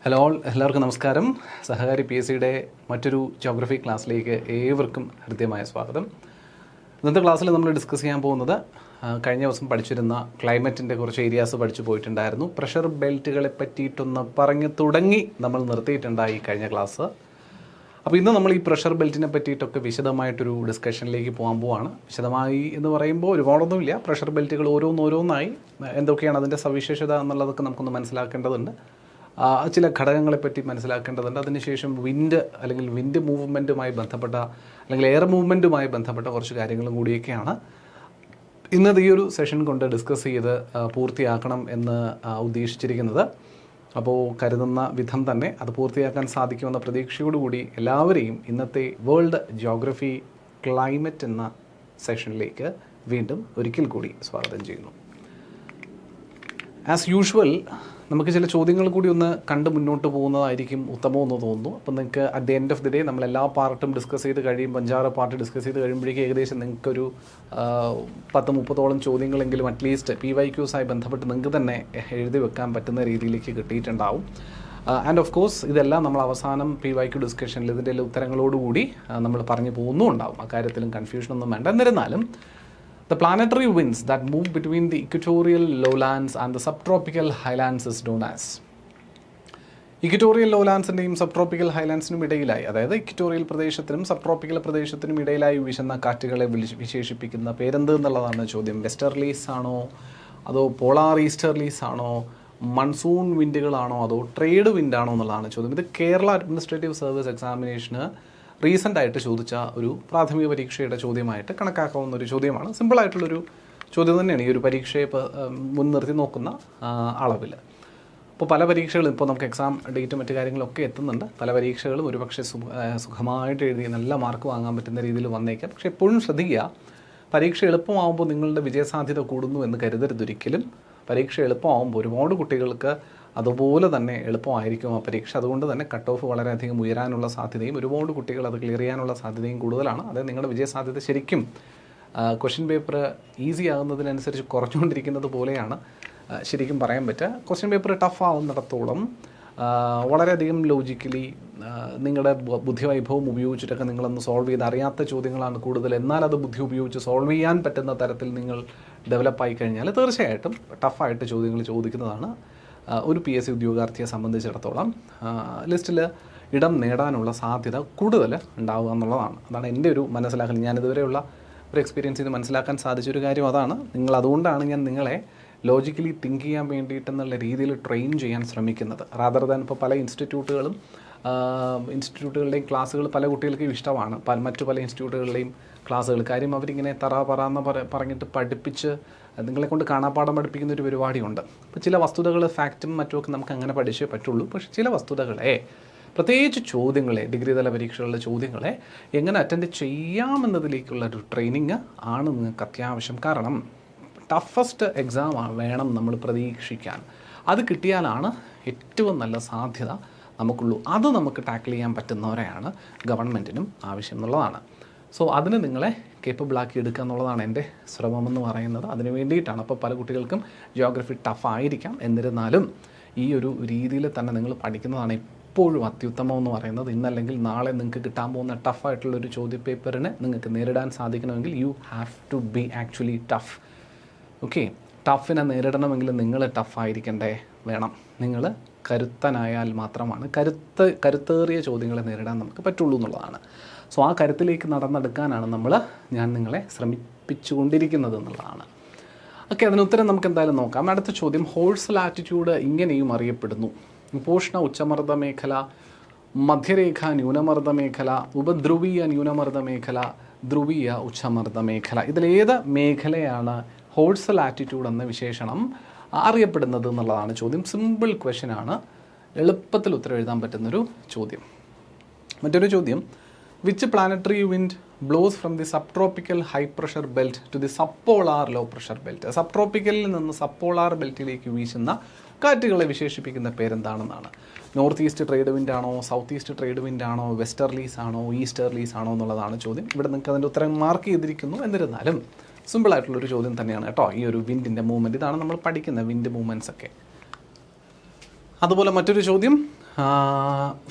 Hello എല്ലാവർക്കും നമസ്കാരം. സഹകാരി PSCയുടെ മറ്റൊരു ജോഗ്രഫി ക്ലാസ്സിലേക്ക് ഏവർക്കും ഹൃദ്യമായ സ്വാഗതം. ഇന്നത്തെ ക്ലാസ്സിൽ നമ്മൾ ഡിസ്കസ് ചെയ്യാൻ പോകുന്നത് കഴിഞ്ഞ ദിവസം പഠിച്ചിരുന്ന ക്ലൈമറ്റിൻ്റെ കുറച്ച് ഏരിയാസ് പഠിച്ചു പോയിട്ടുണ്ടായിരുന്നു. പ്രഷർ ബെൽറ്റുകളെ പറ്റിയിട്ടൊന്ന് പറഞ്ഞു തുടങ്ങി നമ്മൾ നിർത്തിയിട്ടുണ്ടായി കഴിഞ്ഞ ക്ലാസ്. അപ്പോൾ ഇന്ന് നമ്മൾ ഈ പ്രഷർ ബെൽറ്റിനെ പറ്റിയിട്ടൊക്കെ വിശദമായിട്ടൊരു ഡിസ്കഷനിലേക്ക് പോകാൻ പോവാണ്. വിശദമായി എന്ന് പറയുമ്പോൾ ഒരുപാടൊന്നുമില്ല. പ്രഷർ ബെൽറ്റുകൾ ഓരോന്നോരോന്നായി എന്തൊക്കെയാണ് അതിൻ്റെ സവിശേഷത എന്നുള്ളതൊക്കെ നമുക്കൊന്ന് മനസ്സിലാക്കേണ്ടതുണ്ട്. ചില ഘടകങ്ങളെപ്പറ്റി മനസ്സിലാക്കേണ്ടതുണ്ട്. അതിനുശേഷം വിൻഡ് മൂവ്മെൻറ്റുമായി ബന്ധപ്പെട്ട അല്ലെങ്കിൽ എയർ മൂവ്മെൻറ്റുമായി ബന്ധപ്പെട്ട കുറച്ച് കാര്യങ്ങളും കൂടിയൊക്കെയാണ് ഇന്നത്തെ ഈ ഒരു സെഷൻ കൊണ്ട് ഡിസ്കസ് ചെയ്ത് പൂർത്തിയാക്കണം എന്ന് ഉദ്ദേശിച്ചിരിക്കുന്നത്. അപ്പോൾ കരുതുന്ന വിധം തന്നെ അത് പൂർത്തിയാക്കാൻ സാധിക്കുമെന്ന പ്രതീക്ഷയോടുകൂടി എല്ലാവരെയും ഇന്നത്തെ വേൾഡ് ജോഗ്രഫി ക്ലൈമറ്റ് എന്ന സെഷനിലേക്ക് വീണ്ടും ഒരിക്കൽ കൂടി സ്വാഗതം ചെയ്യുന്നു. ആസ് യൂഷ്വൽ നമുക്ക് ചില ചോദ്യങ്ങൾ കൂടി ഒന്ന് കണ്ട് മുന്നോട്ട് പോകുന്നതായിരിക്കും ഉത്തമമെന്ന് തോന്നുന്നു. അപ്പം നിങ്ങൾക്ക് at the end of the day നമ്മൾ എല്ലാ പാർട്ടും ഡിസ്കസ് ചെയ്ത് കഴിയുമ്പോൾ 5-6 പാർട്ട് ഡിസ്കസ് ചെയ്ത് കഴിയുമ്പോഴേക്കും ഏകദേശം നിങ്ങൾക്കൊരു 10-30ഓളം ചോദ്യങ്ങളെങ്കിലും അറ്റ്ലീസ്റ്റ് PYQs ആയി ബന്ധപ്പെട്ട് നിങ്ങൾക്ക് തന്നെ എഴുതി വെക്കാൻ പറ്റുന്ന രീതിയിലേക്ക് കിട്ടിയിട്ടുണ്ടാവും. ആൻഡ് ഓഫ് കോഴ്സ് ഇതെല്ലാം നമ്മൾ അവസാനം PYQ ഡിസ്കഷനിൽ ഇതിൻ്റെ ഉത്തരങ്ങളോടുകൂടി നമ്മൾ പറഞ്ഞു പോകുന്നുണ്ടാവും. അക്കാര്യത്തിലും കൺഫ്യൂഷനൊന്നും വേണ്ട. എന്നിരുന്നാലും the planetary winds that move between the equatorial lowlands and the subtropical highlands is known as. Equatorial ലോലാൻസിൻ്റെയും സബ്ട്രോപ്പിക്കൽ ഹൈലാൻഡ്സിനും ഇടയിലായി, അതായത് ഇക്വറ്റോറിയൽ പ്രദേശത്തിനും സബ്ട്രോപ്പിക്കൽ പ്രദേശത്തിനും ഇടയിലായി വീശുന്ന കാറ്റുകളെ വിശേഷിപ്പിക്കുന്ന പേരെന്ത് എന്നുള്ളതാണ് ചോദ്യം. വെസ്റ്റർലീസ് ആണോ, അതോ പോളാർ ഈസ്റ്റർലീസ് ആണോ, മൺസൂൺ വിൻഡുകളാണോ, അതോ ട്രേഡ് വിൻഡാണോ എന്നുള്ളതാണ് ചോദ്യം. ഇത് കേരള അഡ്മിനിസ്ട്രേറ്റീവ് സർവീസ് എക്സാമിനേഷന് റീസെൻ്റായിട്ട് ചോദിച്ച ഒരു പ്രാഥമിക പരീക്ഷയുടെ ചോദ്യമായിട്ട് കണക്കാക്കാവുന്ന ഒരു ചോദ്യമാണ്. സിമ്പിളായിട്ടുള്ളൊരു ചോദ്യം തന്നെയാണ് ഈ ഒരു പരീക്ഷയെ മുൻനിർത്തി നോക്കുന്ന അളവിൽ. അപ്പോൾ പല പരീക്ഷകളും ഇപ്പോൾ നമുക്ക് എക്സാം ഡേറ്റും മറ്റു കാര്യങ്ങളൊക്കെ എത്തുന്നുണ്ട്. പല പരീക്ഷകളും ഒരുപക്ഷെ സുഖമായിട്ട് എഴുതി നല്ല മാർക്ക് വാങ്ങാൻ പറ്റുന്ന രീതിയിൽ വന്നേക്കാം. പക്ഷേ എപ്പോഴും ശ്രദ്ധിക്കുക, പരീക്ഷ എളുപ്പമാകുമ്പോൾ നിങ്ങളുടെ വിജയസാധ്യത കൂടുന്നു എന്ന് കരുതരുതൊരിക്കലും. പരീക്ഷ എളുപ്പമാകുമ്പോൾ ഒരുപാട് കുട്ടികൾക്ക് അതുപോലെ തന്നെ എളുപ്പമായിരിക്കും ആ പരീക്ഷ. അതുകൊണ്ട് തന്നെ കട്ട് ഓഫ് വളരെയധികം ഉയരാനുള്ള സാധ്യതയും ഒരുപാട് കുട്ടികൾ അത് ക്ലിയർ ചെയ്യാനുള്ള സാധ്യതയും കൂടുതലാണ്. അതായത് നിങ്ങളുടെ വിജയസാധ്യത ശരിക്കും ക്വസ്റ്റ്യൻ പേപ്പർ ഈസി ആകുന്നതിനനുസരിച്ച് കുറഞ്ഞുകൊണ്ടിരിക്കുന്നത് പോലെയാണ് ശരിക്കും പറയാൻ പറ്റുക. ക്വസ്റ്റ്യൻ പേപ്പർ ടഫ് ആവുന്നിടത്തോളം വളരെയധികം ലോജിക്കലി നിങ്ങളുടെ ബുദ്ധിവൈഭവം ഉപയോഗിച്ചിട്ടൊക്കെ നിങ്ങളൊന്ന് സോൾവ് ചെയ്ത് അറിയാത്ത ചോദ്യങ്ങളാണ് കൂടുതൽ. എന്നാൽ അത് ബുദ്ധി ഉപയോഗിച്ച് സോൾവ് ചെയ്യാൻ പറ്റുന്ന തരത്തിൽ നിങ്ങൾ ഡെവലപ്പായി കഴിഞ്ഞാൽ തീർച്ചയായിട്ടും ടഫായിട്ട് ചോദ്യങ്ങൾ ചോദിക്കുന്നതാണ് ഒരു PSC ഉദ്യോഗാർത്ഥിയെ സംബന്ധിച്ചിടത്തോളം ലിസ്റ്റിൽ ഇടം നേടാനുള്ള സാധ്യത കൂടുതൽ ഉണ്ടാവുക എന്നുള്ളതാണ്. അതാണ് എൻ്റെ ഒരു മനസ്സിലാക്കൽ. ഞാനിതുവരെയുള്ള ഒരു എക്സ്പീരിയൻസിൽ നിന്ന് മനസ്സിലാക്കാൻ സാധിച്ചൊരു കാര്യം അതാണ്. അതുകൊണ്ടാണ് ഞാൻ നിങ്ങളെ ലോജിക്കലി തിങ്ക് ചെയ്യാൻ വേണ്ടിയിട്ടെന്നുള്ള രീതിയിൽ ട്രെയിൻ ചെയ്യാൻ ശ്രമിക്കുന്നത്. റാദർ ദാൻ ഇപ്പോൾ പല ഇൻസ്റ്റിറ്റ്യൂട്ടുകളുടെയും ക്ലാസ്സുകൾ പല കുട്ടികൾക്കും ഇഷ്ടമാണ്. മറ്റു പല ഇൻസ്റ്റിറ്റ്യൂട്ടുകളുടെയും ക്ലാസ്സുകൾ. കാര്യം അവരിങ്ങനെ പറന്ന് പറഞ്ഞിട്ട് പഠിപ്പിച്ച് നിങ്ങളെ കൊണ്ട് കാണാപ്പാഠം പഠിപ്പിക്കുന്ന ഒരു പരിപാടിയുണ്ട്. അപ്പോൾ ചില വസ്തുതകൾ ഫാക്റ്റും മറ്റുമൊക്കെ നമുക്ക് അങ്ങനെ പഠിച്ചേ പറ്റുള്ളൂ. പക്ഷേ ചില വസ്തുതകളെ, പ്രത്യേകിച്ച് ചോദ്യങ്ങളെ, ഡിഗ്രി തല പരീക്ഷകളുടെ ചോദ്യങ്ങളെ എങ്ങനെ അറ്റൻഡ് ചെയ്യാമെന്നതിലേക്കുള്ള ഒരു ട്രെയിനിങ് ആണ് നിങ്ങൾക്ക് അത്യാവശ്യം. കാരണം ടഫസ്റ്റ് എക്സാം വേണം നമ്മൾ പ്രതീക്ഷിക്കാൻ. അത് കിട്ടിയാലാണ് ഏറ്റവും നല്ല സാധ്യത നമുക്കുള്ളൂ. അത് നമുക്ക് ടാക്കിൾ ചെയ്യാൻ പറ്റുന്നവരെയാണ് ഗവൺമെൻറ്റിനും ആവശ്യം എന്നുള്ളതാണ്. സോ അതിന് നിങ്ങളെ കേപ്പബിളാക്കി എടുക്കുക എന്നുള്ളതാണ് എൻ്റെ ശ്രമമെന്ന് പറയുന്നത്. അതിന് വേണ്ടിയിട്ടാണ്. അപ്പോൾ പല കുട്ടികൾക്കും ജിയോഗ്രഫി ടഫായിരിക്കാം. എന്നിരുന്നാലും ഈ ഒരു രീതിയിൽ തന്നെ നിങ്ങൾ പഠിക്കുന്നതാണ് എപ്പോഴും അത്യുത്തമം എന്ന് പറയുന്നത്. ഇന്നല്ലെങ്കിൽ നാളെ നിങ്ങൾക്ക് കിട്ടാൻ പോകുന്ന ടഫായിട്ടുള്ളൊരു ചോദ്യപേപ്പറിനെ നിങ്ങൾക്ക് നേരിടാൻ സാധിക്കണമെങ്കിൽ you have to be actually tough. Okay, ടഫിനെ നേരിടണമെങ്കിൽ നിങ്ങൾ ടഫായിരിക്കണ്ടേ വേണം. നിങ്ങൾ കരുത്തനായാൽ മാത്രമാണ് കരുത്തേറിയ ചോദ്യങ്ങളെ നേരിടാൻ നമുക്ക് പറ്റുള്ളൂ എന്നുള്ളതാണ്. സോ ആ കരുത്തിലേക്ക് നടന്നെടുക്കാനാണ് ഞാൻ നിങ്ങളെ ശ്രമിപ്പിച്ചുകൊണ്ടിരിക്കുന്നത് എന്നുള്ളതാണ്. ഓക്കെ, അതിന് ഉത്തരം നമുക്ക് എന്തായാലും നോക്കാം. അടുത്ത ചോദ്യം, ഹോഴ്സ് ലാറ്റിറ്റ്യൂഡ് ഇങ്ങനെയും അറിയപ്പെടുന്നു: ഉപോഷ്ണ ഉച്ചമർദ്ദ മേഖല, മധ്യരേഖ ന്യൂനമർദ്ദ മേഖല, ഉപധ്രുവീയ ന്യൂനമർദ്ദ മേഖല, ധ്രുവീയ ഉച്ചമർദ്ദ മേഖല. ഇതിലേത് മേഖലയാണ് ഹോഴ്സ് ലാറ്റിറ്റ്യൂഡ് എന്ന വിശേഷണം അറിയപ്പെടുന്നത് എന്നുള്ളതാണ് ചോദ്യം. സിമ്പിൾ ക്വസ്റ്റ്യനാണ്, എളുപ്പത്തിൽ ഉത്തരം എഴുതാൻ പറ്റുന്നൊരു ചോദ്യം. മറ്റൊരു ചോദ്യം, which planetary wind blows from the subtropical high pressure belt to the subpolar low pressure belt. സബ്ട്രോപ്പിക്കലിൽ നിന്ന് സബ്പോളാർ ബെൽറ്റിലേക്ക് വീശുന്ന കാറ്റുകളെ വിശേഷിപ്പിക്കുന്ന പേരെന്താണെന്നാണ്. നോർത്ത് ഈസ്റ്റ് ട്രേഡ് വിൻഡ് ആണോ, സൗത്ത് ഈസ്റ്റ് ട്രേഡ് വിൻഡ് ആണോ, വെസ്റ്റർലീസ് ആണോ, ഈസ്റ്റർലീസ് ആണോ എന്നുള്ളതാണ് ചോദ്യം. ഇവിടെ നിങ്ങൾക്ക് അതിൻ്റെ ഉത്തരം മാർക്ക് ചെയ്തിരിക്കുന്നു. എന്നിരുന്നാലും സിമ്പിളായിട്ടുള്ളൊരു ചോദ്യം തന്നെയാണ് കേട്ടോ. ഈ ഒരു വിൻഡിൻ്റെ മൂവ്മെൻറ്റ്, ഇതാണ് നമ്മൾ പഠിക്കുന്ന വിൻഡ് മൂവ്മെൻറ്റ്സ് ഒക്കെ. അതുപോലെ മറ്റൊരു ചോദ്യം,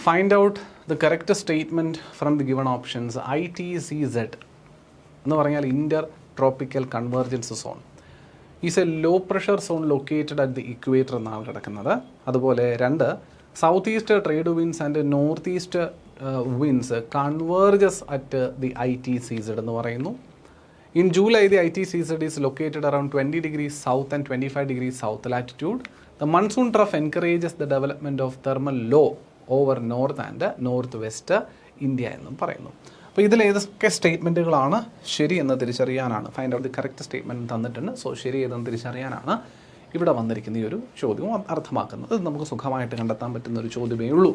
find out the correct statement from the given options. ITCZ എന്ന് പറഞ്ഞാൽ inter tropical convergence zone is a low pressure zone located at the equator എന്നാണ് കിടക്കുന്നത്. അതുപോലെ 2, south east trade winds and north east winds converges at the ITCZ എന്ന് പറയുന്നു. In July, the ITCZ is located around 20 degrees south and 25 degrees south latitude. The monsoon trough encourages the development of thermal low over north and northwest India എന്നും പറയുന്നു. അപ്പോൾ ഇതിൽ ഏതൊക്കെ സ്റ്റേറ്റ്മെൻറ്റുകളാണ് ശരി എന്ന് തിരിച്ചറിയാനാണ്, find out the correct statement തന്നിട്ടുണ്ട്. സോ ശരി ഏതെന്ന് തിരിച്ചറിയാനാണ് ഇവിടെ വന്നിരിക്കുന്ന ഈ ഒരു ചോദ്യവും അർത്ഥമാക്കുന്നത്. ഇത് നമുക്ക് സുഖമായിട്ട് കണ്ടെത്താൻ പറ്റുന്ന ഒരു ചോദ്യമേ ഉള്ളൂ.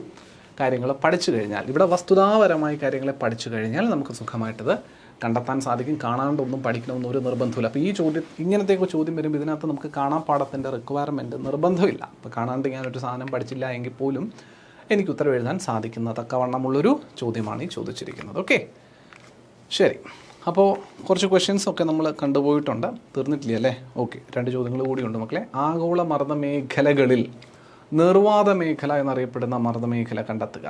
കാര്യങ്ങൾ പഠിച്ചു കഴിഞ്ഞാൽ, ഇവിടെ വസ്തുതാപരമായി കാര്യങ്ങളെ പഠിച്ചു കഴിഞ്ഞാൽ നമുക്ക് സുഖമായിട്ടത് കണ്ടെത്താൻ സാധിക്കും. കാണാണ്ടൊന്നും പഠിക്കണമെന്ന് ഒരു നിർബന്ധമില്ല. അപ്പോൾ ഈ ഇങ്ങനത്തെയൊക്കെ ചോദ്യം വരുമ്പോൾ ഇതിനകത്ത് നമുക്ക് കാണാൻ പാടത്തിൻ്റെ റിക്വയർമെൻറ്റ് നിർബന്ധമില്ല. അപ്പോൾ കാണാണ്ട് ഞാനൊരു സാധനം പഠിച്ചില്ല എങ്കിൽ പോലും എനിക്ക് ഉത്തരം എഴുതാൻ സാധിക്കുന്ന തക്കവണ്ണമുള്ളൊരു ചോദ്യമാണ് ഈ ചോദിച്ചിരിക്കുന്നത്. ഓക്കെ, ശരി. അപ്പോൾ കുറച്ച് ക്വസ്റ്റ്യൻസ് ഒക്കെ നമ്മൾ കണ്ടുപോയിട്ടുണ്ട്, തീർന്നിട്ടില്ല അല്ലേ? ഓക്കെ, 2 ചോദ്യങ്ങൾ കൂടിയുണ്ട് മക്കളെ. ആഗോള മർദ്ദമേഖലകളിൽ നിർവാത മേഖല എന്നറിയപ്പെടുന്ന മർദ്ദമേഖല കണ്ടെത്തുക.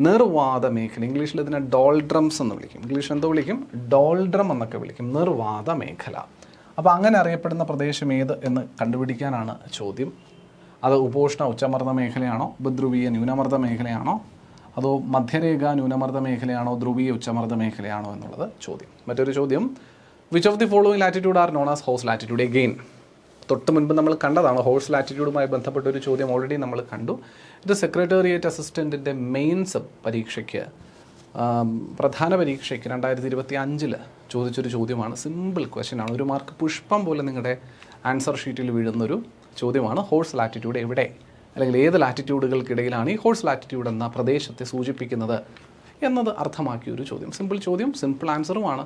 നിർവാത മേഖല, ഇംഗ്ലീഷിൽ ഇതിനെ ഡോൾഡ്രംസ് എന്ന് വിളിക്കും. ഇംഗ്ലീഷിൽ എന്തോ വിളിക്കും? ഡോൾഡ്രം എന്നൊക്കെ വിളിക്കും. നിർവാത മേഖല. അപ്പോൾ അങ്ങനെ അറിയപ്പെടുന്ന പ്രദേശം ഏത് എന്ന് കണ്ടുപിടിക്കാനാണ് ചോദ്യം. അത് ഉപോഷ്ണ ഉച്ചമർദ്ദ മേഖലയാണോ, ഉപദ്രവീയ ന്യൂനമർദ്ദ മേഖലയാണോ, അതോ മധ്യരേഖ ന്യൂനമർദ്ദ മേഖലയാണോ, ധ്രുവീയ ഉച്ചമർദ്ദ മേഖലയാണോ എന്നുള്ളത് ചോദ്യം. മറ്റൊരു ചോദ്യം, which of the following latitude are known as horse latitude? Again തൊട്ട് മുൻപ് നമ്മൾ കണ്ടതാണ്. ഹോഴ്സ് ലാറ്റിറ്റ്യൂഡുമായി ബന്ധപ്പെട്ടൊരു ചോദ്യം ഓൾറെഡി നമ്മൾ കണ്ടു. ഇത് സെക്രട്ടേറിയറ്റ് അസിസ്റ്റൻറ്റിൻ്റെ മെയിൻസ് പരീക്ഷയ്ക്ക്, പ്രധാന പരീക്ഷയ്ക്ക് 2025 ചോദിച്ചൊരു ചോദ്യമാണ്. സിമ്പിൾ ക്വസ്റ്റ്യനാണ്. 1 മാർക്ക് പുഷ്പം പോലെ നിങ്ങളുടെ ആൻസർ ഷീറ്റിൽ വീഴുന്നൊരു ചോദ്യമാണ്. ഹോഴ്സ് ലാറ്റിറ്റ്യൂഡ് എവിടെ, അല്ലെങ്കിൽ ഏത് ലാറ്റിറ്റ്യൂഡുകൾക്കിടയിലാണ് ഈ ഹോഴ്സ് ലാറ്റിറ്റ്യൂഡ് എന്ന പ്രദേശത്തെ സൂചിപ്പിക്കുന്നത് എന്നത് അർത്ഥമാക്കിയൊരു ചോദ്യം. സിമ്പിൾ ചോദ്യം, സിമ്പിൾ ആൻസറുമാണ്.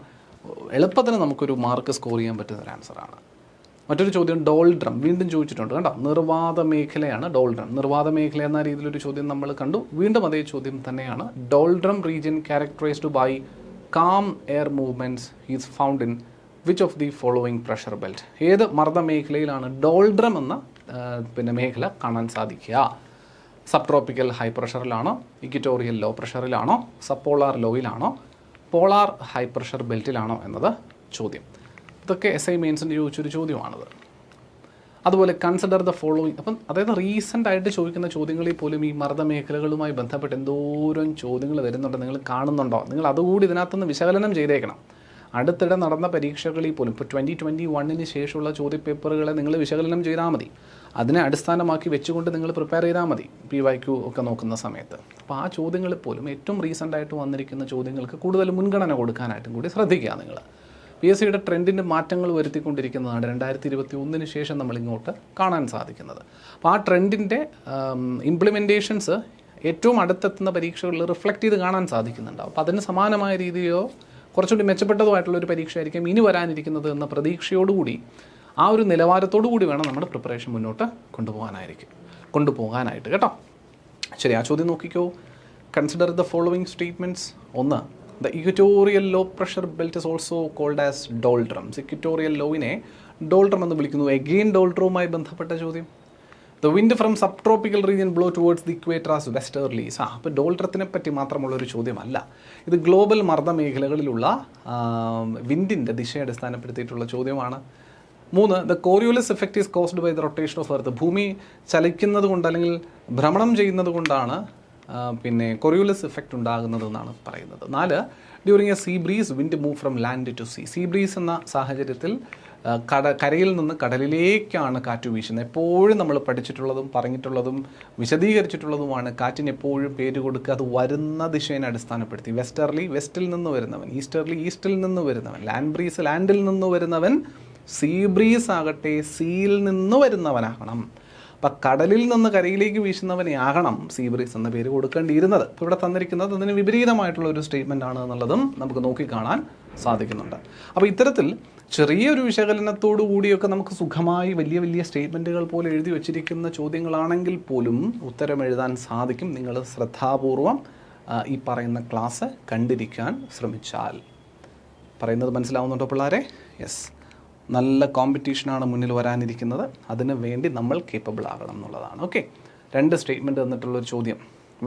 എളുപ്പത്തിന് നമുക്കൊരു മാർക്ക് സ്കോർ ചെയ്യാൻ പറ്റുന്ന ഒരു ആൻസറാണ്. മറ്റൊരു ചോദ്യം, ഡോൾഡ്രം വീണ്ടും ചോദിച്ചിട്ടുണ്ട് കേട്ടോ. നിർവാത മേഖലയാണ് ഡോൾഡ്രം. നിർവാത മേഖല എന്ന രീതിയിലൊരു ചോദ്യം നമ്മൾ കണ്ടു. വീണ്ടും അതേ ചോദ്യം തന്നെയാണ്. Doldrum region characterized by calm air movements is found in which of the following pressure belt? ഏത് മർദ്ദ മേഖലയിലാണ് ഡോൾഡ്രം എന്ന മേഖല കാണാൻ സാധിക്കുക? സബ് ട്രോപ്പിക്കൽ ഹൈ പ്രഷറിലാണോ, ഇക്വറ്റോറിയൽ ലോ പ്രഷറിലാണോ, സബ്പോളാർ ലോയിലാണോ, പോളാർ ഹൈ പ്രഷർ ബെൽറ്റിലാണോ എന്നത് ചോദ്യം. ഇതൊക്കെ SI മെയിൻസിൻ്റെ ചോദിച്ചൊരു ചോദ്യമാണത്. അതുപോലെ കൺസിഡർ ദ ഫോളോയിങ്. അപ്പം അതായത് റീസെൻ്റ് ആയിട്ട് ചോദിക്കുന്ന ചോദ്യങ്ങളിൽ പോലും ഈ മർദ്ദ മേഖലകളുമായി ബന്ധപ്പെട്ട് എന്തോരം ചോദ്യങ്ങൾ വരുന്നുണ്ട്, നിങ്ങൾ കാണുന്നുണ്ടോ? നിങ്ങൾ അതുകൂടി ഇതിനകത്തുനിന്ന് വിശകലനം ചെയ്തേക്കണം. അടുത്തിടെ നടന്ന പരീക്ഷകളിൽ പോലും ഇപ്പോൾ 2021 ശേഷമുള്ള ചോദ്യപേപ്പറുകളെ നിങ്ങൾ വിശകലനം ചെയ്താൽ മതി. അതിനെ അടിസ്ഥാനമാക്കി വെച്ചുകൊണ്ട് നിങ്ങൾ പ്രിപ്പയർ ചെയ്താൽ മതി PYQ ഒക്കെ നോക്കുന്ന സമയത്ത്. അപ്പോൾ ആ ചോദ്യങ്ങളിൽ പോലും ഏറ്റവും റീസെൻ്റായിട്ട് വന്നിരിക്കുന്ന ചോദ്യങ്ങൾക്ക് കൂടുതൽ മുൻഗണന കൊടുക്കാനായിട്ടും കൂടി ശ്രദ്ധിക്കുക. നിങ്ങൾ PSCയുടെ ട്രെൻഡിൻ്റെ മാറ്റങ്ങൾ വരുത്തിക്കൊണ്ടിരിക്കുന്നതാണ് 2021 ശേഷം നമ്മളിങ്ങോട്ട് കാണാൻ സാധിക്കുന്നത്. അപ്പോൾ ആ ട്രെൻഡിൻ്റെ ഇംപ്ലിമെൻറ്റേഷൻസ് ഏറ്റവും അടുത്തെത്തുന്ന പരീക്ഷകളിൽ റിഫ്ലക്റ്റ് ചെയ്ത് കാണാൻ സാധിക്കുന്നുണ്ടാവും. അപ്പോൾ അതിന് സമാനമായ രീതിയോ കുറച്ചുകൂടി മെച്ചപ്പെട്ടതുമായിട്ടുള്ളൊരു പരീക്ഷയായിരിക്കും ഇനി വരാനിരിക്കുന്നത് എന്ന പ്രതീക്ഷയോടുകൂടി, ആ ഒരു നിലവാരത്തോടു കൂടി വേണം നമ്മുടെ പ്രിപ്പറേഷൻ മുന്നോട്ട് കൊണ്ടുപോകാനായിട്ട് കേട്ടോ. ശരി, ആ ചോദ്യം നോക്കിക്കോ. Consider the following statements. 1, the equatorial low pressure belt is also called as doldrums. Equatorial lowനെ ഡോൾഡ്രം എന്ന് വിളിക്കുന്നു. എഗെയിൻ ഡോൾഡ്രവുമായി ബന്ധപ്പെട്ട ചോദ്യം. The wind from subtropical region blow towards the equator as westerlies. അപ്പോൾ ഡോൾഡ്രത്തിനെ പറ്റി മാത്രമുള്ളൊരു ചോദ്യമല്ല ഇത്. ഗ്ലോബൽ മർദ്ദ മേഖലകളിലുള്ള വിൻഡിൻ്റെ ദിശയെ അടിസ്ഥാനപ്പെടുത്തിയിട്ടുള്ള ചോദ്യമാണ്. 3, the Coriolis effect is caused by the rotation of earth. ഭൂമി ചലിക്കുന്നത് കൊണ്ട് അല്ലെങ്കിൽ ഭ്രമണം ചെയ്യുന്നത് കൊണ്ടാണ് പിന്നെ കൊറിയോലസ് ഇഫക്റ്റ് ഉണ്ടാകുന്നതെന്നാണ് പറയുന്നത്. 4, during a sea breeze wind move from land to sea. Sea breeze എന്ന സാഹചര്യത്തിൽ കരയിൽ നിന്ന് കടലിലേക്കാണ് കാറ്റ് വീശുന്നത്. എപ്പോഴും നമ്മൾ പഠിച്ചിട്ടുള്ളതും പറഞ്ഞിട്ടുള്ളതും വിശദീകരിച്ചിട്ടുള്ളതുമാണ്. കാറ്റിന് എപ്പോഴും പേര് കൊടുക്കുക അത് വരുന്ന ദിശയെ അടിസ്ഥാനപ്പെടുത്തി. വെസ്റ്റർലി വെസ്റ്റിൽ നിന്ന് വരുന്നവൻ, ഈസ്റ്റർലി ഈസ്റ്റിൽ നിന്ന് വരുന്നവൻ, ലാൻഡ് ബ്രീസ് ലാൻഡിൽ നിന്ന് വരുന്നവൻ, സീ ബ്രീസ് ആകട്ടെ സീയിൽ നിന്ന് വരുന്നവനാകണം. അപ്പം കടലിൽ നിന്ന് കരയിലേക്ക് വീശുന്നവനെ ആകണം സീ ബ്രീസ് എന്ന പേര് കൊടുക്കേണ്ടിയിരുന്നത്. ഇപ്പോൾ ഇവിടെ തന്നിരിക്കുന്നത് അതിന് വിപരീതമായിട്ടുള്ള ഒരു സ്റ്റേറ്റ്മെൻ്റ് ആണ് എന്നുള്ളതും നമുക്ക് നോക്കിക്കാണാൻ സാധിക്കുന്നുണ്ട്. അപ്പോൾ ഇത്തരത്തിൽ ചെറിയൊരു വിശകലനത്തോടു കൂടിയൊക്കെ നമുക്ക് സുഖമായി വലിയ വലിയ സ്റ്റേറ്റ്മെൻറ്റുകൾ പോലെ എഴുതി വച്ചിരിക്കുന്ന ചോദ്യങ്ങളാണെങ്കിൽ പോലും ഉത്തരം എഴുതാൻ സാധിക്കും. നിങ്ങൾ ശ്രദ്ധാപൂർവം ഈ പറയുന്ന ക്ലാസ് കണ്ടിരിക്കാൻ ശ്രമിച്ചാൽ. പറയുന്നത് മനസ്സിലാവുന്നുണ്ടോ പിള്ളേരെ? യെസ്, നല്ല കോമ്പറ്റീഷനാണ് മുന്നിൽ വരാനിരിക്കുന്നത്. അതിന് വേണ്ടി നമ്മൾ കേപ്പബിൾ ആകണം എന്നുള്ളതാണ്. ഓക്കെ, 2 സ്റ്റേറ്റ്മെൻറ്റ് തന്നിട്ടുള്ളൊരു ചോദ്യം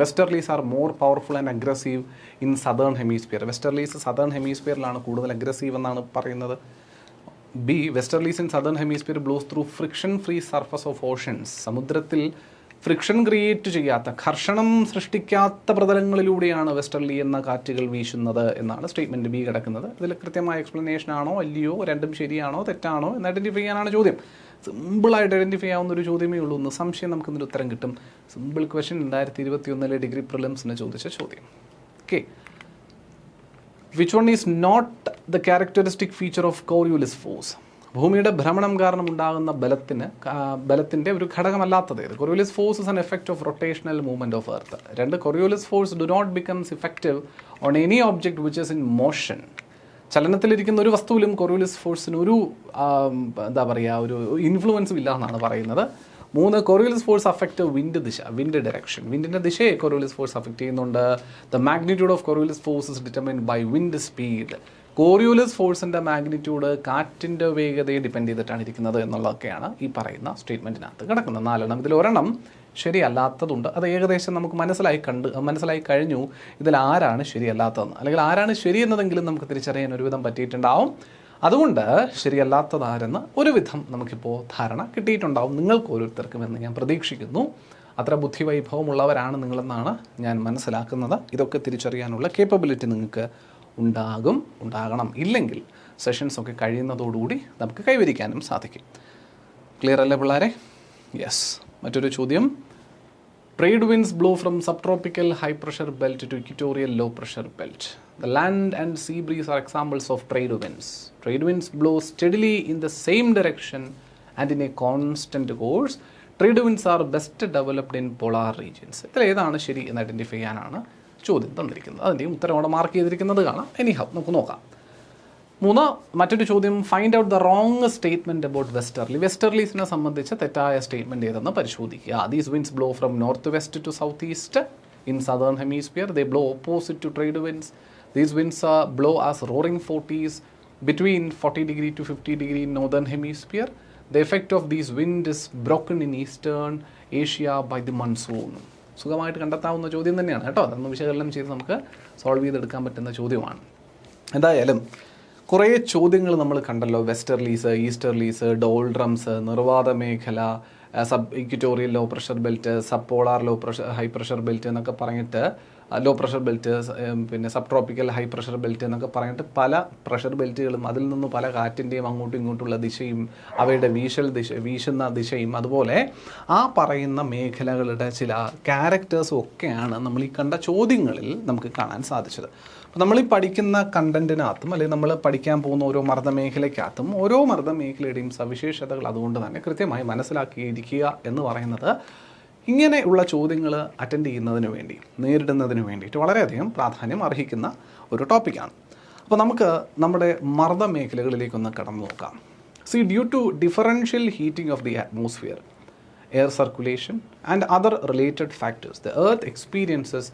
westerlies are more powerful and aggressive in southern hemisphere. Westerlies southern ഹെമിസ്ഫിയറിലാണ് കൂടുതൽ അഗ്രസീവ് എന്നാണ് പറയുന്നത്. B, westerlies in southern hemisphere blows through friction free surface of oceans. സമുദ്രത്തിൽ ഫ്രിക്ഷൻ ക്രിയേറ്റ് ചെയ്യാത്ത, ഘർഷണം സൃഷ്ടിക്കാത്ത പ്രതലങ്ങളിലൂടെയാണ് വെസ്റ്റർലി എന്ന കാറ്റുകൾ വീശുന്നത് എന്നാണ് സ്റ്റേറ്റ്മെൻറ്റ് ബി കിടക്കുന്നത്. ഇതിൽ കൃത്യമായ എക്സ്പ്ലനേഷൻ ആണോ അല്ലയോ, രണ്ടും ശരിയാണോ തെറ്റാണോ എന്ന് ഐഡൻറ്റിഫൈ ചെയ്യാനാണ് ചോദ്യം. സിമ്പിളായിട്ട് ഐഡൻറ്റിഫൈ ആവുന്ന ഒരു ചോദ്യമേ ഉള്ളൂ. ഒന്ന് സംശയം നമുക്കിതിൻ്റെ ഉത്തരം കിട്ടും. സിമ്പിൾ ക്വസ്റ്റ്യൻ 2021 ഡിഗ്രി പ്രിലിംസിന് ചോദിച്ച ചോദ്യം. Okay, which one is not the characteristic feature of Coriolis force? ഭൂമിയുടെ ഭ്രമണം കാരണം ഉണ്ടാകുന്ന ബലത്തിൻ്റെ ഒരു ഘടകമല്ലാത്തത് ഏത്? Coriolis force is an effect of rotational movement of earth. 2, Coriolis force do not becomes effective on any object which is in motion. ചലനത്തിലിരിക്കുന്ന ഒരു വസ്തുവിലും കോറിയോലിസ് ഫോഴ്സിന് ഒരു ഒരു ഇൻഫ്ലുവൻസും ഇല്ല എന്നാണ് പറയുന്നത്. 3, Coriolis force affect wind direction. വിൻഡിൻ്റെ ദിശയെ കോറിയോലിസ് ഫോഴ്സ് അഫക്റ്റ് ചെയ്യുന്നുണ്ട്. The magnitude of Coriolis force is determined by wind speed. Coriolis ഫോഴ്സിൻ്റെ മാഗ്നിറ്റ്യൂഡ് കാറ്റിൻ്റെ വേഗതയെ ഡിപ്പെൻഡ് ചെയ്തിട്ടാണ് ഇരിക്കുന്നത് എന്നുള്ളതൊക്കെയാണ് ഈ പറയുന്ന സ്റ്റേറ്റ്മെൻറ്റിനകത്ത് കിടക്കുന്നത്. 4 ഇതിൽ ഒരെണ്ണം ശരിയല്ലാത്തതുണ്ട്. അത് ഏകദേശം നമുക്ക് മനസ്സിലായി കഴിഞ്ഞു ഇതിൽ ആരാണ് ശരിയല്ലാത്തതെന്ന്, അല്ലെങ്കിൽ ആരാണ് ശരിയെന്നതെങ്കിലും നമുക്ക് തിരിച്ചറിയാൻ ഒരുവിധം പറ്റിയിട്ടുണ്ടാവും. അതുകൊണ്ട് ശരിയല്ലാത്തതാരെന്ന് ഒരുവിധം നമുക്കിപ്പോൾ ധാരണ കിട്ടിയിട്ടുണ്ടാവും നിങ്ങൾക്ക് ഓരോരുത്തർക്കും എന്ന് ഞാൻ പ്രതീക്ഷിക്കുന്നു. അത്ര ബുദ്ധിവൈഭവമുള്ളവരാണ് നിങ്ങളെന്നാണ് ഞാൻ മനസ്സിലാക്കുന്നത്. ഇതൊക്കെ തിരിച്ചറിയാനുള്ള കേപ്പബിലിറ്റി നിങ്ങൾക്ക് ഉണ്ടാകണം. ഇല്ലെങ്കിൽ സെഷൻസൊക്കെ കഴിയുന്നതോടുകൂടി നമുക്ക് കൈവരിക്കാനും സാധിക്കും. ക്ലിയർ അല്ലേ പിള്ളേരെ? യെസ്. മറ്റൊരു ചോദ്യം, trade winds blow from sub tropical high pressure belt to equatorial low pressure belt. The land and sea breeze are examples of trade winds. Trade winds blow steadily in the same direction and in a constant course. Trade winds are best developed in polar regions. ഇതിൽ ഏതാണ് ശരി എന്ന് identify ചെയ്യാനാണ് ചോദ്യം തന്നിരിക്കുന്നത്. അതിൻ്റെയും ഉത്തരം അവിടെ മാർക്ക് ചെയ്തിരിക്കുന്നത് കാണാം. നമുക്ക് നോക്കാം. 3, മറ്റൊരു ചോദ്യം, find out the wrong statement about westerly. വെസ്റ്റർലീസിനെ സംബന്ധിച്ച് തെറ്റായ സ്റ്റേറ്റ്മെൻറ്റ് ഏതെന്ന് പരിശോധിക്കുക. These winds blow from north west to south east in southern hemisphere. They blow opposite to trade winds. These winds blow as roaring 40s between 40 degree to 50 degree in northern hemisphere. The effect of these wind is broken in eastern Asia by the monsoon. സുഖമായിട്ട് കണ്ടെത്താവുന്ന ചോദ്യം തന്നെയാണ് കേട്ടോ. അതൊന്ന് വിശകലനം ചെയ്ത് നമുക്ക് solve ചെയ്തെടുക്കാൻ പറ്റുന്ന ചോദ്യമാണ്. എന്തായാലും കുറേ ചോദ്യങ്ങൾ നമ്മൾ കണ്ടല്ലോ. വെസ്റ്റർലീസ്, ഈസ്റ്റർലീസ്, ഡോൾഡ്രംസ്, നിർവാത മേഖല, sub equatorial low pressure belt, sub polar high pressure belt എന്നൊക്കെ പറഞ്ഞിട്ട്, ലോ പ്രഷർ ബെൽറ്റ്, പിന്നെ sub tropical high pressure belt എന്നൊക്കെ പറഞ്ഞിട്ട് പല പ്രഷർ ബെൽറ്റുകളും അതിൽ നിന്ന് പല കാറ്റിൻ്റെയും അങ്ങോട്ടും ഇങ്ങോട്ടുള്ള ദിശയും അവയുടെ വീശുന്ന ദിശയും അതുപോലെ ആ പറയുന്ന മേഖലകളുടെ ചില ക്യാരക്ടേഴ്സും ഒക്കെയാണ് നമ്മൾ ഈ കണ്ട ചോദ്യങ്ങളിൽ നമുക്ക് കാണാൻ സാധിച്ചത്. അപ്പോൾ നമ്മൾ ഈ പഠിക്കുന്ന കണ്ടൻറ്റിനകത്തും അല്ലെങ്കിൽ നമ്മൾ പഠിക്കാൻ പോകുന്ന ഓരോ മർദ്ദമേഖലയ്ക്കകത്തും ഓരോ മർദ്ദമേഖലയുടെയും സവിശേഷതകൾ അതുകൊണ്ട് തന്നെ കൃത്യമായി മനസ്സിലാക്കിയിരിക്കുക എന്ന് പറയുന്നത് ഇങ്ങനെയുള്ള ചോദ്യങ്ങൾ അറ്റൻഡ് ചെയ്യുന്നതിന് വേണ്ടി, നേരിടുന്നതിന് വേണ്ടിയിട്ട് വളരെയധികം പ്രാധാന്യം അർഹിക്കുന്ന ഒരു ടോപ്പിക്കാണ്. അപ്പോൾ നമുക്ക് നമ്മുടെ മർദ്ദമേഖലകളിലേക്കൊന്ന് കടന്നു നോക്കാം. Due to differential heating of the atmosphere, air circulation and other related factors, the earth experiences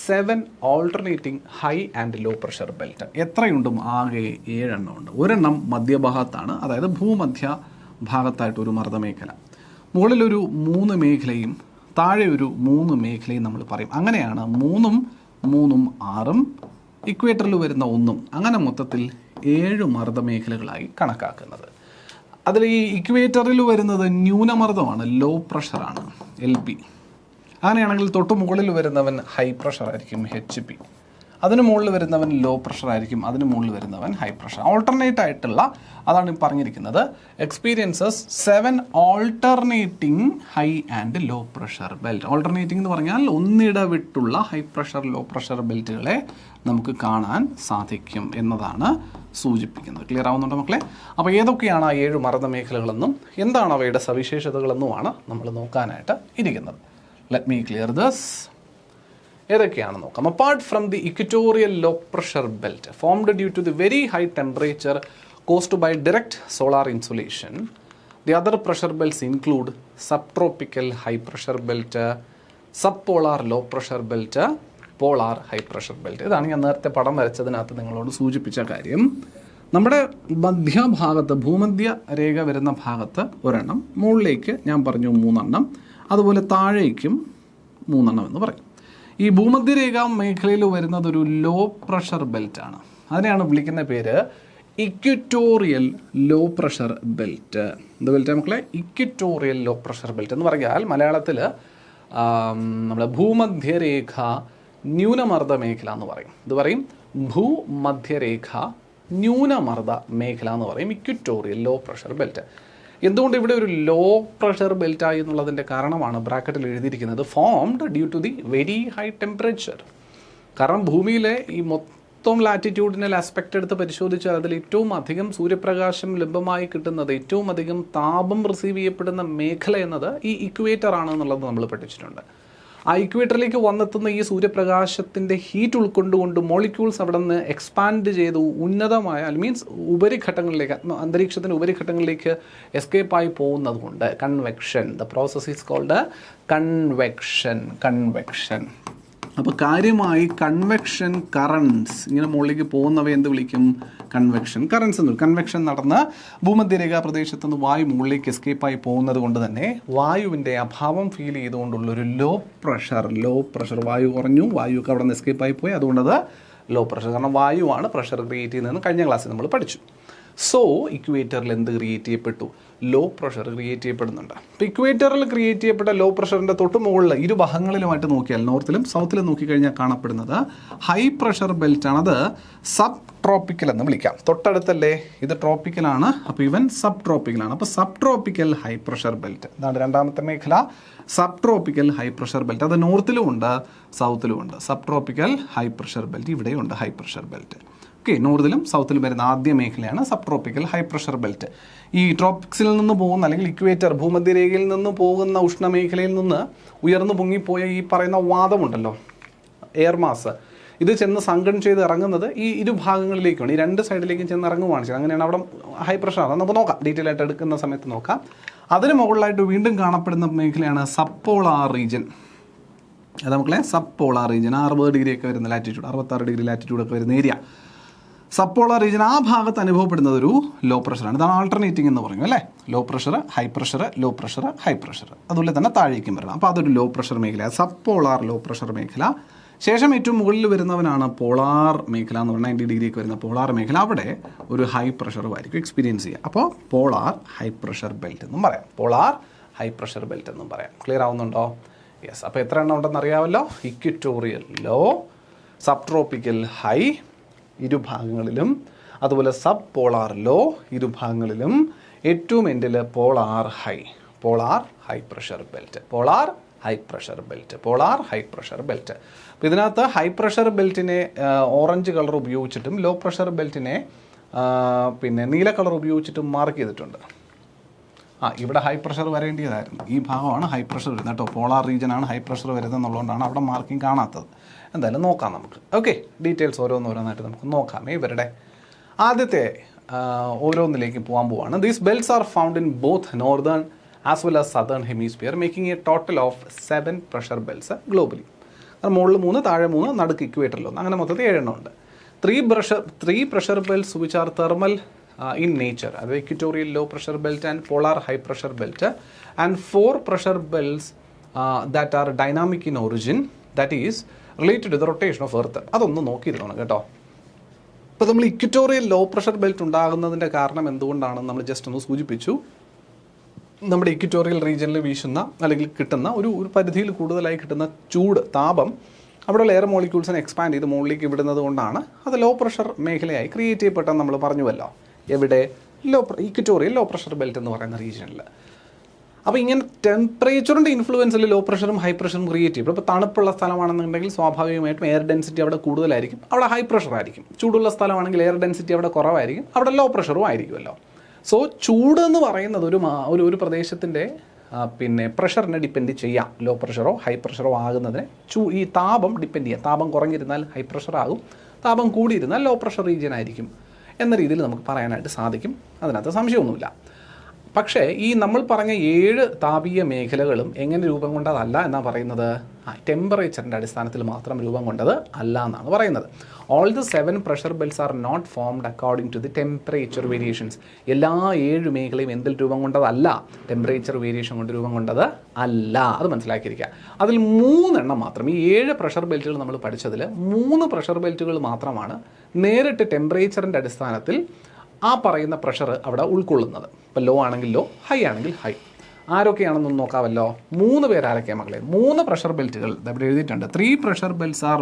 7 alternating high and low pressure belt. എത്രയുണ്ട്? ആകെ 7 എണ്ണം ഉണ്ട്. ഒരെണ്ണം മധ്യഭാഗത്താണ്, അതായത് ഭൂമധ്യ ഭാഗത്തായിട്ടൊരു മർദ്ദമേഖല. മുകളിലൊരു 3 മേഖലയും താഴെ ഒരു 3 മേഖലയും നമ്മൾ പറയും. അങ്ങനെയാണ് 3ഉം 3ഉം 6ഉം ഇക്വേറ്ററിൽ വരുന്ന 1ഉം അങ്ങനെ മൊത്തത്തിൽ 7 മർദ്ദമേഖലകളായി കണക്കാക്കുന്നത്. അതിൽ ഈ ഇക്വേറ്ററിൽ വരുന്നത് ന്യൂനമർദ്ദമാണ്, ലോ പ്രഷറാണ്, LP. അങ്ങനെയാണെങ്കിൽ തൊട്ട് മുകളിൽ വരുന്നവൻ ഹൈ പ്രഷർ ആയിരിക്കും, HP. അതിന് മുകളിൽ വരുന്നവൻ ലോ പ്രഷർ ആയിരിക്കും, അതിന് മുകളിൽ വരുന്നവൻ ഹൈ പ്രഷർ. ഓൾട്ടർനേറ്റ് ആയിട്ടുള്ള, അതാണ് ഈ പറഞ്ഞിരിക്കുന്നത്, experiences 7 alternating high and low pressure belt. Alternating എന്ന് പറഞ്ഞാൽ ഒന്നിടവിട്ടുള്ള ഹൈ പ്രഷർ ലോ പ്രഷർ ബെൽറ്റുകളെ നമുക്ക് കാണാൻ സാധിക്കും എന്നതാണ് സൂചിപ്പിക്കുന്നത്. ക്ലിയർ ആവുന്നുണ്ടോ മക്കളെ? അപ്പോൾ ഏതൊക്കെയാണ് ആ 7 മർദ്ദമേഖലകളെന്നും എന്താണ് അവയുടെ സവിശേഷതകളെന്നുമാണ് നമ്മൾ നോക്കാനായിട്ട് ഇരിക്കുന്നത്. Let me clear this. ഏതൊക്കെയാണെന്ന് നോക്കാം. Apart from the equatorial low pressure belt formed due to the very high temperature caused by direct solar insulation, the other pressure belts include sub tropical high pressure belt, sub polar low pressure belt, polar high pressure belt. ഇതാണ് ഞാൻ നേരത്തെ പടം വരച്ചതിനകത്ത് നിങ്ങളോട് സൂചിപ്പിച്ച കാര്യം. നമ്മുടെ മധ്യഭാഗത്ത്, ഭൂമധ്യ രേഖ വരുന്ന ഭാഗത്ത് ഒരെണ്ണം, മുകളിലേക്ക് ഞാൻ പറഞ്ഞു 3 എണ്ണം, അതുപോലെ താഴേക്കും 3 എണ്ണം എന്ന് പറയും. ഈ ഭൂമധ്യരേഖ മേഖലയിൽ വരുന്നത് ഒരു ലോ പ്രഷർ ബെൽറ്റ് ആണ്. അതിനെയാണ് വിളിക്കുന്ന പേര് ഇക്വറ്റോറിയൽ ലോ പ്രഷർ ബെൽറ്റ്. എന്ത് ബെൽറ്റ് മക്കളെ? ഇക്വറ്റോറിയൽ ലോ പ്രഷർ ബെൽറ്റ് എന്ന് പറഞ്ഞാൽ മലയാളത്തിൽ നമ്മുടെ ഭൂമധ്യരേഖ ന്യൂനമർദ്ദ മേഖല എന്ന് പറയും. ഇത് പറയും ഭൂമധ്യരേഖ ന്യൂനമർദ്ദ മേഖല എന്ന് പറയും ഇക്വറ്റോറിയൽ ലോ പ്രഷർ ബെൽറ്റ്. എന്തുകൊണ്ട് ഇവിടെ ഒരു ലോ പ്രഷർ ബെൽറ്റായി എന്നുള്ളതിൻ്റെ കാരണമാണ് ബ്രാക്കറ്റിൽ എഴുതിയിരിക്കുന്നത് formed due to the very high temperature. കാരണം ഭൂമിയിലെ ഈ മൊത്തം ലാറ്റിറ്റ്യൂഡിനൽ ആസ്പെക്റ്റ് എടുത്ത് പരിശോധിച്ചാൽ അതിൽ ഏറ്റവും അധികം സൂര്യപ്രകാശം ലഭ്യമായി കിട്ടുന്നത്, ഏറ്റവും അധികം താപം റിസീവ് ചെയ്യപ്പെടുന്ന മേഖല എന്നത് ഈ ഇക്വേറ്റർ ആണ് എന്നുള്ളത് നമ്മൾ പഠിച്ചിട്ടുണ്ട്. ആ ഇക്വേറ്ററിലേക്ക് വന്നെത്തുന്ന ഈ സൂര്യപ്രകാശത്തിൻ്റെ ഹീറ്റ് ഉൾക്കൊണ്ടുകൊണ്ട് മോളിക്യൂൾസ് അവിടെ നിന്ന് എക്സ്പാൻഡ് ചെയ്ത് ഉന്നതമായ മീൻസ് ഉപരിഘട്ടങ്ങളിലേക്ക്, അന്തരീക്ഷത്തിൻ്റെ ഉപരിഘട്ടങ്ങളിലേക്ക് എസ്കേപ്പായി പോകുന്നത് കൊണ്ട് convection, the process is called convection. അപ്പോൾ കാര്യമായി കൺവെക്ഷൻ കറൻസ് ഇങ്ങനെ മുകളിലേക്ക് പോകുന്നവ എന്ത് വിളിക്കും? കൺവെക്ഷൻ കറൻസ് എന്ന്. കൺവെക്ഷൻ നടന്ന് ഭൂമധ്യരേഖാ പ്രദേശത്ത് നിന്ന് വായു മുകളിലേക്ക് എസ്കേപ്പായി പോകുന്നത് കൊണ്ട് തന്നെ വായുവിൻ്റെ അഭാവം ഫീൽ ചെയ്തുകൊണ്ടുള്ളൊരു ലോ പ്രഷർ വായു കുറഞ്ഞു, വായുവൊക്കെ അവിടെ നിന്ന് എസ്കേപ്പായി പോയി, അതുകൊണ്ടത് ലോ പ്രഷർ. കാരണം വായുവാണ് പ്രഷർ ക്രിയേറ്റ് ചെയ്യുന്നതെന്ന് കഴിഞ്ഞ ക്ലാസ്സിൽ നമ്മൾ പഠിച്ചു. സോ ഇക്വേറ്ററിൽ എന്ത് ക്രിയേറ്റ് ചെയ്യപ്പെട്ടു? ലോ പ്രഷർ ക്രിയേറ്റ് ചെയ്യപ്പെടുന്നുണ്ട്. അപ്പോൾ ഇക്വേറ്ററിൽ ക്രിയേറ്റ് ചെയ്യപ്പെട്ട ലോ പ്രഷറിൻ്റെ തൊട്ട് മുകളിൽ ഇരുഭാഗങ്ങളിലുമായിട്ട് നോക്കിയാൽ, നോർത്തിലും സൗത്തിലും നോക്കിക്കഴിഞ്ഞാൽ കാണപ്പെടുന്നത് ഹൈ പ്രഷർ ബെൽറ്റാണ്. അത് സബ് ട്രോപ്പിക്കൽ എന്ന് വിളിക്കാം. തൊട്ടടുത്തല്ലേ ഇത് ട്രോപ്പിക്കലാണ്, അപ്പോൾ ഇവൻ സബ് ട്രോപ്പിക്കലാണ്. അപ്പോൾ sub tropical high pressure belt, അതാണ് രണ്ടാമത്തെ മേഖല, sub tropical high pressure belt. അത് നോർത്തിലും ഉണ്ട് സൗത്തിലും ഉണ്ട്. Sub tropical high pressure belt ഇവിടെയുണ്ട് ഹൈ പ്രഷർ ബെൽറ്റ്. ഓക്കെ, നോർത്തിലും സൗത്തിലും വരുന്ന ആദ്യ മേഖലയാണ് sub tropical high pressure belt. ഈ ട്രോപ്പിക്സിൽ നിന്ന് പോകുന്ന അല്ലെങ്കിൽ ഇക്വേറ്റർ ഭൂമധ്യരേഖയിൽ നിന്ന് പോകുന്ന ഉഷ്ണമേഖലയിൽ നിന്ന് ഉയർന്നു പൊങ്ങിപ്പോയ ഈ പറയുന്ന വാതമുണ്ടല്ലോ, എയർ മാസ്, ഇത് ചെന്ന് സംഘം ചെയ്ത് ഇറങ്ങുന്നത് ഈ ഇരുഭാഗങ്ങളിലേക്കാണ്, ഈ രണ്ട് സൈഡിലേക്കും ചെന്ന് ഇറങ്ങുവാണ് ചെയ്യുന്നത്. അങ്ങനെയാണ് അവിടെ ഹൈ പ്രഷർ. അത് നമുക്ക് നോക്കാം, ഡീറ്റെയിൽ ആയിട്ട് എടുക്കുന്ന സമയത്ത് നോക്കാം. അതിന് മുകളിലായിട്ട് വീണ്ടും കാണപ്പെടുന്ന മേഖലയാണ് സബ് പോളാർ റീജിയൻ. അത് നമുക്കുള്ള സബ് പോളാർ റീജിയൻ 60 ഡിഗ്രിയൊക്കെ വരുന്ന ലാറ്റിറ്റ്യൂഡ്, 66 ഡിഗ്രി ലാറ്റിറ്റ്യൂഡൊക്കെ വരുന്ന ഏരിയ സബ് പോളാർ റീജിയൻ. ആ ഭാഗത്ത് അനുഭവപ്പെടുന്നത് ഒരു ലോ പ്രഷറാണ്. ഇതാണ് ആൾട്ടർനേറ്റിംഗ് എന്ന് പറയും അല്ലേ. Low pressure, high pressure, low pressure, high pressure, അതുപോലെ തന്നെ താഴേക്കും വരണം. അപ്പോൾ അതൊരു ലോ പ്രഷർ മേഖല, സബ് പോളാർ ലോ പ്രഷർ മേഖല. ശേഷം ഏറ്റവും മുകളിൽ വരുന്നവനാണ് പോളാർ മേഖല എന്ന് പറഞ്ഞാൽ 90 ഡിഗ്രിക്ക് വരുന്ന പോളാർ മേഖല. അവിടെ ഒരു ഹൈ പ്രഷറുമായിരിക്കും എക്സ്പീരിയൻസ് ചെയ്യുക. അപ്പോൾ പോളാർ ഹൈ പ്രഷർ ബെൽറ്റ് എന്നും പറയാം, പോളാർ ഹൈ പ്രഷർ ബെൽറ്റ് എന്നും പറയാം. ക്ലിയർ ആവുന്നുണ്ടോ? യെസ്. അപ്പോൾ എത്ര എണ്ണം ഉണ്ടെന്ന് അറിയാമല്ലോ. Equatorial low, sub tropical high ഇരുഭാഗങ്ങളിലും, അതുപോലെ സബ് പോളാർ ലോ ഇരുഭാഗങ്ങളിലും, ഏറ്റവും എൻഡിൽ polar high pressure belt, polar high pressure belt, polar high pressure belt. അപ്പോൾ ഇതിനകത്ത് ഹൈ പ്രഷർ ബെൽറ്റിനെ ഓറഞ്ച് കളർ ഉപയോഗിച്ചിട്ടും ലോ പ്രഷർ ബെൽറ്റിനെ പിന്നെ നീല കളർ ഉപയോഗിച്ചിട്ടും മാർക്ക് ചെയ്തിട്ടുണ്ട്. ഇവിടെ ഹൈ പ്രഷർ വരേണ്ടതായിരുന്നു. ഈ ഭാഗമാണ് ഹൈ പ്രഷർ വരുന്നത് കേട്ടോ. പോളാർ റീജിയനാണ് ഹൈ പ്രഷർ വരുന്നത് എന്നുള്ളതുകൊണ്ടാണ് അവിടെ മാർക്കിംഗ് കാണാത്തത്. എന്തായാലും നോക്കാം നമുക്ക്. ഓക്കെ, ഡീറ്റെയിൽസ് ഓരോന്നോരോന്നായിട്ട് നമുക്ക് നോക്കാം. ഇവരുടെ ആദ്യത്തെ ഓരോന്നിലേക്ക് പോകാൻ. These belts are found in both northern as well as southern hemisphere, making A total of 7 pressure belts globally. അത് മുകളിൽ 3, താഴെ 3, നടുക്ക് ഇക്വേറ്ററിൽ 1, അങ്ങനെ മൊത്തത്തിൽ 7 എണ്ണം ഉണ്ട്. 3 pressure belts which are thermal in nature, അത് equatorial low pressure belt and polar high pressure belt, and 4 pressure belts that are dynamic in origin, that is related to the rotation of earth. അതൊന്ന് നോക്കിയിരുന്നോണം കേട്ടോ. ഇപ്പോൾ നമ്മൾ equatorial low pressure belt ഉണ്ടാകുന്നതിൻ്റെ കാരണം എന്തുകൊണ്ടാണെന്ന് നമ്മൾ just ഒന്ന് സൂചിപ്പിച്ചു. നമ്മുടെ ഇക്വറ്റോറിയൽ റീജിയനിൽ വീശുന്ന അല്ലെങ്കിൽ കിട്ടുന്ന ഒരു പരിധിയിൽ കൂടുതലായി കിട്ടുന്ന ചൂട്, താപം അവിടെയുള്ള എയർ മോളിക്യൂൾസിനെ എക്സ്പാൻഡ് ചെയ്ത് മുകളിലേക്ക് വിടുന്നത് കൊണ്ടാണ് അത് ലോ പ്രഷർ മേഖലയായി ക്രിയേറ്റ് ചെയ്യപ്പെട്ടെന്ന് നമ്മൾ പറഞ്ഞുവല്ലോ. എവിടെ? ഇക്വറ്റോറിയൽ ലോ പ്രഷർ ബെൽറ്റ് എന്ന് പറയുന്ന റീജിയനിൽ. അപ്പോൾ ഇങ്ങനെ ടെമ്പറേച്ചറിൻ്റെ ഇൻഫ്ലുവൻസിൽ ലോ പ്രഷറും ഹൈ പ്രഷറും ക്രിയേറ്റ് ചെയ്യും. ഇപ്പോൾ തണുപ്പുള്ള സ്ഥലമാണെന്നുണ്ടെങ്കിൽ സ്വാഭാവികമായിട്ടും എയർ ഡെൻസിറ്റി അവിടെ കൂടുതലായിരിക്കും, അവിടെ ഹൈ പ്രഷർ ആയിരിക്കും. ചൂടുള്ള സ്ഥലമാണെങ്കിൽ എയർ ഡെൻസിറ്റി അവിടെ കുറവായിരിക്കും, അവിടെ ലോ പ്രഷറും ആയിരിക്കുമല്ലോ. സോ ചൂട് എന്ന് പറയുന്നത് ഒരു പ്രദേശത്തിൻ്റെ പിന്നെ പ്രഷറിനെ ഡിപ്പെൻഡ് ചെയ്യാം. ലോ പ്രഷറോ ഹൈ പ്രഷറോ ആകുന്നതിന് ഈ താപം ഡിപ്പെൻഡ് ചെയ്യാം. താപം കുറഞ്ഞിരുന്നാൽ ഹൈ പ്രഷർ ആകും, താപം കൂടിയിരുന്നാൽ ലോ പ്രഷർ റീജിയൻ ആയിരിക്കും എന്ന രീതിയിൽ നമുക്ക് പറയാനായിട്ട് സാധിക്കും. അതിനകത്ത് സംശയമൊന്നുമില്ല. പക്ഷേ ഈ നമ്മൾ പറഞ്ഞ 7 താപീയ മേഖലകളും എങ്ങനെ രൂപം കൊണ്ടതല്ല എന്നാണ് പറയുന്നത്, ടെമ്പറേച്ചറിൻ്റെ അടിസ്ഥാനത്തിൽ മാത്രം രൂപം കൊണ്ടത് അല്ല എന്നാണ് പറയുന്നത്. All the 7 pressure belts are not formed according to the temperature variations. എല്ലാ 7 മേഖലയും എന്തിൽ രൂപം കൊണ്ടതല്ല, ടെമ്പറേച്ചർ വേരിയേഷൻ കൊണ്ട് രൂപം കൊണ്ടത് അല്ല. അത് മനസ്സിലാക്കിയിരിക്കുക. അതിൽ 3 എണ്ണം മാത്രം, ഈ 7 പ്രഷർ ബെൽറ്റുകൾ നമ്മൾ പഠിച്ചതിൽ 3 പ്രഷർ ബെൽറ്റുകൾ മാത്രമാണ് നേരിട്ട് ടെമ്പറേച്ചറിൻ്റെ അടിസ്ഥാനത്തിൽ ആ പറയുന്ന പ്രഷർ അവിടെ ഉൾക്കൊള്ളുന്നത്. ഇപ്പോൾ ലോ ആണെങ്കിൽ ലോ, ഹൈ ആണെങ്കിൽ ഹൈ. ആരൊക്കെയാണെന്നൊന്ന് നോക്കാമല്ലോ. 3 പേര് ആരൊക്കെയാണ് മക്കളെ? 3 പ്രഷർ ബെൽറ്റുകൾ ഇവിടെ എഴുതിയിട്ടുണ്ട്. 3 pressure belts are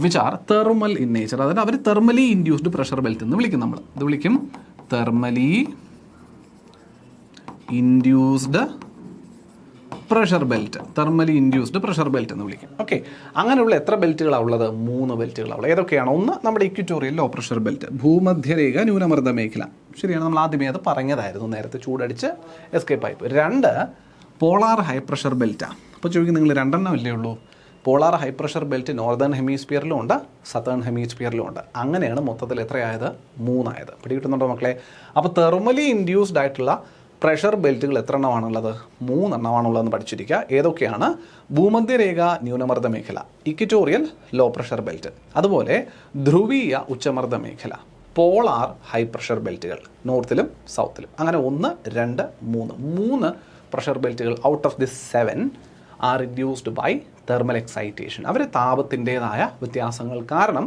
which are thermal in nature. അതായത് അവർ തെർമലി ഇൻഡ്യൂസ്ഡ് പ്രഷർ ബെൽറ്റ് എന്ന് വിളിക്കും. നമ്മൾ ഇത് വിളിക്കും thermally induced pressure belt, thermally induced pressure belt എന്ന് വിളിക്കും. ഓക്കെ, അങ്ങനെയുള്ള എത്ര ബെൽറ്റുകളാണ് ഉള്ളത്? 3 ബെൽറ്റുകളാണ് ഉള്ളത്. ഏതൊക്കെയാണ്? ഒന്ന് നമ്മുടെ ഇക്വറ്റോറിയൽ ലോ പ്രഷർ ബെൽറ്റ്, ഭൂമധ്യരേഖ ന്യൂനമർദ്ദ മേഖല. ശരിയാണ്, നമ്മൾ ആദ്യമേ അത് പറഞ്ഞതായിരുന്നു, നേരത്തെ ചൂടടിച്ച് എസ്കേപ്പ് ആയിപ്പോയി. 2 പോളാർ ഹൈ പ്രഷർ ബെൽറ്റാണ്. അപ്പോൾ ചോദിക്കും, നിങ്ങൾ 2 എണ്ണം അല്ലേ ഉള്ളൂ? Polar high pressure belt northern ഹെമിസ്ഫിയറിലും ഉണ്ട്, സതേൺ ഹെമിസ്ഫിയറിലും ഉണ്ട്. അങ്ങനെയാണ് മൊത്തത്തിൽ എത്രയായത്? 3 ആയത്. പിടികിട്ടുന്നുണ്ടോ മക്കളെ? അപ്പോൾ തെർമലി ഇൻഡ്യൂസ്ഡ് ആയിട്ടുള്ള പ്രഷർ ബെൽറ്റുകൾ എത്ര എണ്ണമാണുള്ളത്? 3 എണ്ണമാണുള്ളതെന്ന് പഠിച്ചിരിക്കുക. ഏതൊക്കെയാണ്? ഭൂമധ്യരേഖ ന്യൂനമർദ്ദ മേഖല, ഇക്വറ്റോറിയൽ ലോ പ്രഷർ ബെൽറ്റ്, അതുപോലെ ധ്രുവീയ ഉച്ചമർദ്ദ മേഖല, പോളാർ ഹൈ പ്രഷർ ബെൽറ്റുകൾ നോർത്തിലും സൗത്തിലും. അങ്ങനെ 1, 2, 3 പ്രഷർ ബെൽറ്റുകൾ out of the 7 are reduced by thermal excitation. അവർ താപത്തിൻ്റെതായ വ്യത്യാസങ്ങൾ കാരണം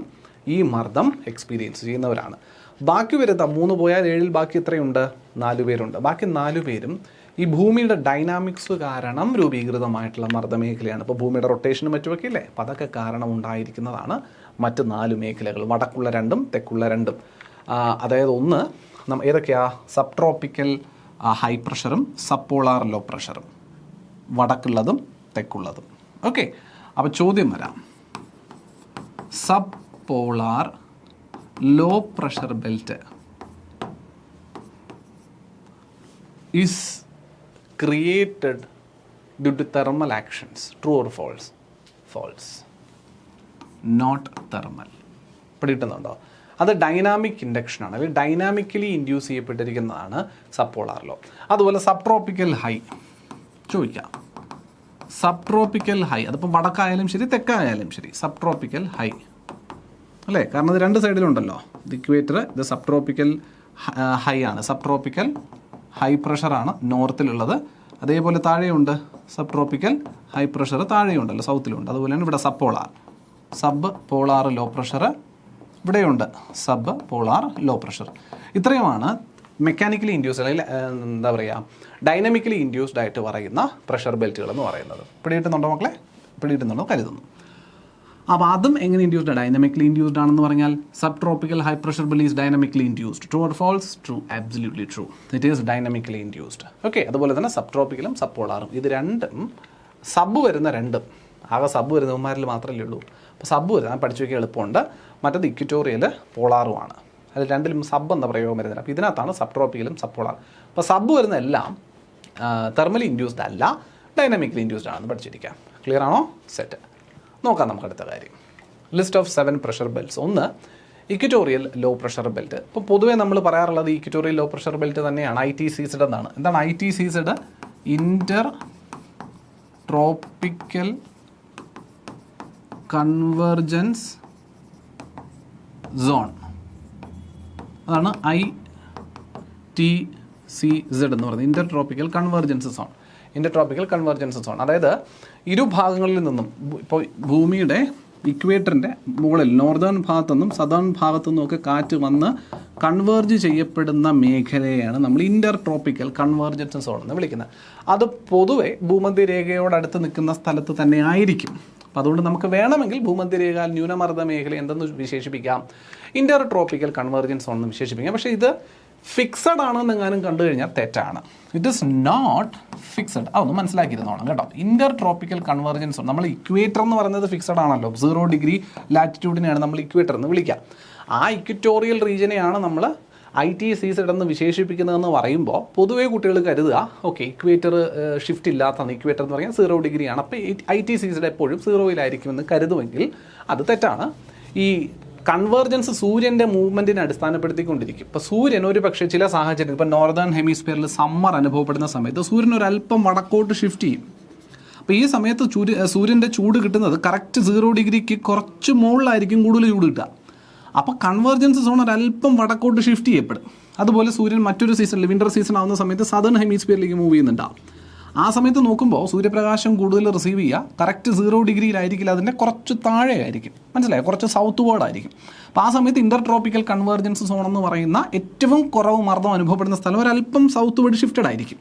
ഈ മർദ്ദം എക്സ്പീരിയൻസ് ചെയ്യുന്നവരാണ്. ബാക്കി വരുന്ന 3 പോയാൽ 7 ബാക്കി എത്രയുണ്ട്? 4 പേരുണ്ട്. ബാക്കി 4 പേരും ഈ ഭൂമിയുടെ ഡൈനാമിക്സ് കാരണം രൂപീകൃതമായിട്ടുള്ള മർദ്ദമേഖലയാണ്. ഇപ്പോൾ ഭൂമിയുടെ റൊട്ടേഷനും മറ്റുമൊക്കെ ഇല്ലേ, അപ്പോൾ അതൊക്കെ കാരണം ഉണ്ടായിരിക്കുന്നതാണ് മറ്റ് 4 മേഖലകൾ, വടക്കുള്ള 2ഉം തെക്കുള്ള 2ഉം. അതായത് ഒന്ന് ഏതൊക്കെയാ? സബ് ട്രോപ്പിക്കൽ ഹൈ പ്രഷറും സബ് പോളാർ ലോ പ്രഷറും, വടക്കുള്ളതും തെക്കുള്ളതും. ഓക്കെ, അപ്പോൾ ചോദ്യം വരാം. Sub polar low pressure belt is created due to thermal actions. True or false? False. Not thermal. പിടികിട്ടുന്നുണ്ടോ? അത് ഡൈനാമിക് ഇൻഡക്ഷനാണ്, അല്ലെങ്കിൽ ഡൈനാമിക്കലി ഇൻഡ്യൂസ് ചെയ്യപ്പെട്ടിരിക്കുന്നതാണ് സബ് പോളാർ ലോ. അതുപോലെ സബ് ട്രോപ്പിക്കൽ ഹൈ ചോദിക്കാം. സബ് ട്രോപ്പിക്കൽ ഹൈ, അതിപ്പോൾ വടക്കായാലും ശരി തെക്കായാലും ശരി, സബ് ട്രോപ്പിക്കൽ ഹൈ അല്ലേ? കാരണം ഇത് 2 സൈഡിലുണ്ടല്ലോ. ഇത് ഇക്വേറ്റർ, ഇത് സബ് ട്രോപ്പിക്കൽ ഹൈ ആണ്. സബ് ട്രോപ്പിക്കൽ ഹൈ പ്രഷറാണ് നോർത്തിലുള്ളത്. അതേപോലെ താഴെയുണ്ട് സബ് ട്രോപ്പിക്കൽ ഹൈ പ്രഷർ, താഴെയുണ്ടല്ലോ സൗത്തിലുണ്ട്. അതുപോലെയാണ് ഇവിടെ സബ് പോളാർ ലോ പ്രഷർ ഇവിടെയുണ്ട്, സബ് പോളാർ ലോ പ്രഷർ. ഇത്രയുമാണ് മെക്കാനിക്കലി ഇൻഡ്യൂസ്ഡ്, അല്ലെങ്കിൽ എന്താ പറയുക, ഡൈനാമിക്കലി ഇൻഡ്യൂസ്ഡ് ആയിട്ട് പറയുന്ന പ്രഷർ ബെൽറ്റുകൾ എന്ന് പറയുന്നത്. പിടികിട്ടുന്നുണ്ടോ മക്കളെ? പിടികിട്ടുന്നുണ്ടോ കരുതുന്നു. അപ്പോൾ അതും എങ്ങനെ ഇൻഡ്യൂസ്ഡ്? ഡൈനാമിക്കലി ഇൻഡ്യൂസ്ഡ് ആണെന്ന് പറഞ്ഞാൽ sub tropical high pressure belt is dynamically induced. True or false? True, absolutely true. It is dynamically induced. Okay, അതുപോലെ തന്നെ സബ് ട്രോപ്പിക്കലും സബ് പോളാറും, ഇത് 2ഉം സബ് വരുന്ന 2ഉം, ആകെ സബ് വരുന്നവന്മാരിൽ മാത്രമല്ലേ ഉള്ളൂ. അപ്പോൾ സബ് വരുന്ന പഠിച്ചു വയ്ക്കാൻ എളുപ്പമുണ്ട്. മറ്റത് ഇക്വറ്റോറിയൽ പോളാറുമാണ്. അതിൽ 2ലും സബ് എന്ന പ്രയോഗം വരുന്നില്ല. അപ്പോൾ ഇതിനകത്താണ് സബ് ട്രോപ്പിക്കലും സബ് പോളാറും. അപ്പോൾ സബ് വരുന്ന എല്ലാം തെർമലി ഇൻഡ്യൂസ്ഡ് അല്ല, ഡൈനാമിക്കലി ഇൻഡ്യൂസ്ഡ് ആണെന്ന് പഠിച്ചിരിക്കാം. ക്ലിയർ ആണോ? സെറ്റ്. നോക്കാം നമുക്ക് അടുത്ത കാര്യം. List of 7 pressure belts. 1 equatorial low pressure belt. ഇപ്പോൾ പൊതുവേ നമ്മൾ പറയാറുള്ളത് ഇക്വറ്റോറിയൽ ലോ പ്രഷർ ബെൽറ്റ് തന്നെയാണ്. ITCSD എന്നാണ്. എന്താണ് ITCSD? Inter tropical convergence zone. അതാണ് ITCZ എന്ന് പറയുന്നത്, inter tropical convergence zone. Inter tropical convergence zone, അതായത് ഇരുഭാഗങ്ങളിൽ നിന്നും, ഇപ്പോൾ ഭൂമിയുടെ ഇക്വേറ്ററിൻ്റെ മുകളിൽ നോർത്തേൺ ഭാഗത്തുനിന്നും സതേൺ ഭാഗത്തുനിന്നും ഒക്കെ കാറ്റ് വന്ന് കൺവേർജ് ചെയ്യപ്പെടുന്ന മേഖലയാണ് നമ്മൾ ഇന്റർ ട്രോപ്പിക്കൽ കൺവേർജൻസ് സോൺ എന്ന് വിളിക്കുന്നത്. അത് പൊതുവെ ഭൂമധ്യരേഖയോടടുത്ത് നിൽക്കുന്ന സ്ഥലത്ത് തന്നെ ആയിരിക്കും. അപ്പോൾ അതുകൊണ്ട് നമുക്ക് വേണമെങ്കിൽ ഭൂമധ്യരേഖ ന്യൂനമർദ്ദ മേഖല എന്തെന്ന് വിശേഷിപ്പിക്കാം? ഇന്റർ ട്രോപ്പിക്കൽ കൺവേർജൻസ് സോൺ എന്ന് വിശേഷിപ്പിക്കാം. പക്ഷേ ഇത് ഫിക്സഡ് ആണെന്ന് എങ്ങാനും കണ്ടു കഴിഞ്ഞാൽ തെറ്റാണ്. It is not fixed. അതൊന്ന് മനസ്സിലാക്കിയിരുന്നോണം കേട്ടോ. ഇന്റർ ട്രോപ്പിക്കൽ കൺവെർജൻസ്, നമ്മൾ ഇക്വേറ്റർ എന്ന് പറയുന്നത് ഫിക്സഡ് ആണല്ലോ. 0 ഡിഗ്രി ലാറ്റിറ്റ്യൂഡിനെയാണ് നമ്മൾ ഇക്വേറ്റർ എന്ന് വിളിക്കുക. ആ ഇക്വറ്റോറിയൽ റീജിയനെയാണ് നമ്മൾ ITCZ എന്ന് വിശേഷിപ്പിക്കുന്നതെന്ന് പറയുമ്പോൾ പൊതുവേ കുട്ടികൾ കരുതുക, ഓക്കെ ഇക്വേറ്റർ ഷിഫ്റ്റ് ഇല്ലാത്തതാണ്, ഇക്വേറ്റർ എന്ന് പറഞ്ഞാൽ 0 ഡിഗ്രിയാണ്, അപ്പോൾ ITCZ എപ്പോഴും 0-യിലായിരിക്കുമെന്ന് കരുതുമെങ്കിൽ അത് തെറ്റാണ്. ഈ കൺവേർജൻസ് സൂര്യൻ്റെ മൂവ്മെൻറ്റിനെ അടിസ്ഥാനപ്പെടുത്തിക്കൊണ്ടിരിക്കും. ഇപ്പോൾ സൂര്യൻ ഒരു പക്ഷേ ചില സാഹചര്യം, ഇപ്പോൾ നോർത്തേൺ ഹെമിസ്ഫിയറിൽ സമ്മർ അനുഭവപ്പെടുന്ന സമയത്ത് സൂര്യൻ ഒരല്പം വടക്കോട്ട് ഷിഫ്റ്റ് ചെയ്യും. അപ്പോൾ ഈ സമയത്ത് സൂര്യൻ്റെ ചൂട് കിട്ടുന്നത് കറക്റ്റ് 0 ഡിഗ്രിക്ക് കുറച്ച് മുകളിലായിരിക്കും കൂടുതൽ ചൂട് കിട്ടുക. അപ്പോൾ കൺവേർജൻസ് സോൺ ഒരല്പം വടക്കോട്ട് ഷിഫ്റ്റ് ചെയ്യപ്പെടും. അതുപോലെ സൂര്യൻ മറ്റൊരു സീസണിൽ വിൻ്റർ സീസൺ ആവുന്ന സമയത്ത് സദേൺ ഹെമിസ്ഫിയറിലേക്ക് മൂവ് ചെയ്യുന്നുണ്ടാവും. ആ സമയത്ത് നോക്കുമ്പോൾ സൂര്യപ്രകാശം കൂടുതൽ റിസീവ് ചെയ്യുക കറക്റ്റ് 0 ഡിഗ്രിയിലായിരിക്കില്ല, അതിൻ്റെ കുറച്ച് താഴെ ആയിരിക്കും, മനസ്സിലായോ, കുറച്ച് സൗത്ത് വേർഡ് ആയിരിക്കും. അപ്പോൾ ആ സമയത്ത് ഇൻ്റർ ട്രോപ്പിക്കൽ കൺവേർജൻസ് സോൺ എന്ന് പറയുന്ന ഏറ്റവും കുറവ് മർദ്ദം അനുഭവപ്പെടുന്ന സ്ഥലം ഒരല്പം സൗത്ത് വേർഡ് ഷിഫ്റ്റഡ് ആയിരിക്കും.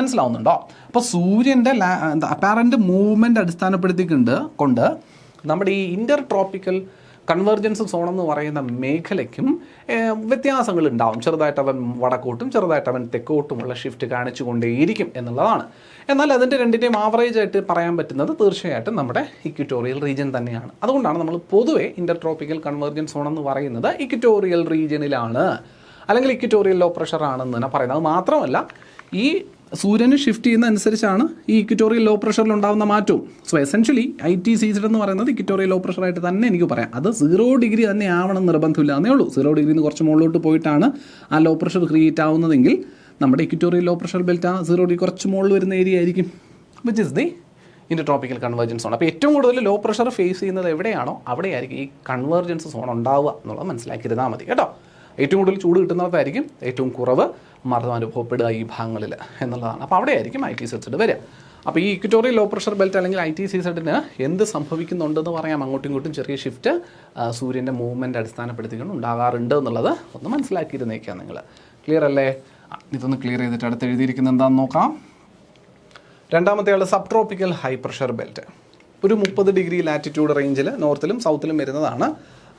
മനസ്സിലാവുന്നുണ്ടോ? അപ്പോൾ സൂര്യൻ്റെ അപ്പാരൻ്റ് മൂവ്മെൻറ്റ് അടിസ്ഥാനപ്പെടുത്തിക്കൊണ്ട് നമ്മുടെ ഈ ഇൻ്റർ ട്രോപ്പിക്കൽ കൺവേർജൻസ് സോൺ എന്ന് പറയുന്ന മേഖലയ്ക്കും വ്യത്യാസങ്ങൾ ഉണ്ടാവും. ചെറുതായിട്ട് അവൻ വടക്കോട്ടും ചെറുതായിട്ട് അവൻ തെക്കോട്ടുമുള്ള ഷിഫ്റ്റ് കാണിച്ചുകൊണ്ടേയിരിക്കും എന്നുള്ളതാണ്. എന്നാൽ അതിൻ്റെ രണ്ടിൻ്റെയും ആവറേജ് ആയിട്ട് പറയാൻ പറ്റുന്നത് തീർച്ചയായിട്ടും നമ്മുടെ ഇക്വറ്റോറിയൽ റീജിയൻ തന്നെയാണ്. അതുകൊണ്ടാണ് നമ്മൾ പൊതുവെ ഇൻ്റർ ട്രോപ്പിക്കൽ കൺവേർജൻസ് സോൺ എന്ന് പറയുന്നത് ഇക്വറ്റോറിയൽ റീജിയനിലാണ്, അല്ലെങ്കിൽ ഇക്വറ്റോറിയൽ ലോ പ്രഷർ ആണെന്ന് തന്നെ പറയുന്നത്. അത് മാത്രമല്ല, ഈ സൂര്യന് ഷിഫ്റ്റ് ചെയ്യുന്ന അനുസരിച്ചാണ് ഈ ഇക്വറ്റോറിയൽ ലോ പ്രഷറിൽ ഉണ്ടാകുന്ന മാറ്റവും. സോ എസെൻഷ്യലി ITCZ എന്ന് പറയുന്നത് ഇക്വറ്റോറിയൽ ലോ പ്രഷറായിട്ട് തന്നെ എനിക്ക് പറയാം. അത് 0 ഡിഗ്രി തന്നെ ആവണം നിർബന്ധമില്ല എന്നേ ഉള്ളൂ. 0 ഡിഗ്രിയിൽ നിന്ന് കുറച്ച് മുകളിലോട്ട് പോയിട്ടാണ് ആ ലോ പ്രഷർ ക്രിയേറ്റ് ആവുന്നതെങ്കിൽ നമ്മുടെ ഇക്വറ്റോറിയൽ ലോ പ്രഷർ ബെൽറ്റ് ആ 0 ഡിഗ്രി കുറച്ച് മുകളിൽ വരുന്ന ഏരിയ ആയിരിക്കും, which is the inter tropical convergence zone. അപ്പോൾ ഏറ്റവും കൂടുതൽ ലോ പ്രഷർ ഫേസ് ചെയ്യുന്നത് എവിടെയാണോ അവിടെയായിരിക്കും ഈ കൺവേർജൻസ് സോൺ ഉണ്ടാവുക എന്നുള്ളത് മനസ്സിലാക്കിയിരുന്നാൽ മതി കേട്ടോ. ഏറ്റവും കൂടുതൽ ചൂട് കിട്ടുന്നിടത്തായിരിക്കും ഏറ്റവും കുറവ് മർദ്ദം അനുഭവപ്പെടുക ഈ ഭാഗങ്ങളിൽ എന്നുള്ളതാണ്. അപ്പോൾ അവിടെയായിരിക്കും ITCZ വരിക. അപ്പോൾ ഈ ഇക്വറ്റോറിയൽ ലോ പ്രഷർ ബെൽറ്റ് അല്ലെങ്കിൽ ITCZന് എന്ത് സംഭവിക്കുന്നുണ്ടെന്ന് പറയാം. അങ്ങോട്ടും ഇങ്ങോട്ടും ചെറിയ ഷിഫ്റ്റ് സൂര്യൻ്റെ മൂവ്മെൻറ്റ് അടിസ്ഥാനപ്പെടുത്തിക്കൊണ്ട് ഉണ്ടാകാറുണ്ട് എന്നുള്ളത് ഒന്ന് മനസ്സിലാക്കിയിരുന്നേക്കാം നിങ്ങൾ. ക്ലിയർ അല്ലേ? ഇതൊന്ന് ക്ലിയർ ചെയ്തിട്ട് അടുത്ത് എഴുതിയിരിക്കുന്നത് എന്താണെന്ന് നോക്കാം. രണ്ടാമത്തെ ആൾ sub tropical high pressure belt. ഒരു 30 ഡിഗ്രി ലാറ്റിറ്റ്യൂഡ് റേഞ്ചിൽ നോർത്തിലും സൗത്തിലും വരുന്നതാണ്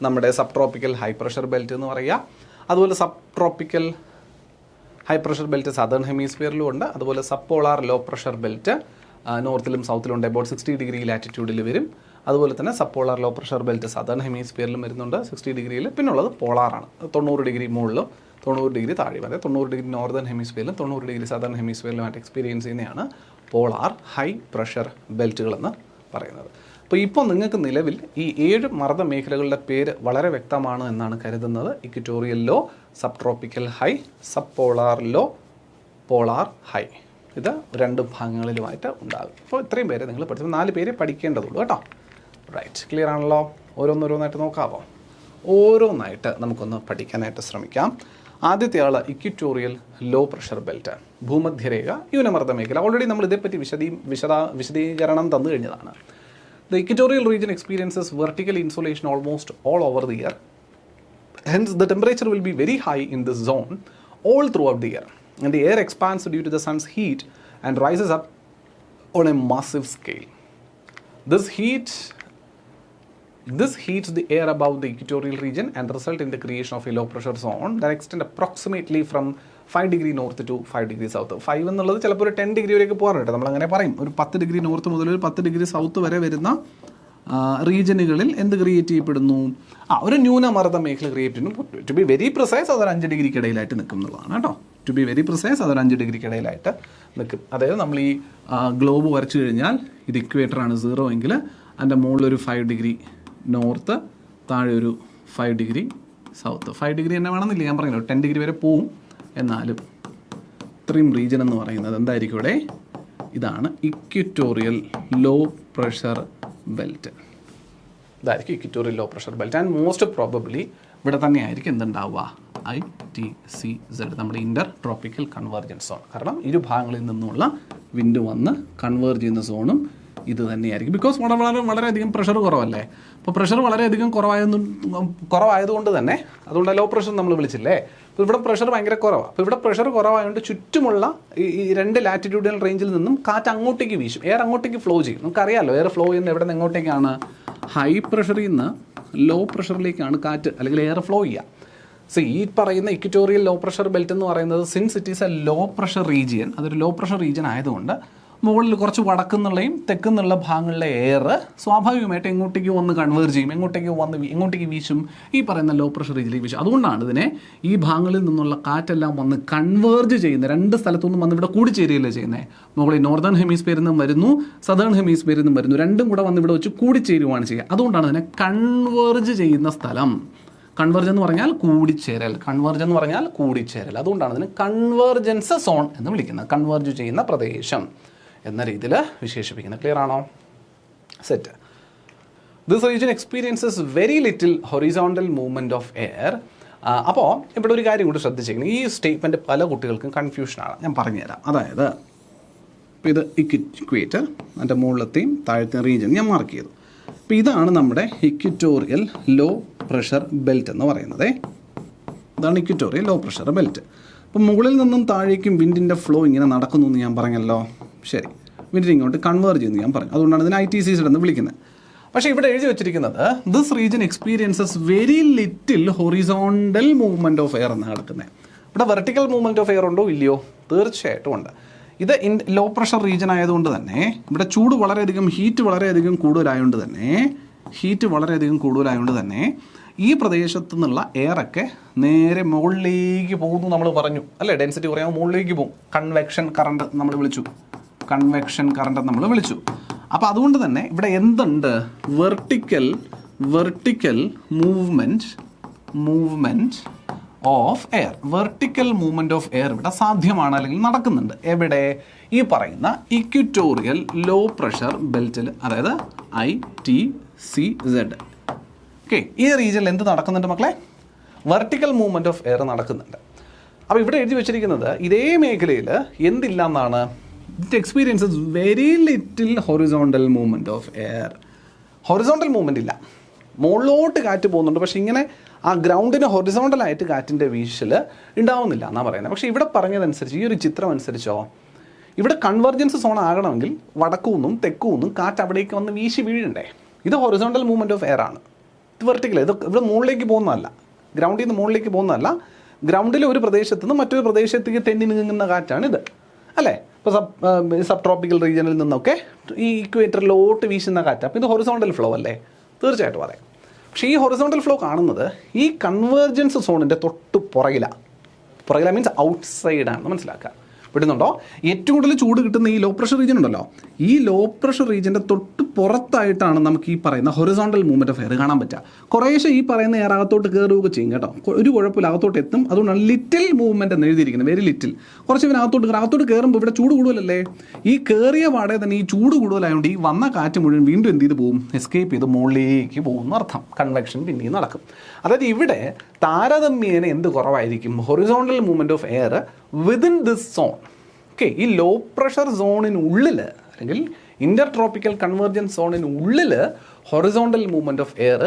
നമ്മുടെ sub tropical high pressure belt എന്ന് പറയുക. അതുപോലെ sub tropical high pressure belt southern ഹെമിസ്ഫിയറിലും ഉണ്ട്. അതുപോലെ sub polar low pressure belt നോർത്തിലും സൗത്തിലും ഉണ്ട്, അബൌട്ട് 60 ഡിഗ്രി ലാറ്റിറ്റ്യൂഡിൽ വരും. അതുപോലെ തന്നെ sub polar low pressure belt southern ഹെമിസ്ഫിയറിലും വരുന്നുണ്ട് 60 ഡിഗ്രിയിൽ. പിന്നുള്ളത് പോളാറാണ്, 90 ഡിഗ്രി മുകളിലും 90 ഡിഗ്രി താഴെ വരെ. 90 ഡിഗ്രി നോർത്തേൺ ഹെമിസ്ഫിയറിലും 90 ഡിഗ്രി സദേൺ ഹെമിസ്ഫിയറിലുമായിട്ട് എക്സ്പീരിയൻസ് ചെയ്യുന്നതാണ് പോളാർ ഹൈ പ്രഷർ ബെൽറ്റുകളെന്ന് പറയുന്നത്. അപ്പോൾ ഇപ്പോൾ നിങ്ങൾക്ക് നിലവിൽ ഈ 7 മർദ്ദ മേഖലകളുടെ പേര് വളരെ വ്യക്തമാണ് എന്നാണ് കരുതുന്നത്. Equatorial low, sub tropical high, sub polar low, polar high. ഇത് 2 ഭാഗങ്ങളിലുമായിട്ട് ഉണ്ടാകും. അപ്പോൾ ഇത്രയും പേര് നിങ്ങൾ പഠിച്ചു, 4 പേര് പഠിക്കേണ്ടതുള്ളൂ കേട്ടോ. റൈറ്റ്, ക്ലിയർ ആണല്ലോ? ഓരോന്നോരോന്നായിട്ട് നോക്കാമോ? ഓരോന്നായിട്ട് നമുക്കൊന്ന് പഠിക്കാനായിട്ട് ശ്രമിക്കാം. ആദ്യത്തെ ആൾ ഇക്വറ്റോറിയൽ ലോ പ്രഷർ ബെൽറ്റ്, ഭൂമധ്യരേഖ ന്യൂനമർദ്ദ മേഖല. ഓൾറെഡി നമ്മൾ ഇതേപ്പറ്റി വിശദീകരണം തന്നു കഴിഞ്ഞതാണ്. The equatorial region experiences vertical insolation almost all over the year. Hence, the temperature will be very high in this zone all throughout the year. And the air expands due to the sun's heat and rises up on a massive scale. This heats the air above the equatorial region and result in the creation of a low pressure zone that extend approximately from 5 degree north to 5 degree south. 5 എന്നുള്ളത് ചിലപ്പോൾ ഒരു 10 degree വരെയൊക്കെ പോകാറുണ്ട്. നമ്മളങ്ങനെ പറയും, ഒരു 10 degree north മുതൽ ഒരു 10 ഡിഗ്രി സൗത്ത് വരെ വരുന്ന റീജിയനുകളിൽ എന്ത് ക്രിയേറ്റ് ചെയ്യപ്പെടുന്നു? ഒരു ന്യൂനമർദ്ദ മേഖല ക്രിയേറ്റ് ചെയ്യുന്നു. ടു ബി വെരി പ്രിസൈസ് അതൊരു 5 ഡിഗ്രിക്കിടയിലായിട്ട് നിൽക്കും എന്നുള്ളതാണ് കേട്ടോ. ടു ബി വെരി പ്രിസൈസ് അതൊരു 5 ഡിഗ്രിക്കിടയിലായിട്ട് നിൽക്കും. അതായത് നമ്മൾ ഈ ഗ്ലോബ് വരച്ചു കഴിഞ്ഞാൽ ഇത് ഇക്വേറ്ററാണ് 0 എങ്കിൽ അതിൻ്റെ മുകളിലൊരു 5 ഡിഗ്രി നോർത്ത്, താഴെ ഒരു 5 ഡിഗ്രി സൗത്ത്. 5 ഡിഗ്രി തന്നെ വേണമെന്നില്ല, ഞാൻ പറഞ്ഞല്ലോ 10 ഡിഗ്രി വരെ പോവും. എന്നാലും ഇത്രയും റീജിയൻ എന്ന് പറയുന്നത് എന്തായിരിക്കും ഇവിടെ? ഇതാണ് ഇക്വറ്റോറിയൽ ലോ പ്രഷർ ബെൽറ്റ്. ഇതായിരിക്കും equatorial low pressure belt. And most probably ഇവിടെ തന്നെയായിരിക്കും എന്തുണ്ടാവുക? ITCZ, നമ്മുടെ ഇൻ്റർ ട്രോപ്പിക്കൽ കൺവേർജൻസ് സോൺ. കാരണം ഇരു ഭാഗങ്ങളിൽ നിന്നുള്ള വിൻഡ് വന്ന് കൺവേർജ് ചെയ്യുന്ന സോണും ഇത് തന്നെയായിരിക്കും. ബിക്കോസ് വളരെയധികം പ്രഷർ കുറവല്ലേ. അപ്പോൾ പ്രഷർ വളരെയധികം കുറവായതുകൊണ്ട് തന്നെ, അതുകൊണ്ട് ലോ പ്രഷർ നമ്മൾ വിളിച്ചില്ലേ. അപ്പോൾ ഇവിടെ പ്രഷർ ഭയങ്കര കുറവാണ്. അപ്പോൾ ഇവിടെ പ്രഷർ കുറവായതുകൊണ്ട് ചുറ്റുമുള്ള ഈ 2 ലാറ്റിറ്റ്യൂഡിയൽ റേഞ്ചിൽ നിന്നും കാറ്റ് അങ്ങോട്ടേക്ക് വീശും, എയർ അങ്ങോട്ടേക്ക് ഫ്ലോ ചെയ്യും. നമുക്കറിയാമല്ലോ എയർ ഫ്ലോ ചെയ്യുന്നത് എവിടെ നിന്ന് എങ്ങോട്ടേക്കാണ്? ഹൈ പ്രഷറിൽ നിന്ന് ലോ പ്രഷറിലേക്കാണ് കാറ്റ് അല്ലെങ്കിൽ എയർ ഫ്ലോ ചെയ്യുക. സോ ഈ പറയുന്ന ഇക്വറ്റോറിയൽ ലോ പ്രഷർ ബെൽറ്റ് എന്ന് പറയുന്നത്, since it is a low pressure region, അതൊരു ലോ പ്രഷർ റീജിയൻ ആയതുകൊണ്ട് മുകളിൽ കുറച്ച് വടക്കുന്നുള്ളയും തെക്കുന്നുള്ള ഭാഗങ്ങളിലെ എയർ സ്വാഭാവികമായിട്ട് എങ്ങോട്ടേക്ക് വന്ന് കൺവേർജ് ചെയ്യും, എങ്ങോട്ടേക്ക് വീശും, ഈ പറയുന്ന ലോ പ്രഷർ റീജിയനിലേക്ക് വീശും. അതുകൊണ്ടാണ് ഇതിനെ ഈ ഭാഗങ്ങളിൽ നിന്നുള്ള കാറ്റെല്ലാം വന്ന് കൺവേർജ് ചെയ്യുന്നത്. രണ്ട് സ്ഥലത്തുനിന്നും വന്ന് ഇവിടെ കൂടിച്ചേരുകയല്ലേ ചെയ്യുന്നത്. മുകളിൽ നോർത്തേൺ ഹെമിസ്ഫിയറിൽ നിന്നും വരുന്നു, സദേൺ ഹെമിസ്ഫിയറിൽ നിന്നും വരുന്നു, രണ്ടും കൂടെ വന്ന് ഇവിടെ വെച്ച് കൂടിച്ചേരുവാണ് ചെയ്യുക. അതുകൊണ്ടാണ് ഇതിനെ കൺവേർജ് ചെയ്യുന്ന സ്ഥലം. കൺവേർജ് എന്ന് പറഞ്ഞാൽ കൂടിച്ചേരൽ. അതുകൊണ്ടാണ് ഇതിന് കൺവേർജൻസ് സോൺ എന്ന് വിളിക്കുന്നത്. കൺവേർജ് ചെയ്യുന്ന പ്രദേശം എന്ന രീതിയിൽ വിശേഷിപ്പിക്കുന്നത്. ക്ലിയർ ആണോ? Set. This region experiences very little horizontal movement of air. അപ്പോൾ ഇവിടെ ഒരു കാര്യം കൂടി ശ്രദ്ധിച്ചിരിക്കണം. ഈ സ്റ്റേറ്റ്മെൻറ്റ് പല കുട്ടികൾക്കും കൺഫ്യൂഷനാണ്. ഞാൻ പറഞ്ഞുതരാം. അതായത് ഇപ്പോൾ ഇത് ഇക്വേറ്റർ, അതിൻ്റെ മുകളിലത്തെയും താഴത്തെയും റീജിയൻ ഞാൻ മാർക്ക് ചെയ്തു. അപ്പോൾ ഇതാണ് നമ്മുടെ ഇക്വറ്റോറിയൽ ലോ പ്രഷർ ബെൽറ്റ് എന്ന് പറയുന്നത്. ഇതാണ് ഇക്വറ്റോറിയൽ ലോ പ്രഷർ ബെൽറ്റ്. അപ്പോൾ മുകളിൽ നിന്നും താഴേക്കും വിൻഡിൻ്റെ ഫ്ലോ ഇങ്ങനെ നടക്കുന്നു എന്ന് ഞാൻ പറഞ്ഞല്ലോ. ശരി, വിൻഡിന് ഇങ്ങോട്ട് കൺവേർജ് ചെയ്യുന്നു ഞാൻ പറഞ്ഞു. അതുകൊണ്ടാണ് ഇതിന് ITCs എന്ന് വിളിക്കുന്നത്. പക്ഷേ ഇവിടെ എഴുതി വെച്ചിരിക്കുന്നത് this region experiences very little horizontal movement of air എന്നാണ് കിടക്കുന്നത്. ഇവിടെ വെർട്ടിക്കൽ മൂവ്മെൻറ്റ് ഓഫ് എയർ ഉണ്ടോ ഇല്ലയോ? തീർച്ചയായിട്ടും ഉണ്ട്. ഇത് ലോ പ്രഷർ റീജിയൻ ആയതുകൊണ്ട് തന്നെ ഇവിടെ ചൂട് വളരെയധികം ഹീറ്റ് വളരെയധികം കൂടുതലായതുകൊണ്ട് തന്നെ ഈ പ്രദേശത്തു നിന്നുള്ള എയറൊക്കെ നേരെ മുകളിലേക്ക് പോകുന്നു നമ്മൾ പറഞ്ഞു അല്ലേ. ഡെൻസിറ്റി കുറയാൻ മുകളിലേക്ക് പോകും. കൺവെക്ഷൻ കറണ്ട് നമ്മൾ വിളിച്ചു. അപ്പോൾ അതുകൊണ്ട് തന്നെ ഇവിടെ എന്തുണ്ട്? Vertical movement of air. Vertical movement of air ഇവിടെ സാധ്യമാണ്, അല്ലെങ്കിൽ നടക്കുന്നുണ്ട്. എവിടെ? ഈ പറയുന്ന ഇക്വറ്റോറിയൽ ലോ പ്രഷർ ബെൽറ്റിൽ, അതായത് ITCZ. ഓക്കെ, ഈ റീജിയനിൽ എന്ത് നടക്കുന്നുണ്ട് മക്കളെ? വെർട്ടിക്കൽ മൂവ്മെൻറ്റ് ഓഫ് എയർ നടക്കുന്നുണ്ട്. അപ്പോൾ ഇവിടെ എഴുതി വെച്ചിരിക്കുന്നത് ഇതേ മേഖലയിൽ എന്തില്ല എന്നാണ്? It experiences very little horizontal movement of air. Horizontal movement ഇല്ല, മുകളിലോട്ട് കാറ്റ് പോകുന്നുണ്ട്. പക്ഷേ ഇങ്ങനെ ആ ഗ്രൗണ്ടിന് ഹൊറിസോണ്ടലായിട്ട് കാറ്റിൻ്റെ വീശൽ ഉണ്ടാവുന്നില്ല എന്നാണ് പറയുന്നത്. പക്ഷേ ഇവിടെ പറഞ്ഞതനുസരിച്ച്, ഈ ഒരു ചിത്രം അനുസരിച്ചോ, ഇവിടെ കൺവെർജൻസ് സോൺ ആകണമെങ്കിൽ വടക്കുനിന്നും തെക്കുനിന്നും കാറ്റ് അവിടേക്ക് വന്ന് വീശി വീഴണ്ടേ. ഇത് ഹൊറിസോണ്ടൽ മൂവ്മെൻറ്റ് ഓഫ് എയർ ആണ്. ഇത് വെർട്ടിക്കൽ. ഇത് ഇവിടെ മുകളിലേക്ക് പോകുന്നതല്ല, ഗ്രൗണ്ടിൽ നിന്ന് മുകളിലേക്ക് പോകുന്നതല്ല. ഗ്രൗണ്ടിലെ ഒരു പ്രദേശത്ത് നിന്ന് മറ്റൊരു പ്രദേശത്തേക്ക് തെന്നി നീങ്ങുന്ന കാറ്റാണ് ഇത് അല്ലേ. ഇപ്പോൾ സബ് ട്രോപ്പിക്കൽ റീജിയനിൽ നിന്നൊക്കെ ഈ ഇക്വേറ്ററിലോട്ട് വീശുന്ന കാറ്റ്. അപ്പോൾ ഇത് ഹൊറിസോണ്ടൽ ഫ്ലോ അല്ലേ? തീർച്ചയായിട്ടും പറയാം. പക്ഷേ ഈ ഹൊറിസോണ്ടൽ ഫ്ലോ കാണുന്നത് ഈ കൺവേർജൻസ് സോണിൻ്റെ തൊട്ട് പുറകില മീൻസ് ഔട്ട്സൈഡാണെന്ന് മനസ്സിലാക്കുക. വിടുന്നുണ്ടോ? ഏറ്റവും കൂടുതൽ ചൂട് കിട്ടുന്ന ഈ ലോ പ്രഷർ റീജിയൻ ഉണ്ടല്ലോ, ഈ ലോ പ്രഷർ റീജിയൻ്റെ തൊട്ട് പുറത്തായിട്ടാണ് നമുക്ക് ഈ പറയുന്ന ഹൊറിസോണ്ടൽ മൂവ്മെൻറ്റ് ഓഫ് എയർ കാണാൻ പറ്റുക. കുറേശ്ശെ ഈ പറയുന്ന എയർ അകത്തോട്ട് കയറുകയൊക്കെ ചെയ്യും കേട്ടോ. ഒരു കുഴപ്പമില്ല, അകത്തോട്ട് എത്തും. അതുകൊണ്ടാണ് ലിറ്റിൽ മൂവ്മെൻറ്റ് എന്ന് എഴുതിയിരിക്കുന്നത്, വെരി ലിറ്റിൽ. കുറച്ച് ഇവൻ അകത്തോട്ട് കയറുമ്പോൾ ഇവിടെ ചൂട് കൂടുതലല്ലേ. ഈ കയറിയ പാടെ തന്നെ ഈ ചൂട് കൂടുതലായതുകൊണ്ട് ഈ വന്ന കാറ്റ് മുഴുവൻ വീണ്ടും എന്ത് ചെയ്ത് പോകും? എസ്കേപ്പ് ചെയ്ത് മുകളിലേക്ക് പോകുന്ന അർത്ഥം. കൺവെക്ഷൻ പിന്നെയും നടക്കും. അതായത് ഇവിടെ താരതമ്യേന എന്ത് കുറവായിരിക്കും? Horizontal movement of air within this zone. Okay, ഈ ലോ പ്രഷർ സോണിനുള്ളിൽ അല്ലെങ്കിൽ ഇൻ്റർ ട്രോപ്പിക്കൽ കൺവേർജൻസ് സോണിനുള്ളിൽ ഹൊറിസോണ്ടൽ മൂവ്മെൻറ്റ് ഓഫ് എയർ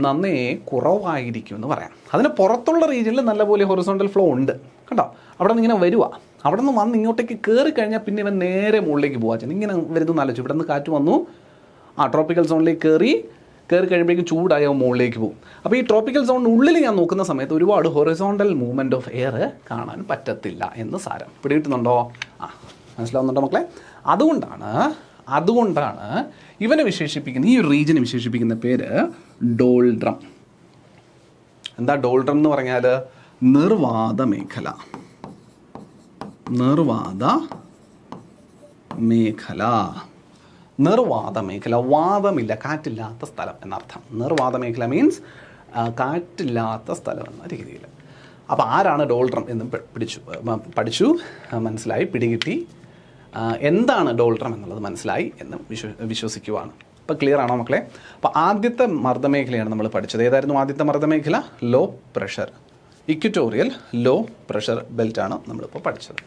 നന്നേ കുറവായിരിക്കും എന്ന് പറയാം. അതിന് പുറത്തുള്ള റീജിയനിൽ നല്ലപോലെ ഹൊറിസോണ്ടൽ ഫ്ലോ ഉണ്ട് കേട്ടോ. അവിടെ നിന്ന് ഇങ്ങനെ വരുക, അവിടെ നിന്ന് വന്ന് ഇങ്ങോട്ടേക്ക് കയറി കഴിഞ്ഞാൽ പിന്നെ ഇവൻ നേരെ മുകളിലേക്ക് പോകാൻ ചെയ്യുന്നത്. ഇങ്ങനെ വരുന്നു ആലോചിച്ചു. ഇവിടെ നിന്ന് കാറ്റ് വന്നു, ട്രോപ്പിക്കൽ സോണിലേക്ക് കയറി കഴിയുമ്പോഴേക്കും ചൂടായ മുകളിലേക്ക് പോകും. അപ്പോൾ ഈ ട്രോപ്പിക്കൽ സോണിനുള്ളിൽ ഞാൻ നോക്കുന്ന സമയത്ത് ഒരുപാട് ഹൊറിസോണ്ടൽ മൂവ്മെൻറ്റ് ഓഫ് എയർ കാണാൻ പറ്റത്തില്ല എന്ന് സാരം. പിടികിട്ടുന്നുണ്ടോ? മനസ്സിലാവുന്നുണ്ടോ മക്കളെ? അതുകൊണ്ടാണ് ഇവനെ വിശേഷിപ്പിക്കുന്ന, ഈ റീജിയനെ വിശേഷിപ്പിക്കുന്ന പേര് ഡോൾഡ്രം. എന്താ ഡോൾഡ്രം എന്ന് പറഞ്ഞാൽ? നിർവാത മേഖല. വാദമില്ല, കാറ്റില്ലാത്ത സ്ഥലം എന്നർത്ഥം. നിർവാത മേഖല മീൻസ് കാറ്റില്ലാത്ത സ്ഥലം എന്ന രീതിയിൽ. അപ്പോൾ ആരാണ് ഡോൾഡ്രം എന്നും പഠിച്ചു, മനസ്സിലായി, പിടികിട്ടി. എന്താണ് ഡോൾഡ്രം എന്നുള്ളത് മനസ്സിലായി എന്ന് വിശ്വസിക്കുവാണ്. ഇപ്പോൾ ക്ലിയർ ആണോ മക്കളെ? അപ്പോൾ ആദ്യത്തെ മർദ്ദമേഖലയാണ് നമ്മൾ പഠിച്ചത്. ഏതായിരുന്നു ആദ്യത്തെ മർദ്ദമേഖല? Low pressure, equatorial low pressure ബെൽറ്റാണ് നമ്മളിപ്പോൾ പഠിച്ചത്.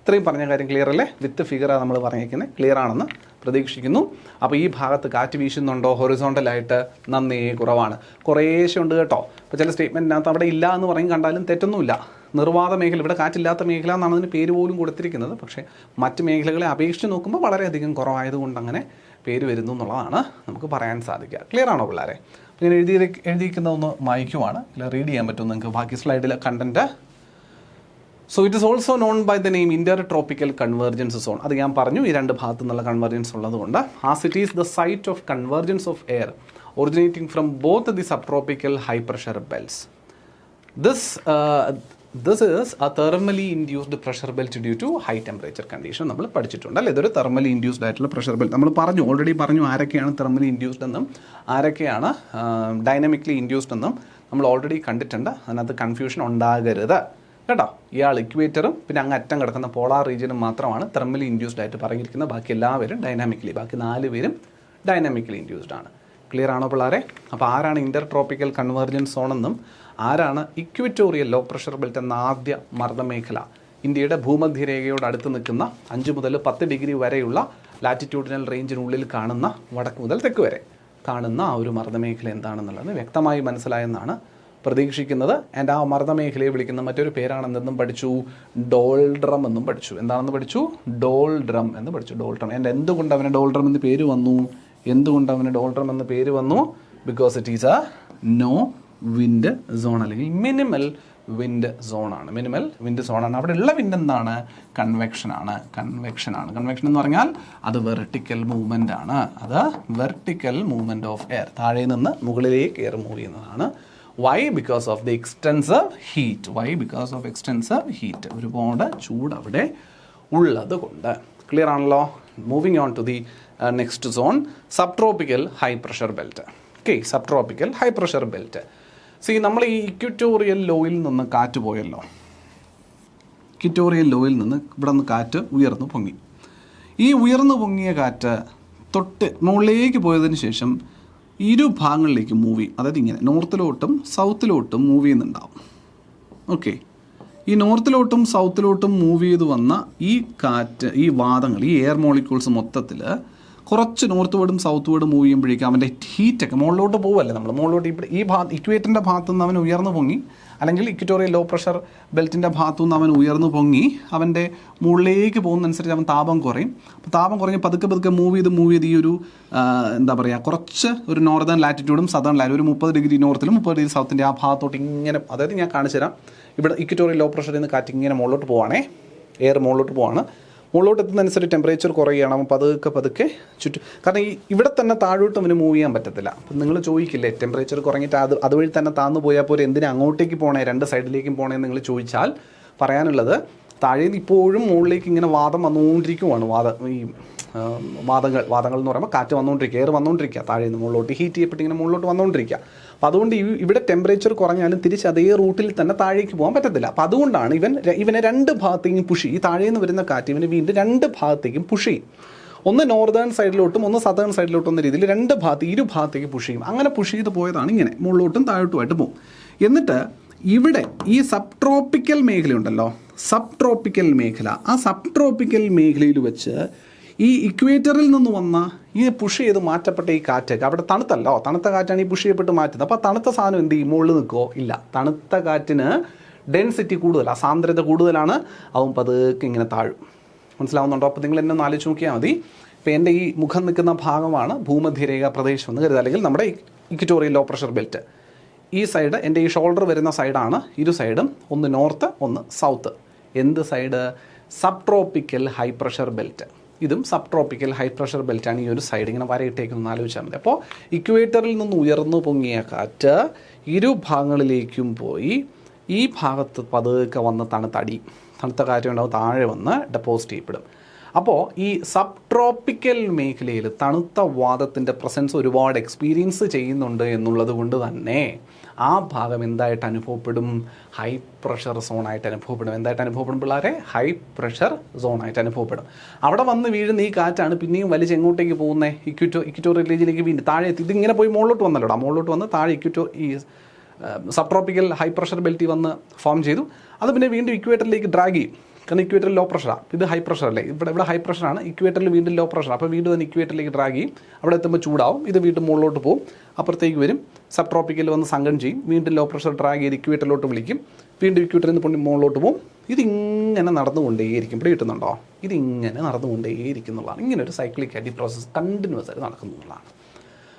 ഇത്രയും പറഞ്ഞ കാര്യം ക്ലിയർ അല്ലേ? വിത്ത് ഫിഗറാണ് നമ്മൾ പറഞ്ഞിരിക്കുന്നത്. ക്ലിയർ ആണെന്ന് പ്രതീക്ഷിക്കുന്നു. അപ്പോൾ ഈ ഭാഗത്ത് കാറ്റ് വീശുന്നുണ്ടോ? ഹൊറിസോണ്ടലായിട്ട് നന്നേ കുറവാണ്. കുറേശ്ശെ ഉണ്ട് കേട്ടോ. ഇപ്പോൾ ചില സ്റ്റേറ്റ്മെൻറ്റിനകത്ത് അവിടെ ഇല്ല എന്ന് പറയും കണ്ടാലും തെറ്റൊന്നുമില്ല. നിർവാത മേഖല, ഇവിടെ കാറ്റില്ലാത്ത മേഖല എന്നാണ് അതിന് പേര് പോലും കൊടുത്തിരിക്കുന്നത്. പക്ഷേ മറ്റ് മേഖലകളെ അപേക്ഷിച്ച് നോക്കുമ്പോൾ വളരെയധികം കുറവായതുകൊണ്ട് അങ്ങനെ പേര് വരുന്നു എന്നുള്ളതാണ് നമുക്ക് പറയാൻ സാധിക്കുക. ക്ലിയർ ആണോ പിള്ളേരെ? ഞാൻ എഴുതിയിരിക്കുന്ന ഒന്ന് വായിക്കുവാണ്, ഇല്ല റീഡ് ചെയ്യാൻ പറ്റും നിങ്ങൾക്ക്. ബാക്കി സ്ലൈഡിലെ content so it is also known by the name inter tropical convergence zone. അത് ഞാൻ പറഞ്ഞു, ഈ രണ്ട് ഭാഗത്തു നിന്നുള്ള കൺവേർജൻസ് ഉള്ളതുകൊണ്ട്. As it is the site of convergence of air originating from both the subtropical high pressure belts. This is a thermally induced pressure belt due to high temperature condition. നമ്മൾ പഠിച്ചിട്ടുണ്ട് അല്ലേ, ഇതൊരു തെർമലി ഇൻഡ്യൂസ്ഡ് ആയിട്ടുള്ള pressure belt. നമ്മൾ already പറഞ്ഞു ആരൊക്കെയാണ് thermally induced എന്നും ആരൊക്കെയാണ് ഡൈനാമിക്കലി ഇൻഡ്യൂസ്ഡ് എന്നും നമ്മൾ ഓൾറെഡി കണ്ടിട്ടുണ്ട്. അതിനകത്ത് കൺഫ്യൂഷൻ ഉണ്ടാകരുത് കേട്ടോ. ഇയാൾ ഇക്വേറ്ററും പിന്നെ അങ്ങ് അറ്റം കിടക്കുന്ന പോളാർ റീജിയനും മാത്രമാണ് തെർമലി ഇൻഡ്യൂസ്ഡ് ആയിട്ട് പറഞ്ഞിരിക്കുന്നത്. ബാക്കി എല്ലാവരും ഡൈനാമിക്കലി, ബാക്കി 4 പേരും ഡൈനാമിക്കലി ഇൻഡ്യൂസ്ഡ് ആണ്. ക്ലിയർ ആണോ പിള്ളേരെ? അപ്പോൾ ആരാണ് ഇന്റർ ട്രോപ്പിക്കൽ കൺവേർജൻസ് സോൺ എന്നും ആരാണ് ഇക്വറ്റോറിയൽ ലോ പ്രഷർ ബെൽറ്റ് എന്ന ആദ്യ മർദ്ദമേഖല, ഇന്ത്യയുടെ ഭൂമധ്യരേഖയോട് അടുത്ത് നിൽക്കുന്ന 5 മുതൽ 10 ഡിഗ്രി വരെയുള്ള ലാറ്റിറ്റ്യൂഡിനൽ റേഞ്ചിനുള്ളിൽ കാണുന്ന വടക്ക് മുതൽ തെക്ക് വരെ കാണുന്ന ആ ഒരു മർദ്ദമേഖല എന്താണെന്നുള്ളത് വ്യക്തമായി മനസ്സിലായെന്നാണ് പ്രതീക്ഷിക്കുന്നത്. ആൻഡ് ആ മർദ്ദമേഖലയെ വിളിക്കുന്ന മറ്റൊരു പേരാണെന്നും പഠിച്ചു, ഡോൾഡ്രം എന്നും പഠിച്ചു. എന്താണെന്ന് പഠിച്ചു? ഡോൾഡ്രം എന്ന് പഠിച്ചു. ഡോൾഡ്രം. ആൻഡ് എന്തുകൊണ്ട് അവന് ഡോൾഡ്രം എന്ന് പേര് വന്നു? ഡോൾഡ്രം എന്ന പേര് വന്നു? Because it is a no wind zone, അല്ലെങ്കിൽ മിനിമൽ വിൻഡ് സോൺ ആണ്. മിനിമൽ വിൻഡ് സോൺ ആണ്. അവിടെ ഉള്ള വിൻഡ് എന്താണ്? കൺവെക്ഷൻ ആണ്. കൺവെക്ഷൻ എന്ന് പറഞ്ഞാൽ അത് വെർട്ടിക്കൽ മൂവ്മെന്റ് ആണ്. അത് വെർട്ടിക്കൽ മൂവ്മെന്റ് ഓഫ് എയർ, താഴെ നിന്ന് മുകളിലേക്ക് എയർ മൂവ് ചെയ്യുന്നതാണ്. Why? Because of the extensive heat. ഒരുപാട് ചൂട് അവിടെ ഉള്ളത് കൊണ്ട്. ക്ലിയർ ആണല്ലോ? Moving on to the next zone, subtropical high pressure belt. Okay, subtropical high pressure belt. See, നമ്മൾ ഈ ഇക്വറ്റോറിയൽ ലോയിൽ നിന്ന് കാറ്റ് പോയല്ലോ. ഇക്വറ്റോറിയൽ ലോയിൽ നിന്ന് ഇവിടെ നിന്ന് കാറ്റ് ഉയർന്നു പൊങ്ങി. ഈ ഉയർന്നു പൊങ്ങിയ കാറ്റ് തൊട്ട് മുകളിലേക്ക് പോയതിന് ശേഷം ഇരു ഭാഗങ്ങളിലേക്ക് മൂവ് ചെയ്യും. അതായത് ഇങ്ങനെ നോർത്തിലോട്ടും സൗത്തിലോട്ടും മൂവ് ചെയ്യുന്നുണ്ടാവും. ഓക്കെ, ഈ നോർത്തിലോട്ടും സൗത്തിലോട്ടും മൂവ് ചെയ്ത് വന്ന ഈ കാറ്റ്, ഈ വാതങ്ങൾ, ഈ എയർ മോളിക്യൂൾസ് മൊത്തത്തിൽ കുറച്ച് നോർത്ത് വേർഡും സൗത്ത് വേർഡും മൂവ് ചെയ്യുമ്പോഴേക്കും അവൻ്റെ ഹീറ്റൊക്കെ മുകളിലോട്ട് പോവല്ലേ. നമ്മൾ മുകളിലോട്ട് ഇവിടെ ഈ ഇക്വേറ്ററിൻ്റെ ഭാഗത്തു നിന്ന് അവൻ ഉയർന്നു പൊങ്ങി, അല്ലെങ്കിൽ ഇക്വറ്റോറിയൽ ലോ പ്രഷർ ബെൽറ്റിൻ്റെ ഭാഗത്തു നിന്ന് അവൻ ഉയർന്നു പൊങ്ങി അവൻ്റെ മുകളിലേക്ക് പോകുന്നതനുസരിച്ച് അവൻ താപം കുറയും. അപ്പോൾ താപം കുറഞ്ഞ് പതുക്കെ മൂവ് ചെയ്ത് ഈ ഒരു എന്താ പറയുക, കുറച്ച് ഒരു നോർത്തേൺ ലാറ്റിറ്റ്യൂഡും സദേൺ ലാറ്റിറ്റ്യൂഡ്, ഒരു 30 ഡിഗ്രി നോർത്തിലും 30 ഡിഗ്രി സൗത്തിൻ്റെ ആ ഭാഗത്തോട്ട് ഇങ്ങനെ, അതായത് ഞാൻ കാണിച്ചു തരാം. ഇവിടെ ഇക്വറ്റോറിയൽ ലോ പ്രഷറിൽ നിന്ന് കാറ്റ് ഇങ്ങനെ മുകളിലോട്ട് പോവാണേ, എയർ മുകളിലോട്ട് പോവാണ്. മുകളിലോട്ട് എത്തുന്നതനുസരിച്ച് ടെമ്പറേച്ചർ കുറയുകയാണ്. അപ്പം പതുക്കെ ചുറ്റും, കാരണം ഇവിടെ തന്നെ താഴോട്ട് അവന് മൂവ് ചെയ്യാൻ പറ്റത്തില്ല. അപ്പം നിങ്ങൾ ചോദിക്കില്ലേ, ടെമ്പറേച്ചർ കുറഞ്ഞിട്ട് അതുവഴി തന്നെ താന്നു പോയാൽ പോലും എന്തിനാ അങ്ങോട്ടേക്ക് പോകണേ, രണ്ട് സൈഡിലേക്കും പോകണേന്ന് നിങ്ങൾ ചോദിച്ചാൽ പറയാനുള്ളത്, താഴെ ഇപ്പോഴും മുകളിലേക്ക് ഇങ്ങനെ വാദം വന്നുകൊണ്ടിരിക്കുവാണ്. ഈ വാദങ്ങൾ എന്ന് പറയുമ്പോൾ കാറ്റ് വന്നുകൊണ്ടിരിക്കുക, എയർ വന്നുകൊണ്ടിരിക്കുക, താഴെ നിന്ന് മുകളിലോട്ട് ഹീറ്റ് ചെയ്യപ്പെട്ട് ഇങ്ങനെ മുകളിലോട്ട് വന്നുകൊണ്ടിരിക്കുക. അപ്പോൾ അതുകൊണ്ട് ഇവിടെ ടെമ്പറേച്ചർ കുറഞ്ഞാലും തിരിച്ച് അതേ റൂട്ടിൽ തന്നെ താഴേക്ക് പോകാൻ പറ്റത്തില്ല. അപ്പോൾ അതുകൊണ്ടാണ് ഇവനെ 2 ഭാഗത്തേക്കും പുഷ് ചെയ്യും. ഈ താഴെ നിന്ന് വരുന്ന കാറ്റ് ഇവന് വീണ്ടും 2 ഭാഗത്തേക്കും പുഷ് ചെയ്യും. ഒന്ന് നോർത്തേൺ സൈഡിലോട്ടും ഒന്ന് സദേൺ സൈഡിലോട്ടും എന്ന രീതിയിൽ ഇരു ഭാഗത്തേക്ക് പുഷ് ചെയ്യും. അങ്ങനെ പുഷ് ചെയ്ത് പോയതാണ് ഇങ്ങനെ മുകളിലോട്ടും താഴോട്ടുമായിട്ട് പോകും. എന്നിട്ട് ഇവിടെ ഈ സബ്ട്രോപ്പിക്കൽ മേഖലയുണ്ടല്ലോ, സബ്ട്രോപ്പിക്കൽ മേഖല, ആ സബ്ട്രോപ്പിക്കൽ മേഖലയിൽ വെച്ച് ഈ ഇക്വേറ്ററിൽ നിന്ന് വന്ന ഈ പുഷ് ചെയ്ത് മാറ്റപ്പെട്ട ഈ കാറ്റൊക്കെ, അവിടെ തണുത്തല്ലോ, തണുത്ത കാറ്റാണ് ഈ പുഷ് ചെയ്യപ്പെട്ട് മാറ്റുന്നത്. അപ്പോൾ തണുത്ത സാധനം എന്ത് ചെയ്യും? മുകളിൽ നിൽക്കുമോ? ഇല്ല. തണുത്ത കാറ്റിന് ഡെൻസിറ്റി കൂടുതലാണ്, സാന്ദ്രത കൂടുതലാണ്, അവൻ പതുക്കെ ഇങ്ങനെ താഴും. മനസ്സിലാവുന്നുണ്ടോ? അപ്പോൾ നിങ്ങൾ എന്നെ ഒന്ന് ആലോചിച്ച് നോക്കിയാൽ മതി. ഇപ്പോൾ എൻ്റെ ഈ മുഖം നിൽക്കുന്ന ഭാഗമാണ് ഭൂമധ്യരേഖ പ്രദേശം എന്ന് കരുതുക, അല്ലെങ്കിൽ നമ്മുടെ ഇക്വറ്റോറിയൽ ലോ പ്രഷർ ബെൽറ്റ്. ഈ സൈഡ്, എൻ്റെ ഈ ഷോൾഡർ വരുന്ന സൈഡാണ്. ഇരു സൈഡും, ഒന്ന് നോർത്ത് ഒന്ന് സൗത്ത്. എന്ത് side? Subtropical high pressure belt. ഇതും സബ്ട്രോപ്പിക്കൽ ഹൈ പ്രഷർ ബെൽറ്റാണ്. ഈ ഒരു സൈഡ് ഇങ്ങനെ വരയിട്ടേക്കൊന്ന് ആലോചിച്ചാൽ മതി. അപ്പോൾ ഇക്വേറ്ററിൽ നിന്ന് ഉയർന്നു പൊങ്ങിയ കാറ്റ് ഇരു ഭാഗങ്ങളിലേക്കും പോയി ഈ ഭാഗത്ത് പതുക്കെ വന്ന് തണുത്ത കാറ്റുണ്ടാവും, താഴെ വന്ന് ഡെപ്പോസിറ്റ് ചെയ്യപ്പെടും. അപ്പോൾ ഈ സബ്ട്രോപ്പിക്കൽ മേഖലയിൽ തണുത്ത വാതത്തിൻ്റെ പ്രസൻസ് ഒരുപാട് എക്സ്പീരിയൻസ് ചെയ്യുന്നുണ്ട് എന്നുള്ളത് കൊണ്ട് തന്നെ ആ ഭാഗം എന്തായിട്ട് അനുഭവപ്പെടും? ഹൈ പ്രഷർ സോണായിട്ട് അനുഭവപ്പെടും. എന്തായിട്ട് അനുഭവപ്പെടും പിള്ളേരെ? ഹൈ പ്രഷർ സോണായിട്ട് അനുഭവപ്പെടും. അവിടെ വന്ന് വീഴുന്ന ഈ കാറ്റാണ് പിന്നെയും വലിച്ച് എങ്ങോട്ടേക്ക് പോകുന്നത്? ഇക്വറ്റോറിയൽ റീജിയനിലേക്ക് വീണ്ടും താഴെ എത്തി. ഇതിങ്ങനെ പോയി മുകളിലോട്ട് വന്നല്ലോടാ, മുകളിലോട്ട് വന്ന് താഴെ ഈ സബ്ട്രോപ്പിക്കൽ ഹൈ പ്രഷർ ബെൽറ്റ് വന്ന് ഫോം ചെയ്തു. അത് പിന്നെ വീണ്ടും ഇക്വേറ്ററിലേക്ക് ഡ്രാഗ് ചെയ്യും. കാരണം ഇക്വേറ്ററിൽ ലോ പ്രഷറാണ്, ഇത് ഹൈ പ്രഷർ അല്ലേ, ഇവിടെ ഹൈ പ്രഷറാണ്, ഇക്വേറ്ററിൽ വീണ്ടും ലോ പ്രഷർ. അപ്പോൾ വീണ്ടും തന്നെ ഇക്വേറ്ററിലേക്ക് ഡ്രാഗ് ചെയ്യും. അവിടെ എത്തുമ്പോൾ ചൂടാവും, ഇത് വീണ്ടും മുകളിലോട്ട് പോകും, അപ്പുറത്തേക്ക് വരും, സബ് ട്രോപ്പിക്കൽ വന്ന് സംഘം ചെയ്യും, വീണ്ടും ലോ പ്രഷർ ഡ്രാഗ് ചെയ്ത് ഇക്വേറ്ററിലോട്ട് വിളിക്കും, വീണ്ടും ഇക്വേറ്ററിൽ നിന്ന് പൊണ്ടി മുകളിലോട്ട് പോകും. ഇതിങ്ങനെ നടന്നുകൊണ്ടേയിരിക്കും. ഇവിടെ കിട്ടുന്നുണ്ടോ? ഇതിങ്ങനെ നടന്നുകൊണ്ടേയിരിക്കുന്നുള്ളതാണ്. ഇങ്ങനെ ഒരു സൈക്ലിക് ആയിട്ട് ഈ പ്രോസസ്സ് കണ്ടിന്യൂസ് ആയിട്ട് നടക്കുന്നുള്ളതാണ്.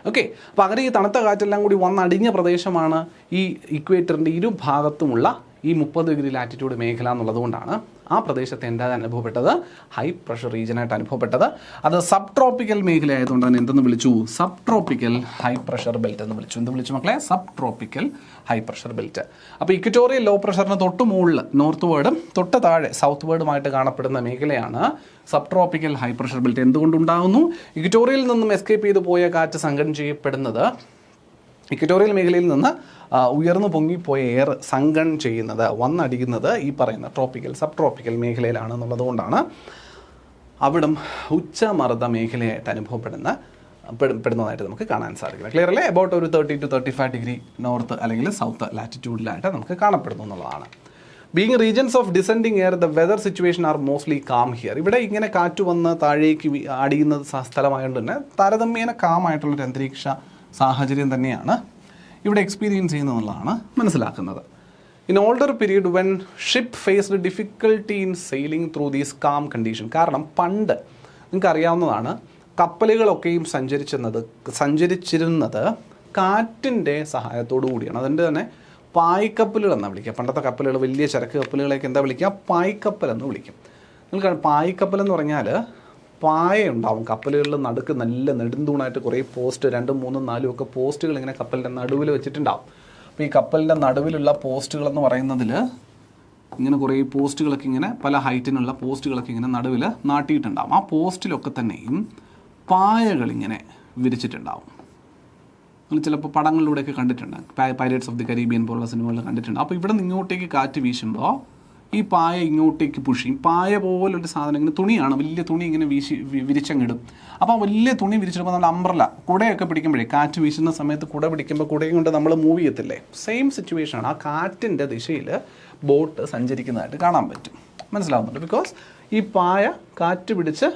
ഓക്കെ, അപ്പോൾ അങ്ങനെ ഈ തണുത്ത കാറ്റെല്ലാം കൂടി വന്നടിഞ്ഞ പ്രദേശമാണ് ഈ ഇക്വേറ്ററിൻ്റെ ഇരുഭാഗത്തുമുള്ള ഈ 30 ഡിഗ്രി ലാറ്റിറ്റ്യൂഡ് മേഖല എന്നുള്ളതുകൊണ്ടാണ് ആ പ്രദേശത്തെ എന്താണ് അനുഭവപ്പെട്ടത്? ഹൈ പ്രഷർ റീജിയനായിട്ട് അനുഭവപ്പെട്ടത്. അത് സബ് ട്രോപ്പിക്കൽ മേഖല ആയതുകൊണ്ട് തന്നെ എന്തെന്ന് വിളിച്ചു? Sub tropical high pressure belt എന്ന് വിളിച്ചു. എന്ത് വിളിച്ചു മക്കളെ? Sub tropical high pressure belt. അപ്പോൾ ഇക്വറ്റോറിയൽ ലോ പ്രഷറിന് തൊട്ട് മുകളിൽ നോർത്ത് വേർഡും തൊട്ട് താഴെ സൗത്ത് വേർഡുമായിട്ട് കാണപ്പെടുന്ന മേഖലയാണ് sub tropical high pressure belt. എന്തുകൊണ്ടുണ്ടാകുന്നു? ഇക്വറ്റോറിയയിൽ നിന്നും എസ്കേപ്പ് ചെയ്ത് പോയ കാറ്റ് സംഘം ചെയ്യപ്പെടുന്നത്, ഇക്വറ്റോറിയൽ മേഖലയിൽ നിന്ന് ഉയർന്നു പൊങ്ങിപ്പോയ എയർ സംഘൺ ചെയ്യുന്നത്, വന്നടിക്കുന്നത് ഈ പറയുന്ന ട്രോപ്പിക്കൽ സബ് ട്രോപ്പിക്കൽ മേഖലയിലാണ് എന്നുള്ളതുകൊണ്ടാണ് അവിടം ഉച്ചമർദ്ദ മേഖലയായിട്ട് പെടുന്നതായിട്ട് നമുക്ക് കാണാൻ സാധിക്കുന്നത്. ക്ലിയർ അല്ലേ? അബൌട്ട് ഒരു 30 to 35 ഡിഗ്രി നോർത്ത് അല്ലെങ്കിൽ സൗത്ത് ലാറ്റിറ്റ്യൂഡിലായിട്ട് നമുക്ക് കാണപ്പെടുന്നു എന്നുള്ളതാണ്. Being regions of descending air, the weather situation are mostly calm here. ഇവിടെ ഇങ്ങനെ കാറ്റ് വന്ന് താഴേക്ക് അടിയുന്ന സ്ഥലമായതുകൊണ്ട് തന്നെ താരതമ്യേന കാമായിട്ടുള്ളൊരു അന്തരീക്ഷ സാഹചര്യം തന്നെയാണ് ഇവിടെ എക്സ്പീരിയൻസ് ചെയ്യുന്നതെന്നുള്ളതാണ് മനസ്സിലാക്കുന്നത്. In older period when ship faced difficulty in sailing through these calm condition. കാരണം പണ്ട് നിങ്ങൾക്ക് അറിയാവുന്നതാണ്, കപ്പലുകളൊക്കെയും സഞ്ചരിച്ചിരുന്നത് കാറ്റിൻ്റെ സഹായത്തോടു കൂടിയാണ്. അതിൻ്റെ തന്നെ പായ്ക്കപ്പലുകൾ എന്നാണ് വിളിക്കുക. പണ്ടത്തെ കപ്പലുകൾ, വലിയ ചരക്ക് കപ്പലുകളെയൊക്കെ എന്താ വിളിക്കുക? പായ്ക്കപ്പൽ എന്ന് വിളിക്കും. നിങ്ങൾക്ക് പായ്ക്കപ്പൽ എന്ന് പറഞ്ഞാൽ പായ ഉണ്ടാവും കപ്പലുകളിൽ നടുക്ക്, നല്ല നെടുന്തൂണായിട്ട് കുറേ പോസ്റ്റ്, 2, 3, 4 ഒക്കെ പോസ്റ്റുകൾ ഇങ്ങനെ കപ്പലിൻ്റെ നടുവിൽ വെച്ചിട്ടുണ്ടാവും. അപ്പോൾ ഈ കപ്പലിൻ്റെ നടുവിലുള്ള പോസ്റ്റുകളെന്ന് പറയുന്നതിൽ ഇങ്ങനെ കുറേ പോസ്റ്റുകളൊക്കെ ഇങ്ങനെ പല ഹൈറ്റിനുള്ള പോസ്റ്റുകളൊക്കെ ഇങ്ങനെ നടുവിൽ നാട്ടിയിട്ടുണ്ടാവും. ആ പോസ്റ്റിലൊക്കെ തന്നെയും പായകളിങ്ങനെ വിരിച്ചിട്ടുണ്ടാവും. നിങ്ങൾ ചിലപ്പോൾ പടങ്ങളിലൂടെയൊക്കെ കണ്ടിട്ടുണ്ട്, പൈരറ്റ്സ് ഓഫ് ദി കരീബിയൻ പോലുള്ള സിനിമകളിൽ കണ്ടിട്ടുണ്ട്. അപ്പോൾ ഇവിടെ നിന്ന് ഇങ്ങോട്ടേക്ക് കാറ്റ് വീശുമ്പോൾ ഈ പായ ഇങ്ങോട്ടേക്ക് പുഷ് ചെയ്യും. പായ പോലൊരു സാധനം, ഇങ്ങനെ തുണിയാണ്, വലിയ തുണി ഇങ്ങനെ വിരിച്ചങ്ങിടും. അപ്പോൾ വലിയ തുണി വിരിച്ചിടുമ്പോൾ നമ്മൾ അംബ്രല, കുടയൊക്കെ പിടിക്കുമ്പോഴേ, കാറ്റ് വീശുന്ന സമയത്ത് കുട പിടിക്കുമ്പോൾ കുടയും കൊണ്ട് നമ്മൾ മൂവ് ചെയ്യത്തില്ലേ? സെയിം സിറ്റുവേഷനാണ്. ആ കാറ്റിൻ്റെ ദിശയിൽ ബോട്ട് സഞ്ചരിക്കുന്നതായിട്ട് കാണാൻ പറ്റും. മനസ്സിലാവുന്നുണ്ട്? ബിക്കോസ് ഈ പായ കാറ്റ് പിടിച്ച്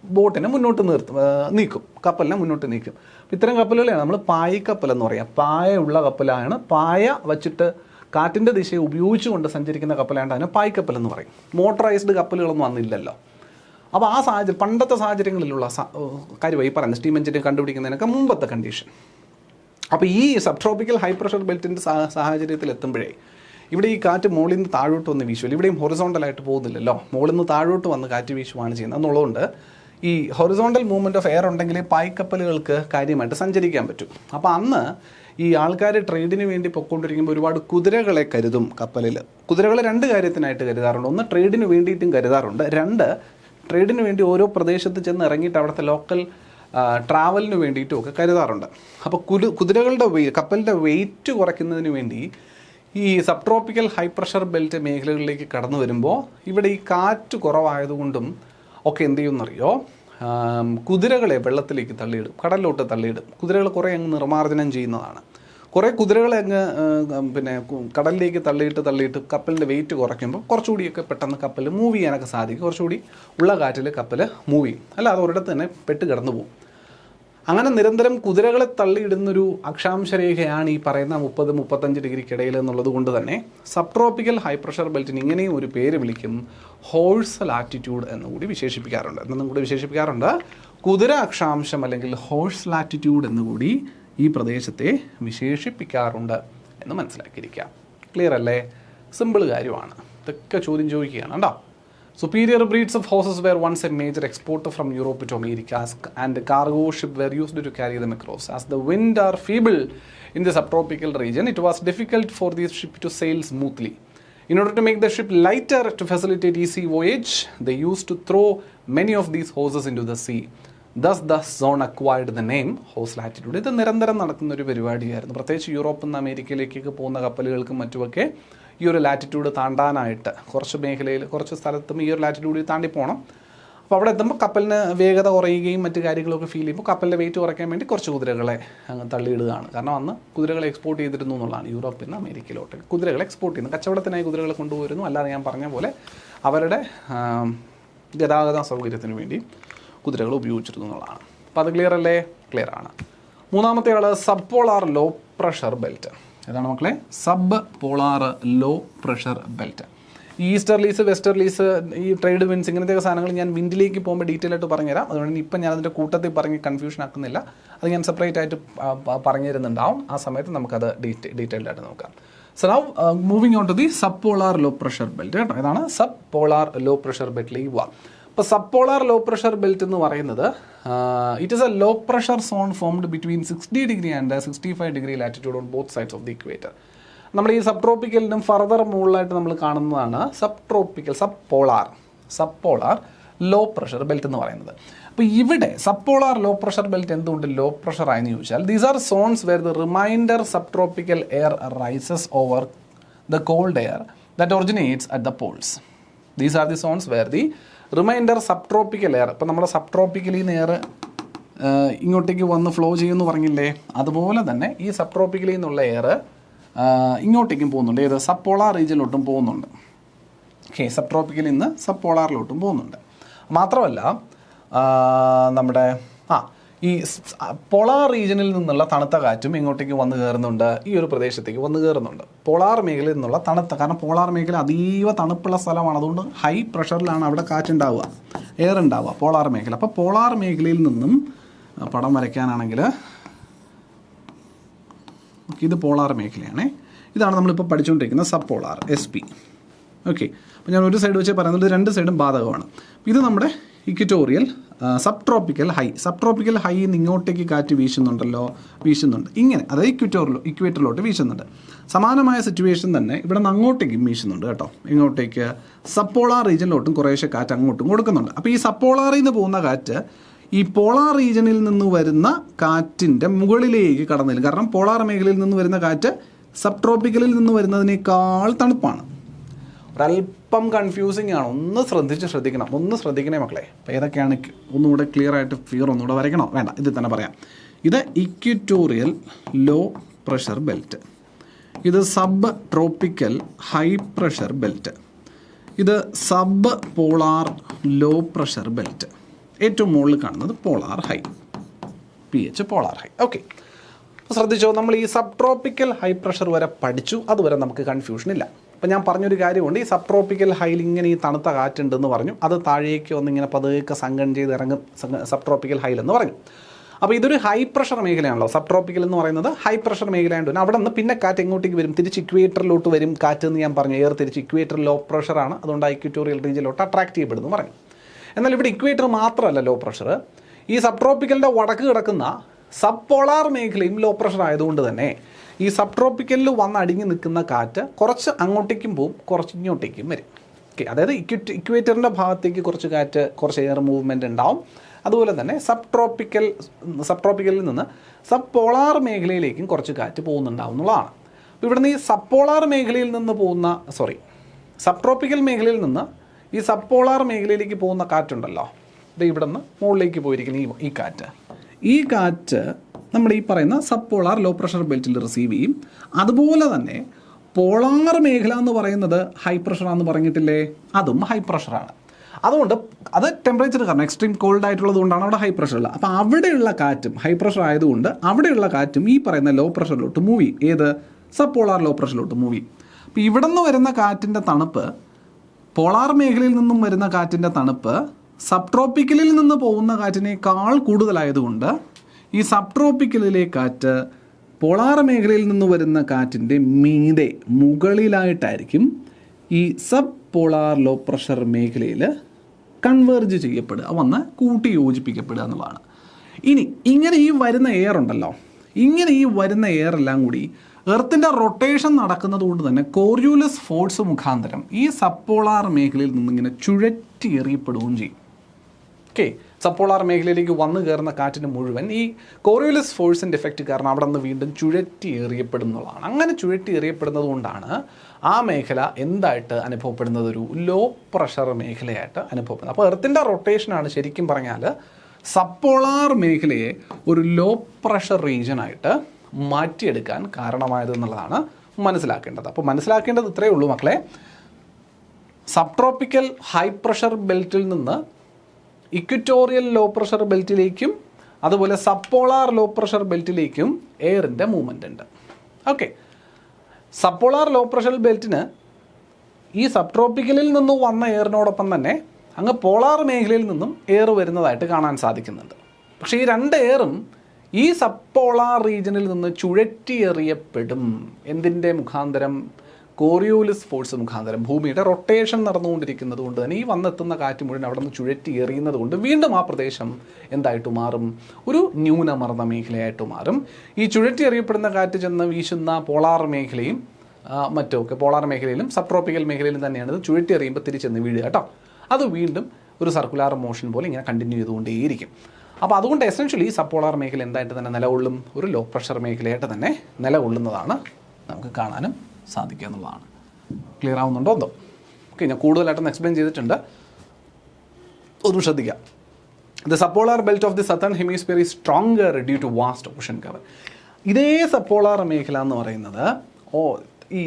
ബോട്ടിനെ മുന്നോട്ട് നീക്കും, കപ്പലിനെ മുന്നോട്ട് നീക്കും. ഇത്തരം കപ്പലുകളെയാണ് നമ്മൾ പായ്ക്കപ്പൽ എന്ന് പറയാം. പായ ഉള്ള കപ്പലാണ്. പായ വച്ചിട്ട് കാറ്റിൻ്റെ ദിശയെ ഉപയോഗിച്ചുകൊണ്ട് സഞ്ചരിക്കുന്ന കപ്പലാണ്ട് അതിന് പായ്ക്കപ്പൽ എന്ന് പറയും. മോട്ടറൈസ്ഡ് കപ്പലുകളൊന്നും വന്നില്ലല്ലോ. അപ്പോൾ ആ സാഹചര്യം, പണ്ടത്തെ സാഹചര്യങ്ങളിലുള്ള കാര്യമായി പറയുന്നത് സ്റ്റീം എഞ്ചിനെ കണ്ടുപിടിക്കുന്നതിനൊക്കെ മുമ്പത്തെ കണ്ടീഷൻ. അപ്പോൾ ഈ സബ് ട്രോപ്പിക്കൽ ഹൈ പ്രഷർ ബെൽറ്റിൻ്റെ സാഹചര്യത്തിൽ എത്തുമ്പോഴേ ഇവിടെ ഈ കാറ്റ് മുകളിൽ നിന്ന് താഴോട്ട് വന്ന് വീശുമല്ലോ. ഇവിടെയും ഹൊറിസോണ്ടലായിട്ട് പോകുന്നില്ലല്ലോ, മുകളിൽ നിന്ന് താഴോട്ട് വന്ന് കാറ്റ് വീശുവാണ് ചെയ്യുന്നത്. എന്നുള്ളതുകൊണ്ട് ഈ ഹൊറിസോണ്ടൽ മൂവ്മെൻറ്റ് ഓഫ് എയർ ഉണ്ടെങ്കിൽ പായ്ക്കപ്പലുകൾക്ക് കാര്യമായിട്ട് സഞ്ചരിക്കാൻ പറ്റും. അപ്പോൾ അന്ന് ഈ ആൾക്കാർ ട്രേഡിന് വേണ്ടി പൊയ്ക്കൊണ്ടിരിക്കുമ്പോൾ ഒരുപാട് കുതിരകളെ കരുതും കപ്പലിൽ. കുതിരകളെ 2 കാര്യത്തിനായിട്ട് കരുതാറുണ്ട്. ഒന്ന്, ട്രേഡിന് വേണ്ടിയിട്ടും കരുതാറുണ്ട്. 2, ട്രേഡിന് വേണ്ടി ഓരോ പ്രദേശത്ത് ചെന്ന് ഇറങ്ങിയിട്ട് അവിടുത്തെ ലോക്കൽ ട്രാവലിന് വേണ്ടിയിട്ടും ഒക്കെ കരുതാറുണ്ട്. അപ്പോൾ കുതിരകളുടെ കപ്പലിൻ്റെ വെയിറ്റ് കുറയ്ക്കുന്നതിന് വേണ്ടി ഈ sub tropical high pressure belt മേഖലകളിലേക്ക് കടന്നു വരുമ്പോൾ ഇവിടെ ഈ കാറ്റ് കുറവായതുകൊണ്ടും ഒക്കെ എന്ത് ചെയ്യുമെന്നറിയോ? കുതിരകളെ വെള്ളത്തിലേക്ക് തള്ളിയിടും, കടലിലോട്ട് തള്ളിയിടും. കുതിരകൾ കുറേ അങ്ങ് നിർമ്മാർജ്ജനം ചെയ്യുന്നതാണ്. കുറേ കുതിരകളെ അങ്ങ് കടലിലേക്ക് തള്ളിയിട്ട് കപ്പലിൻ്റെ വെയിറ്റ് കുറയ്ക്കുമ്പോൾ കുറച്ചുകൂടിയൊക്കെ പെട്ടെന്ന് കപ്പൽ മൂവ് ചെയ്യാനൊക്കെ സാധിക്കും. കുറച്ചുകൂടി ഉള്ള കാറ്റിൽ കപ്പൽ മൂവ് ചെയ്യും. അല്ല, അത് ഒരിടത്ത് തന്നെ പെട്ട് കിടന്നു പോകും. അങ്ങനെ നിരന്തരം കുതിരകളെ തള്ളിയിടുന്നൊരു അക്ഷാംശരേഖയാണ് ഈ പറയുന്ന 30-35 ഡിഗ്രിക്കിടയിൽ എന്നുള്ളത് കൊണ്ട് തന്നെ സബ് ട്രോപ്പിക്കൽ ഹൈ പ്രഷർ ബെൽറ്റിന് ഇങ്ങനെയും ഒരു പേര് വിളിക്കും, ഹോഴ്സ് ലാറ്റിറ്റ്യൂഡ് എന്നുകൂടി വിശേഷിപ്പിക്കാറുണ്ട്. എന്നും കൂടി വിശേഷിപ്പിക്കാറുണ്ട്, കുതിര അക്ഷാംശം അല്ലെങ്കിൽ ഹോഴ്സ് ലാറ്റിറ്റ്യൂഡ് എന്നുകൂടി ഈ പ്രദേശത്തെ വിശേഷിപ്പിക്കാറുണ്ട് എന്ന് മനസ്സിലാക്കിയിരിക്കാം. ക്ലിയർ അല്ലേ? സിമ്പിൾ കാര്യമാണ്. ഇതൊക്കെ ചോദ്യം ചോദിക്കുകയാണ് കേട്ടോ. Superior breeds of horses were once a major exporter from Europe to America, and cargo ships were used to carry them across. As the wind are feeble in the subtropical region, it was difficult for these ships to sail smoothly. In order to make the ship lighter to facilitate easy voyage, they used to throw many of these horses into the sea. Thus the zone acquired the name horse latitude. ഇത് നിരന്തരം നടക്കുന്ന ഒരു പരിപാടിയായിരുന്നു. പ്രത്യേകിച്ച് യൂറോപ്പിൽ നിന്ന് അമേരിക്കയിലേക്കൊക്കെ പോകുന്ന കപ്പലുകൾക്കും മറ്റുമൊക്കെ ഈ ഒരു ലാറ്റിറ്റ്യൂഡ് താണ്ടാനായിട്ട് കുറച്ച് മേഖലയിൽ, കുറച്ച് സ്ഥലത്തും ഈ ഒരു ലാറ്റിറ്റ്യൂഡിൽ താണ്ടി പോകണം. അപ്പോൾ അവിടെ എത്തുമ്പോൾ കപ്പലിന് വേഗത കുറയുകയും മറ്റു കാര്യങ്ങളൊക്കെ ഫീൽ ചെയ്യുമ്പോൾ കപ്പലിൻ്റെ വെയിറ്റ് കുറയ്ക്കാൻ വേണ്ടി കുറച്ച് കുതിരകളെ അങ്ങ് തള്ളിയിടുകയാണ്. കാരണം അന്ന് കുതിരകളെ എക്സ്പോർട്ട് ചെയ്തിരുന്നു എന്നുള്ളതാണ്. യൂറോപ്പിൽ നിന്ന് അമേരിക്കയിലോട്ട് കുതിരകളെ എക്സ്പോർട്ട് ചെയ്യുന്നു, കച്ചവടത്തിനായി കുതിരകളെ കൊണ്ടുപോയിരുന്നു. അല്ലാതെ ഞാൻ പറഞ്ഞ പോലെ അവരുടെ ഗതാഗത സൗകര്യത്തിന് വേണ്ടി കുതിരകൾ ഉപയോഗിച്ചിരുന്നു എന്നുള്ളതാണ്. അപ്പോൾ അത് ക്ലിയർ അല്ലേ? ക്ലിയർ ആണ്. മൂന്നാമത്തെ ആൾ sub polar low pressure belt. ഏതാണ് മക്കളെ? Sub polar low pressure belt. Easterlies, westerlies, ഈ ട്രേഡ് വിൻസ്, ഇങ്ങനത്തെ സാധനങ്ങൾ ഞാൻ വിൻഡിലേക്ക് പോകുമ്പോൾ ഡീറ്റെയിൽ ആയിട്ട് പറഞ്ഞുതരാം. അതുകൊണ്ട് ഇപ്പം ഞാൻ അതിൻ്റെ കൂട്ടത്തിൽ പറഞ്ഞ് കൺഫ്യൂഷൻ ആക്കുന്നില്ല. അത് ഞാൻ സെപ്പറേറ്റ് ആയിട്ട് പറഞ്ഞു തരുന്നുണ്ടാവും. ആ സമയത്ത് നമുക്കത് ഡീറ്റെയിൽഡ് ആയിട്ട് നോക്കാം. So now moving on to the sub polar low pressure belt കേട്ടോ. ഇതാണ് സബ് പോളാർ ലോ പ്രഷർ ബെൽറ്റിലേക്ക് പോവാം. അപ്പോൾ sub polar low pressure belt എന്ന് പറയുന്നത് it is a low pressure zone formed between 60 degree and 65 degree latitude on both sides of the equator. നമ്മൾ ഈ sub ട്രോപ്പിക്കലിനും ഫർദർ മുകളിലായിട്ട് നമ്മൾ കാണുന്നതാണ് sub polar low pressure belt എന്ന് പറയുന്നത്. അപ്പോൾ ഇവിടെ sub polar low pressure belt എന്തുകൊണ്ട് ലോ പ്രഷർ ആയെന്ന് ചോദിച്ചാൽ these are zones where the reminder sub tropical air rises over the cold air that originates at the poles. These are the zones where the reminder sub tropical air, ഇപ്പോൾ നമ്മുടെ sub ട്രോപ്പിക്കലിൽ നിന്ന് air ഇങ്ങോട്ടേക്ക് വന്ന് flow ചെയ്യുമെന്ന് പറഞ്ഞില്ലേ, അതുപോലെ തന്നെ ഈ സബ് ട്രോപ്പിക്കലിൽ നിന്നുള്ള എയർ ഇങ്ങോട്ടേക്കും പോകുന്നുണ്ട്. ഏത് സബ് പോളാർ റീജിയനിലോട്ടും പോകുന്നുണ്ട്. ഓക്കെ, സബ് ട്രോപ്പിക്കലിൽ നിന്ന് സബ് പോളാറിലോട്ടും പോകുന്നുണ്ട്. മാത്രമല്ല നമ്മുടെ ഈ പോളാർ റീജിയനിൽ നിന്നുള്ള തണുത്ത കാറ്റും ഇങ്ങോട്ടേക്ക് വന്ന് കയറുന്നുണ്ട്, ഈ ഒരു പ്രദേശത്തേക്ക് വന്ന് കയറുന്നുണ്ട്. പോളാർ മേഖലയിൽ നിന്നുള്ള കാരണം പോളാർ മേഖല അതീവ തണുപ്പുള്ള സ്ഥലമാണ്, അതുകൊണ്ട് ഹൈ പ്രഷറിലാണ് അവിടെ കാറ്റുണ്ടാവുക, എയർ ഉണ്ടാവുക പോളാർ മേഖല. അപ്പോൾ പോളാർ മേഖലയിൽ നിന്നും പടം വരയ്ക്കാനാണെങ്കിൽ ഇത് പോളാർ മേഖലയാണ്. ഇതാണ് നമ്മളിപ്പോൾ പഠിച്ചുകൊണ്ടിരിക്കുന്ന സബ് പോളാർ SP. ഓക്കെ, അപ്പോൾ ഞാൻ ഒരു സൈഡ് വെച്ച് പറയുന്നത് രണ്ട് സൈഡും ബാധകമാണ്. ഇത് നമ്മുടെ ഇക്വറ്റോറിയൽ സബ് ട്രോപ്പിക്കൽ ഹൈ ഇങ്ങോട്ടേക്ക് കാറ്റ് വീശുന്നുണ്ട് ഇങ്ങനെ, അതായത് ഇക്വേറ്ററിലോട്ട് വീശുന്നുണ്ട്. സമാനമായ സിറ്റുവേഷൻ തന്നെ ഇവിടെ നിന്ന് അങ്ങോട്ടേക്കും വീശുന്നുണ്ട് കേട്ടോ. ഇങ്ങോട്ടേക്ക് സബ് പോളാർ റീജിയനിലോട്ടും കുറേശ്ശെ കാറ്റ് അങ്ങോട്ടും കൊടുക്കുന്നുണ്ട്. അപ്പോൾ ഈ സബ് പോളാറിൽ നിന്ന് പോകുന്ന കാറ്റ് ഈ പോളാർ റീജിയനിൽ നിന്ന് വരുന്ന കാറ്റിൻ്റെ മുകളിലേക്ക് കടന്നില്ല. കാരണം പോളാർ മേഖലയിൽ നിന്ന് വരുന്ന കാറ്റ് സബ് ട്രോപ്പിക്കലിൽ നിന്ന് വരുന്നതിനേക്കാൾ തണുപ്പാണ്. ഒരല്പം കൺഫ്യൂസിങ് ആണ്, ഒന്ന് ശ്രദ്ധിക്കണേ മക്കളെ. അപ്പോൾ ഏതൊക്കെയാണ് ഒന്നുകൂടെ ക്ലിയർ ആയിട്ട് ഫിഗർ ഒന്നുകൂടെ വരയ്ക്കണോ? വേണ്ട, ഇത് തന്നെ പറയാം. ഇത് ഇക്വറ്റോറിയൽ ലോ പ്രഷർ ബെൽറ്റ്, ഇത് sub tropical high pressure belt, ഇത് sub polar low pressure belt, ഏറ്റവും മുകളിൽ കാണുന്നത് polar high, PH polar high. Okay, ശ്രദ്ധിച്ചോ, നമ്മൾ ഈ സബ് ട്രോപ്പിക്കൽ ഹൈ പ്രഷർ വരെ പഠിച്ചു, അതുവരെ നമുക്ക് കൺഫ്യൂഷൻ ഇല്ല. അപ്പോൾ ഞാൻ പറഞ്ഞൊരു കാര്യമുണ്ട്, ഈ സബ് ട്രോപ്പിക്കൽ ഹൈയിൽ ഇങ്ങനെ ഈ തണുത്ത കാറ്റുണ്ടെന്ന് പറഞ്ഞു, അത് താഴേക്ക് വന്നിങ്ങനെ പതുക്കെ സംഘം ചെയ്ത് ഇറങ്ങും സബ് ട്രോപ്പിക്കൽ ഹൈലെന്ന് പറഞ്ഞു. അപ്പോൾ ഇതൊരു ഹൈ പ്രഷർ മേഖലയാണല്ലോ, സബ് ട്രോപ്പിക്കൽ എന്ന് പറയുന്നത് ഹൈ പ്രഷർ മേഖലയായതുകൊണ്ട് അവിടെ നിന്ന് പിന്നെ കാറ്റ് എങ്ങോട്ടേക്ക് വരും, തിരിച്ച് ഇക്വേറ്ററിലോട്ട് വരും കാറ്റ് എന്ന് ഞാൻ പറഞ്ഞു. എയർ തിരിച്ച് ഇക്വേറ്റർ ലോ പ്രഷറാണ്, അതുകൊണ്ട് ഇക്വറ്റോറിയൽ റീജിയനിലോട്ട് അട്രാക്ട് ചെയ്യപ്പെടുന്നു പറഞ്ഞു. എന്നാൽ ഇവിടെ ഇക്വേറ്റർ മാത്രമല്ല ലോ പ്രഷർ, ഈ സബ് ട്രോപ്പിക്കലിൻ്റെ വടക്ക് കിടക്കുന്ന സബ് പോളാർ മേഖലയും ലോ പ്രഷർ ആയതുകൊണ്ട് തന്നെ ഈ സബ് ട്രോപ്പിക്കലിൽ വന്ന് അടിഞ്ഞ് നിൽക്കുന്ന കാറ്റ് കുറച്ച് അങ്ങോട്ടേക്കും പോവും, കുറച്ച് ഇങ്ങോട്ടേക്കും വരും. ഓക്കെ, അതായത് ഇക്വേറ്ററിൻ്റെ ഭാഗത്തേക്ക് കുറച്ച് കാറ്റ്, കുറച്ച് എയർ മൂവ്മെൻറ്റ് ഉണ്ടാവും. അതുപോലെ തന്നെ സബ് ട്രോപ്പിക്കലിൽ നിന്ന് സബ് പോളാർ മേഖലയിലേക്കും കുറച്ച് കാറ്റ് പോകുന്നുണ്ടാവും എന്നുള്ളതാണ്. അപ്പോൾ ഇവിടെ നിന്ന് ഈ സബ് പോളാർ മേഖലയിൽ നിന്ന് സബ് ട്രോപ്പിക്കൽ മേഖലയിൽ നിന്ന് ഈ സബ് പോളാർ മേഖലയിലേക്ക് പോകുന്ന കാറ്റുണ്ടല്ലോ, ഇത് ഇവിടെ നിന്ന് മുകളിലേക്ക് പോയിരിക്കുന്ന ഈ കാറ്റ് നമ്മൾ ഈ പറയുന്ന സബ് പോളാർ ലോ പ്രഷർ ബെൽറ്റിൽ റിസീവ് ചെയ്യും. അതുപോലെ തന്നെ പോളാർ മേഖല എന്ന് പറയുന്നത് ഹൈ പ്രഷറാണെന്ന് പറഞ്ഞിട്ടില്ലേ, അതും ഹൈ പ്രഷറാണ്. അതുകൊണ്ട് അത് ടെമ്പറേച്ചർ കാരണം എക്സ്ട്രീം കോൾഡ് ആയിട്ടുള്ളത് കൊണ്ടാണ് അവിടെ ഹൈ പ്രഷർ ഉള്ളത്. അപ്പോൾ അവിടെയുള്ള കാറ്റും ഹൈ പ്രഷർ ആയതുകൊണ്ട് അവിടെയുള്ള കാറ്റും ഈ പറയുന്ന ലോ പ്രഷറിലോട്ട് മൂവ് ചെയ്യും. ഏത് സബ് പോളാർ ലോ പ്രഷറിലോട്ട് മൂവ് ചെയ്യും. അപ്പോൾ ഇവിടെ നിന്ന് വരുന്ന കാറ്റിൻ്റെ തണുപ്പ്, പോളാർ മേഖലയിൽ നിന്നും വരുന്ന കാറ്റിൻ്റെ തണുപ്പ് സബ് ട്രോപ്പിക്കലിൽ നിന്ന് പോകുന്ന കാറ്റിനേക്കാൾ കൂടുതലായതുകൊണ്ട് ഈ സബ് ട്രോപ്പിക്കലിലെ കാറ്റ് പോളാർ മേഖലയിൽ നിന്ന് വരുന്ന കാറ്റിൻ്റെ മുകളിലായിട്ടായിരിക്കും ഈ സബ് പോളാർ ലോ പ്രഷർ മേഖലയിൽ കൺവേർജ് ചെയ്യപ്പെടുക, വന്ന് കൂട്ടി യോജിപ്പിക്കപ്പെടുക എന്നുള്ളതാണ്. ഇനി ഇങ്ങനെ ഈ വരുന്ന എയർ ഉണ്ടല്ലോ, ഇങ്ങനെ ഈ വരുന്ന എയർ എല്ലാം കൂടി എർത്തിൻ്റെ റൊട്ടേഷൻ നടക്കുന്നത് കൊണ്ട് തന്നെ കോറിയോലസ് ഫോഴ്സ് മുഖാന്തരം ഈ സബ് പോളാർ മേഖലയിൽ നിന്നിങ്ങനെ ചുഴറ്റി എറിയപ്പെടുകയും ചെയ്യും. ഓക്കെ, സബ് പോളാർ മേഖലയിലേക്ക് വന്നു കയറുന്ന കാറ്റിന് മുഴുവൻ ഈ കോറിയോലസ് ഫോഴ്സിൻ്റെ എഫക്റ്റ് കാരണം അവിടെ നിന്ന് വീണ്ടും ചുഴറ്റി എറിയപ്പെടുന്നതാണ്. അങ്ങനെ ചുഴറ്റി എറിയപ്പെടുന്നത് കൊണ്ടാണ് ആ മേഖല എന്തായിട്ട് അനുഭവപ്പെടുന്നത്, ഒരു ലോ പ്രഷർ മേഖലയായിട്ട് അനുഭവപ്പെടുന്നത്. അപ്പോൾ എർത്തിൻ്റെ റൊട്ടേഷനാണ് ശരിക്കും പറഞ്ഞാൽ സബ് പോളാർ മേഖലയെ ഒരു ലോ പ്രഷർ റീജിയനായിട്ട് മാറ്റിയെടുക്കാൻ കാരണമായത് എന്നുള്ളതാണ് മനസ്സിലാക്കേണ്ടത്. അപ്പോൾ മനസ്സിലാക്കേണ്ടത് ഇത്രയേ ഉള്ളൂ മക്കളെ, സബ് ട്രോപ്പിക്കൽ ഹൈ പ്രഷർ ബെൽറ്റിൽ നിന്ന് ഇക്വറ്റോറിയൽ ലോ പ്രഷർ ബെൽറ്റിലേക്കും അതുപോലെ sub polar low pressure ബെൽറ്റിലേക്കും എയറിൻ്റെ movement ഉണ്ട്. Okay, sub polar low pressure ബെൽറ്റിന് ഈ സബ് ട്രോപ്പിക്കലിൽ നിന്നും വന്ന എയറിനോടൊപ്പം തന്നെ അങ്ങ് പോളാർ മേഖലയിൽ നിന്നും എയർ വരുന്നതായിട്ട് കാണാൻ സാധിക്കുന്നുണ്ട്. പക്ഷേ ഈ രണ്ട് എയറും ഈ സബ്പോളാർ റീജിയനിൽ നിന്ന് ചുഴറ്റിയെറിയപ്പെടും. എന്തിൻ്റെ മുഖാന്തരം? കോറിയോലിസ് ഫോഴ്സ് മുഖാന്തരം. ഭൂമിയുടെ റൊട്ടേഷൻ നടന്നുകൊണ്ടിരിക്കുന്നത് കൊണ്ട് തന്നെ ഈ വന്നെത്തുന്ന കാറ്റ് മുഴുവൻ അവിടെ നിന്ന് ചുഴറ്റി എറിയുന്നത് കൊണ്ട് വീണ്ടും ആ പ്രദേശം എന്തായിട്ട് മാറും? ഒരു ന്യൂനമർദ്ദ മേഖലയായിട്ട് മാറും. ഈ ചുഴറ്റി എറിയപ്പെടുന്ന കാറ്റ് ചെന്ന് വീശുന്ന പോളാർ മേഖലയും മറ്റൊക്കെ പോളാർ മേഖലയിലും സബ് ട്രോപ്പിക്കൽ മേഖലയിലും തന്നെയാണ് ഇത് ചുഴറ്റി എറിയുമ്പോൾ തിരിച്ചെന്ന് വീഴുക കേട്ടോ. അത് വീണ്ടും ഒരു സർക്കുലാർ മോഷൻ പോലെ ഇങ്ങനെ കണ്ടിന്യൂ ചെയ്തുകൊണ്ടേയിരിക്കും. അപ്പോൾ അതുകൊണ്ട് എസെൻഷ്യലി സബ് പോളാർ മേഖല എന്തായിട്ട് തന്നെ നിലകൊള്ളും? ഒരു ലോ പ്രഷർ മേഖലയായിട്ട് തന്നെ നിലകൊള്ളുന്നതാണ് നമുക്ക് കാണാനും സാധിക്കുക എന്നുള്ളതാണ്. ക്ലിയർ ആവുന്നുണ്ടോ എന്തോ? ഓക്കെ, ഞാൻ കൂടുതലായിട്ടൊന്ന് എക്സ്പ്ലെയിൻ ചെയ്തിട്ടുണ്ട്, ഒന്നും ശ്രദ്ധിക്കാം. The subpolar belt of the southern hemisphere is stronger due to vast ocean cover. ഇതേ സബ്പോളാർ മേഖല എന്ന് പറയുന്നത് ഈ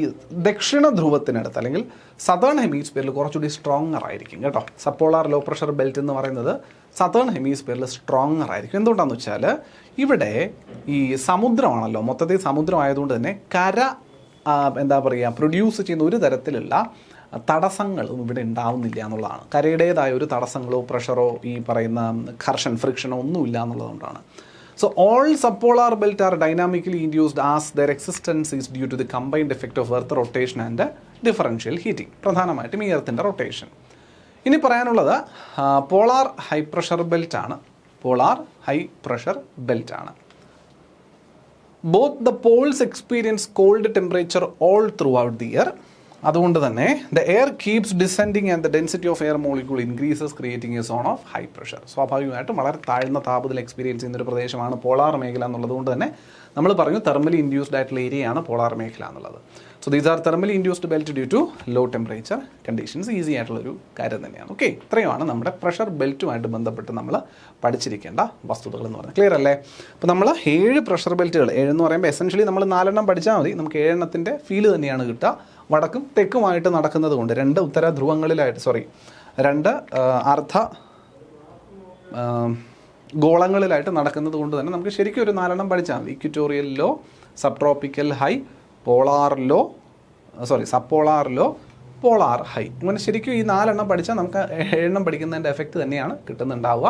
ദക്ഷിണ ധ്രുവത്തിനടുത്ത് അല്ലെങ്കിൽ സതേൺ ഹെമിസ്ഫിയറിൽ കുറച്ചുകൂടി സ്ട്രോങ്ങർ ആയിരിക്കും കേട്ടോ. സബ്പോളാർ ലോ പ്രഷർ ബെൽറ്റ് എന്ന് പറയുന്നത് സതേൺ ഹെമിസ്ഫിയറിൽ സ്ട്രോങ്ങർ ആയിരിക്കും. എന്തുകൊണ്ടാണെന്ന് വെച്ചാൽ ഇവിടെ ഈ സമുദ്രമാണല്ലോ, മൊത്തത്തിൽ സമുദ്രമായതുകൊണ്ട് തന്നെ കര എന്താ പറയുക പ്രൊഡ്യൂസ് ചെയ്യുന്ന ഒരു തരത്തിലുള്ള തടസ്സങ്ങളും ഇവിടെ ഉണ്ടാവുന്നില്ല എന്നുള്ളതാണ്. കരയുടേതായ ഒരു തടസ്സങ്ങളോ പ്രഷറോ ഈ പറയുന്ന ഫ്രിക്ഷനോ ഒന്നുമില്ല എന്നുള്ളതുകൊണ്ടാണ്. So all subpolar belt are dynamically induced as their existence is due to the combined effect of earth rotation and differential heating. പ്രധാനമായിട്ടും ഈ എർത്തിൻ്റെ റൊട്ടേഷൻ. ഇനി പറയാനുള്ളത് പോളാർ ഹൈ പ്രഷർ ബെൽറ്റ് ആണ്. പോളാർ ഹൈ പ്രഷർ ബെൽറ്റ് ആണ്. Both the poles experience cold temperature all throughout the year. അതുകൊണ്ട് തന്നെ the air keeps descending and the density of air molecule increases creating a zone of high pressure. സ്വാഭാവികമായിട്ടും വളരെ താഴ്ന്ന താപനില experience ചെയ്യുന്ന ഒരു പ്രദേശമാണ് പോളാർ മേഖല എന്നുള്ളത് കൊണ്ട് തന്നെ നമ്മൾ പറഞ്ഞു തെർമലി ഇൻഡ്യൂസ്ഡ് ആയിട്ടുള്ള ഏരിയയാണ് പോളാർ മേഖല എന്നുള്ളത്. So these are thermally induced belt due to low temperature conditions. Easy ആയിട്ടുള്ളൊരു കാര്യം തന്നെയാണ്. ഓക്കെ, ഇത്രയുമാണ് നമ്മുടെ പ്രഷർ ബെൽറ്റുമായിട്ട് ബന്ധപ്പെട്ട് നമ്മൾ പഠിച്ചിരിക്കേണ്ട വസ്തുതകൾ എന്ന് പറയുന്നത്. ക്ലിയർ അല്ലേ? അപ്പോൾ നമ്മൾ 7 പ്രഷർ ബെൽറ്റുകൾ, 7 എന്ന് പറയുമ്പോൾ എസെൻഷ്യലി നമ്മൾ 4 പഠിച്ചാൽ മതി, നമുക്ക് 7 ഫീല് തന്നെയാണ് കിട്ടുക. വടക്കും തെക്കുമായിട്ട് നടക്കുന്നത് കൊണ്ട് 2 ഉത്തര ധ്രുവങ്ങളിലായിട്ട് രണ്ട് അർദ്ധ ഗോളങ്ങളിലായിട്ട് നടക്കുന്നത് കൊണ്ട് തന്നെ നമുക്ക് ശരിക്കും ഒരു 4 പഠിച്ചാൽ മതി. Equatorial low, sub tropical high, polar low, sub polar low, polar high. അങ്ങനെ ശരിക്കും ഈ 4 പഠിച്ചാൽ നമുക്ക് 7 പഠിക്കുന്നതിൻ്റെ എഫക്റ്റ് തന്നെയാണ് കിട്ടുന്നുണ്ടാവുക.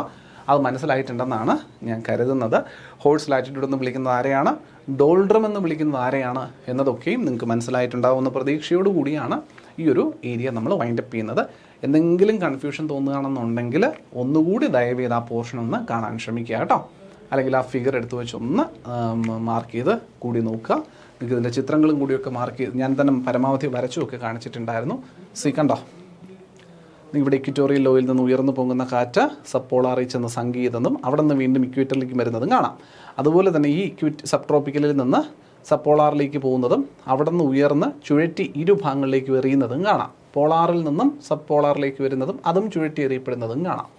അത് മനസ്സിലായിട്ടുണ്ടെന്നാണ് ഞാൻ കരുതുന്നത്. ഹോഴ്സ് ലാറ്റിറ്റ്യൂഡ് എന്ന് വിളിക്കുന്നത് ആരെയാണ്, ഡോൾഡ്രം എന്ന് വിളിക്കുന്നത് ആരെയാണ് എന്നതൊക്കെയും നിങ്ങൾക്ക് മനസ്സിലായിട്ടുണ്ടാവുന്ന പ്രതീക്ഷയോടു കൂടിയാണ് ഈ ഒരു ഏരിയ നമ്മൾ വൈൻഡപ്പ് ചെയ്യുന്നത്. എന്തെങ്കിലും കൺഫ്യൂഷൻ തോന്നുകയാണെന്നുണ്ടെങ്കിൽ ഒന്നുകൂടി ദയവ് ചെയ്ത് ആ പോർഷൻ ഒന്ന് കാണാൻ ശ്രമിക്കുക കേട്ടോ. അല്ലെങ്കിൽ ആ ഫിഗർ എടുത്ത് വെച്ച് ഒന്ന് മാർക്ക് ചെയ്ത് കൂടി നോക്കുക. നിങ്ങൾക്ക് ഇതിൻ്റെ ചിത്രങ്ങളും കൂടിയൊക്കെ മാർക്ക് ചെയ്ത് ഞാൻ തന്നെ പരമാവധി വരച്ചുമൊക്കെ കാണിച്ചിട്ടുണ്ടായിരുന്നു. കണ്ടോ, ഇവിടെ ഇക്വറ്റോറിയൽ ലോയിൽ നിന്ന് ഉയർന്നു പോകുന്ന കാറ്റ് സബ് പോളാറിൽ ചെന്ന് സംഗീതമെന്നും അവിടെ നിന്ന് വീണ്ടും ഇക്വേറ്ററിലേക്ക് വരുന്നതും കാണാം. അതുപോലെ തന്നെ ഈ സബ് ട്രോപ്പിക്കലിൽ നിന്ന് സബ് പോളാറിലേക്ക് പോകുന്നതും അവിടെ നിന്ന് ഉയർന്ന് ചുഴറ്റി ഇരുഭാഗങ്ങളിലേക്ക് എറിയുന്നതും കാണാം. പോളാറിൽ നിന്നും സബ് പോളാറിലേക്ക് വരുന്നതും അതും ചുഴറ്റി എറിയപ്പെടുന്നതും കാണാം.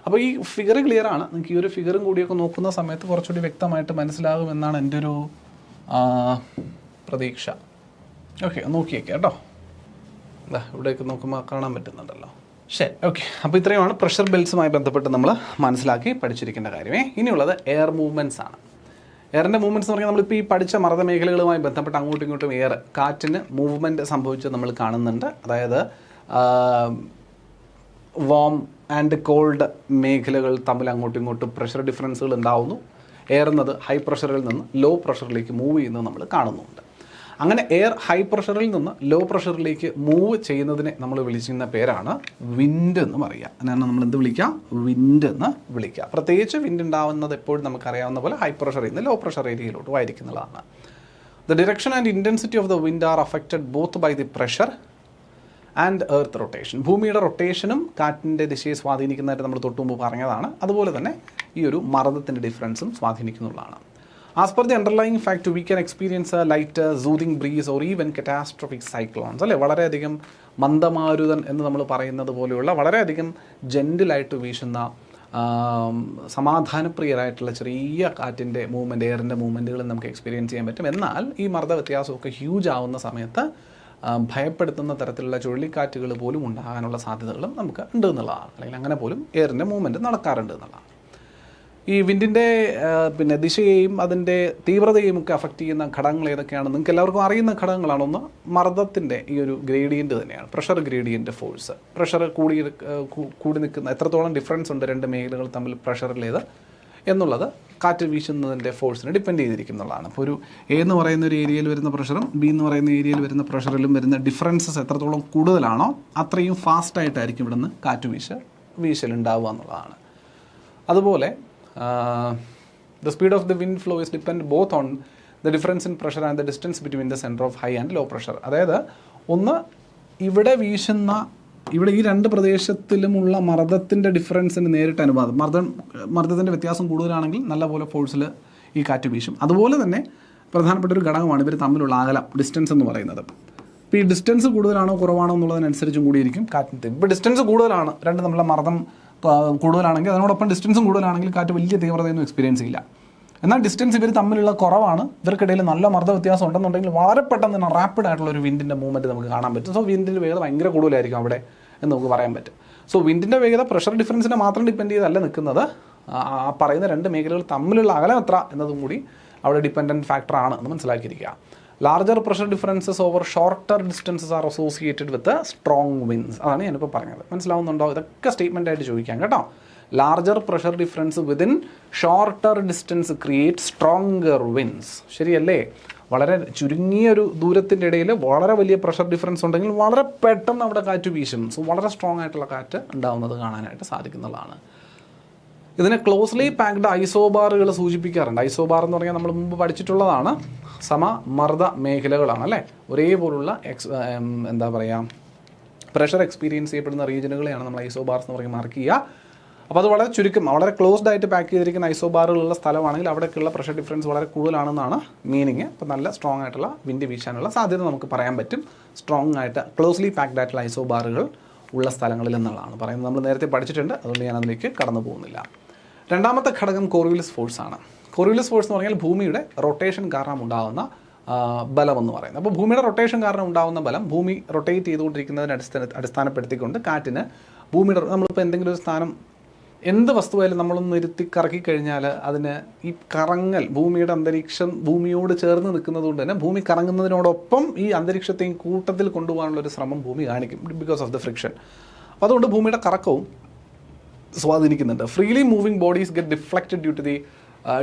അപ്പോൾ ഈ ഫിഗർ ക്ലിയർ ആണ്. നിങ്ങൾക്ക് ഈ ഒരു ഫിഗറും കൂടിയൊക്കെ നോക്കുന്ന സമയത്ത് കുറച്ചുകൂടി വ്യക്തമായിട്ട് മനസ്സിലാകുമെന്നാണ് എൻ്റെ ഒരു പ്രതീക്ഷ. ഓക്കെ, നോക്കിയേക്കാം കേട്ടോ. ഇവിടെയൊക്കെ നോക്കുമ്പോൾ കാണാൻ പറ്റുന്നുണ്ടല്ലോ. ശരി, ഓക്കെ. അപ്പോൾ ഇത്രയുമാണ് പ്രഷർ ബെൽറ്റ്സുമായി ബന്ധപ്പെട്ട് നമ്മൾ മനസ്സിലാക്കി പഠിച്ചിരിക്കേണ്ട കാര്യമേ. ഇനിയുള്ളത് എയർ മൂവ്മെൻറ്റ്സ് ആണ്. എയറിൻ്റെ മൂവ്മെൻറ്റ്സ് എന്ന് പറഞ്ഞാൽ നമ്മളിപ്പോൾ ഈ പഠിച്ച മർദ്ദ മേഖലകളുമായി ബന്ധപ്പെട്ട് അങ്ങോട്ടും ഇങ്ങോട്ടും കാറ്റിന് മൂവ്മെൻറ്റ് സംഭവിച്ച് നമ്മൾ കാണുന്നുണ്ട്. അതായത് വാം ആൻഡ് കോൾഡ് മേഖലകൾ തമ്മിൽ അങ്ങോട്ടും ഇങ്ങോട്ടും പ്രഷർ ഡിഫറൻസുകൾ ഉണ്ടാവുന്നു. എയർ എന്നത് ഹൈ പ്രഷറിൽ നിന്ന് ലോ പ്രഷറിലേക്ക് മൂവ് ചെയ്യുന്നത് നമ്മൾ കാണുന്നുണ്ട്. അങ്ങനെ എയർ ഹൈ പ്രഷറിൽ നിന്ന് ലോ പ്രഷറിലേക്ക് മൂവ് ചെയ്യുന്നതിനെ നമ്മൾ വിളിക്കുന്ന പേരാണ് വിൻഡ് എന്ന് പറയുക. അതിനാണ് നമ്മൾ എന്ത് വിളിക്കാം, വിൻഡ് എന്ന് വിളിക്കുക. പ്രത്യേകിച്ച് വിൻഡ് ഉണ്ടാവുന്നത് എപ്പോഴും നമുക്കറിയാവുന്ന പോലെ ഹൈ പ്രഷറിൽ നിന്ന് ലോ പ്രഷർ ഏരിയയിലോട്ട് ആയിരിക്കുന്നതാണ്. The direction and intensity of the wind are affected both by the pressure and earth rotation. ഭൂമിയുടെ റൊട്ടേഷനും കാറ്റിൻ്റെ ദിശയെ സ്വാധീനിക്കുന്നതായിട്ട് നമ്മൾ തൊട്ട് മുമ്പ് പറഞ്ഞതാണ്. അതുപോലെ തന്നെ ഈ ഒരു മർദ്ദത്തിൻ്റെ ഡിഫറൻസും സ്വാധീനിക്കുന്നുള്ളതാണ്. As per the underlying fact, we can experience a light soothing breeze or even catastrophic cyclones. അല്ലേ, വളരെയധികം മന്ദമാരുതൻ എന്ന് നമ്മൾ പറയുന്നത് പോലെയുള്ള വളരെയധികം ജെൻറ്റിലായിട്ട് വീശുന്ന സമാധാനപ്രിയരായിട്ടുള്ള ചെറിയ കാറ്റിൻ്റെ മൂവ്മെൻറ്റ്, എയറിൻ്റെ മൂവ്മെൻറ്റുകളും നമുക്ക് എക്സ്പീരിയൻസ് ചെയ്യാൻ പറ്റും. എന്നാൽ ഈ മർദ്ദ വ്യത്യാസമൊക്കെ ഹ്യൂജ് ആവുന്ന സമയത്ത് ഭയപ്പെടുത്തുന്ന തരത്തിലുള്ള ചുഴലിക്കാറ്റുകൾ പോലും ഉണ്ടാകാനുള്ള സാധ്യതകളും നമുക്ക് ഉണ്ട് എന്നുള്ളതാണ്. അല്ലെങ്കിൽ അങ്ങനെ പോലും എയറിൻ്റെ മൂവ്മെൻറ്റ് നടക്കാറുണ്ട് എന്നുള്ളതാണ്. ഈ വിൻഡിൻ്റെ ദിശയെയും അതിൻ്റെ തീവ്രതയെയും ഒക്കെ അഫക്റ്റ് ചെയ്യുന്ന ഘടകങ്ങൾ ഏതൊക്കെയാണെന്ന് നിങ്ങൾക്ക് എല്ലാവർക്കും അറിയുന്ന ഘടകങ്ങളാണ്. ഒന്ന് മർദ്ദത്തിൻ്റെ ഈ ഒരു ഗ്രേഡിയൻറ്റ് തന്നെയാണ്, പ്രഷർ ഗ്രേഡിയൻറ്റ് ഫോഴ്സ്. പ്രഷർ കൂടി നിൽക്കുന്ന എത്രത്തോളം ഡിഫറൻസ് ഉണ്ട് രണ്ട് മേഖലകൾ തമ്മിൽ പ്രഷറിലേത് എന്നുള്ളത് കാറ്റ് വീശുന്നതിൻ്റെ ഫോഴ്സിനെ ഡിപ്പെൻഡ് ചെയ്തിരിക്കുന്നതാണ്. അപ്പോൾ ഒരു എ എന്ന് പറയുന്ന ഒരു ഏരിയയിൽ വരുന്ന പ്രഷറും ബി എന്ന് പറയുന്ന ഏരിയയിൽ വരുന്ന പ്രഷറിലും വരുന്ന ഡിഫറൻസസ് എത്രത്തോളം കൂടുതലാണോ അത്രയും ഫാസ്റ്റായിട്ടായിരിക്കും ഇവിടുന്ന് കാറ്റ് വീശലുണ്ടാവുക എന്നുള്ളതാണ്. അതുപോലെ the speed of the wind flow is depend both on the difference in pressure and the distance between the center of high and low pressure. അതായത് ഒന്ന് ഇവിടെ വീശുന്ന ഇവിടെ ഈ രണ്ട് പ്രദേശത്തിലുമുള്ള മർദ്ദത്തിൻ്റെ ഡിഫറൻസിന് നേരിട്ട് അനുപാതം മർദ്ദത്തിൻ്റെ വ്യത്യാസം കൂടുതലാണെങ്കിൽ നല്ലപോലെ ഫോഴ്സിൽ ഈ കാറ്റ് വീശും. അതുപോലെ തന്നെ പ്രധാനപ്പെട്ട ഒരു ഘടകമാണ് ഇവർ തമ്മിലുള്ള അകലം, ഡിസ്റ്റൻസ് എന്ന് പറയുന്നത്. ഇപ്പോൾ ഈ ഡിസ്റ്റൻസ് കൂടുതലാണോ കുറവാണോ എന്നുള്ളതിനനുസരിച്ചും കൂടിയിരിക്കും കാറ്റിൻ്റെ. ഇപ്പോൾ ഡിസ്റ്റൻസ് കൂടുതലാണ്, രണ്ട് തമ്മിലുള്ള മർദ്ദം കൂടുതലാണെങ്കിൽ അതിനോടൊപ്പം ഡിസ്റ്റൻസും കൂടുതലാണെങ്കിൽ കാറ്റ് വലിയ തീവ്രതയൊന്നും എക്സ്പീരിയൻസ് ചെയ്യില്ല. എന്നാൽ ഡിസ്റ്റൻസ് ഇവർ തമ്മിലുള്ള കുറവാണ്, ഇവർക്കിടയിൽ നല്ല മർദ്ദ വ്യത്യാസം ഉണ്ടെന്നുണ്ടെങ്കിൽ വളരെ പെട്ടെന്ന് തന്നെ റാപ്പിഡ് ആയിട്ടുള്ള ഒരു വിൻഡിൻ്റെ മൂവ്മെൻറ്റ് നമുക്ക് കാണാൻ പറ്റും. സോ വിൻഡിൻ്റെ വേഗത ഭയങ്കര കൂടുതലായിരിക്കും അവിടെ എന്ന് നമുക്ക് പറയാൻ പറ്റും. സോ വിൻഡിൻ്റെ വേഗത പ്രഷർ ഡിഫറൻസിനെ മാത്രം ഡിപ്പെൻഡ് ചെയ്തല്ല നിൽക്കുന്നത്, ആ പറയുന്ന രണ്ട് മേഖലകൾ തമ്മിലുള്ള അകലം എത്ര എന്നതും കൂടി അവിടെ ഡിപ്പെൻഡൻറ്റ് ഫാക്ടറാണ് എന്ന് മനസ്സിലാക്കിയിരിക്കുക. Larger pressure differences over shorter distances are associated with strong winds. അതാണ് ഞാനിപ്പോൾ പറഞ്ഞത്. മനസ്സിലാവുന്നുണ്ടോ? ഇതൊക്കെ സ്റ്റേറ്റ്മെൻ്റ് ആയിട്ട് ചോദിക്കാം കേട്ടോ. Larger pressure difference within shorter distance create stronger winds. ശരിയല്ലേ? വളരെ ചുരുങ്ങിയൊരു ദൂരത്തിൻ്റെ ഇടയിൽ വളരെ വലിയ പ്രഷർ ഡിഫറൻസ് ഉണ്ടെങ്കിൽ വളരെ പെട്ടെന്ന് അവിടെ കാറ്റ് വീശും. സോ വളരെ സ്ട്രോങ് ആയിട്ടുള്ള കാറ്റ് ഉണ്ടാവുന്നത് കാണാനായിട്ട് സാധിക്കുന്നതാണ്. ഇതിനെ ക്ലോസ്ലി പാക്ഡ് ഐസോബാറുകൾ സൂചിപ്പിക്കാറുണ്ട്. ഐസോബാർ എന്ന് പറഞ്ഞാൽ നമ്മൾ മുമ്പ് പഠിച്ചിട്ടുള്ളതാണ്. സമമർദ്ദ മേഖലകളാണ് അല്ലേ? ഒരേപോലുള്ള എന്താ പറയുക പ്രഷർ എക്സ്പീരിയൻസ് ചെയ്യപ്പെടുന്ന റീജിയനുകളെയാണ് നമ്മൾ ഐസോബാർസ് എന്ന് പറയുന്നത് മാർക്ക് ചെയ്യുക. അപ്പോൾ അത് വളരെ ചുരുക്കം, വളരെ ക്ലോസ്ഡ് ആയിട്ട് പാക്ക് ചെയ്തിരിക്കുന്ന ഐസോബാറുകളുള്ള സ്ഥലമാണെങ്കിൽ അവിടേക്കുള്ള പ്രഷർ ഡിഫറൻസ് വളരെ കൂടുതലാണെന്നാണ് മീനിങ്. അപ്പോൾ നല്ല സ്ട്രോങ് ആയിട്ടുള്ള വിൻഡ് വീശാനുള്ള സാധ്യത നമുക്ക് പറയാൻ പറ്റും സ്ട്രോങ് ആയിട്ട് ക്ലോസ്ലി പാക്ഡ് ആയിട്ടുള്ള ഐസോബാറുകൾ ഉള്ള സ്ഥലങ്ങളിൽ എന്നുള്ളതാണ് പറയുന്നത്. നമ്മൾ നേരത്തെ പഠിച്ചിട്ടുണ്ട്, അതുകൊണ്ട് ഞാൻ അതിലേക്ക് കടന്നു പോകുന്നില്ല. രണ്ടാമത്തെ ഘടകം കോറിയോലിസ് ഫോഴ്സ് ആണ്. കോറിയോലിസ് ഫോഴ്സ് എന്ന് പറഞ്ഞാൽ ഭൂമിയുടെ റൊട്ടേഷൻ കാരണം ഉണ്ടാകുന്ന ബലം എന്ന് പറയുന്നത്. അപ്പോൾ ഭൂമിയുടെ റൊട്ടേഷൻ കാരണം ഉണ്ടാകുന്ന ബലം, ഭൂമി റൊട്ടേറ്റ് ചെയ്തുകൊണ്ടിരിക്കുന്നതിന് അടിസ്ഥാനപ്പെടുത്തിക്കൊണ്ട് കാറ്റിന് ഭൂമിയുടെ, നമ്മളിപ്പോൾ എന്തെങ്കിലും ഒരു സ്ഥാനം എന്ത് വസ്തുവായാലും നമ്മളൊന്ന് ഇരുത്തി കറക്കി കഴിഞ്ഞാൽ അതിന് ഈ കറങ്ങൽ, ഭൂമിയുടെ അന്തരീക്ഷം ഭൂമിയോട് ചേർന്ന് നിൽക്കുന്നത് കൊണ്ട് തന്നെ ഭൂമി കറങ്ങുന്നതിനോടൊപ്പം ഈ അന്തരീക്ഷത്തെയും കൂട്ടത്തിൽ കൊണ്ടുപോകാനുള്ളൊരു ശ്രമം ഭൂമി കാണിക്കും ബിക്കോസ് ഓഫ് ദ ഫ്രിക്ഷൻ. അപ്പോൾ അതുകൊണ്ട് ഭൂമിയുടെ കറക്കവും സ്വാധീനിക്കുന്നുണ്ട്. Freely moving bodies get deflected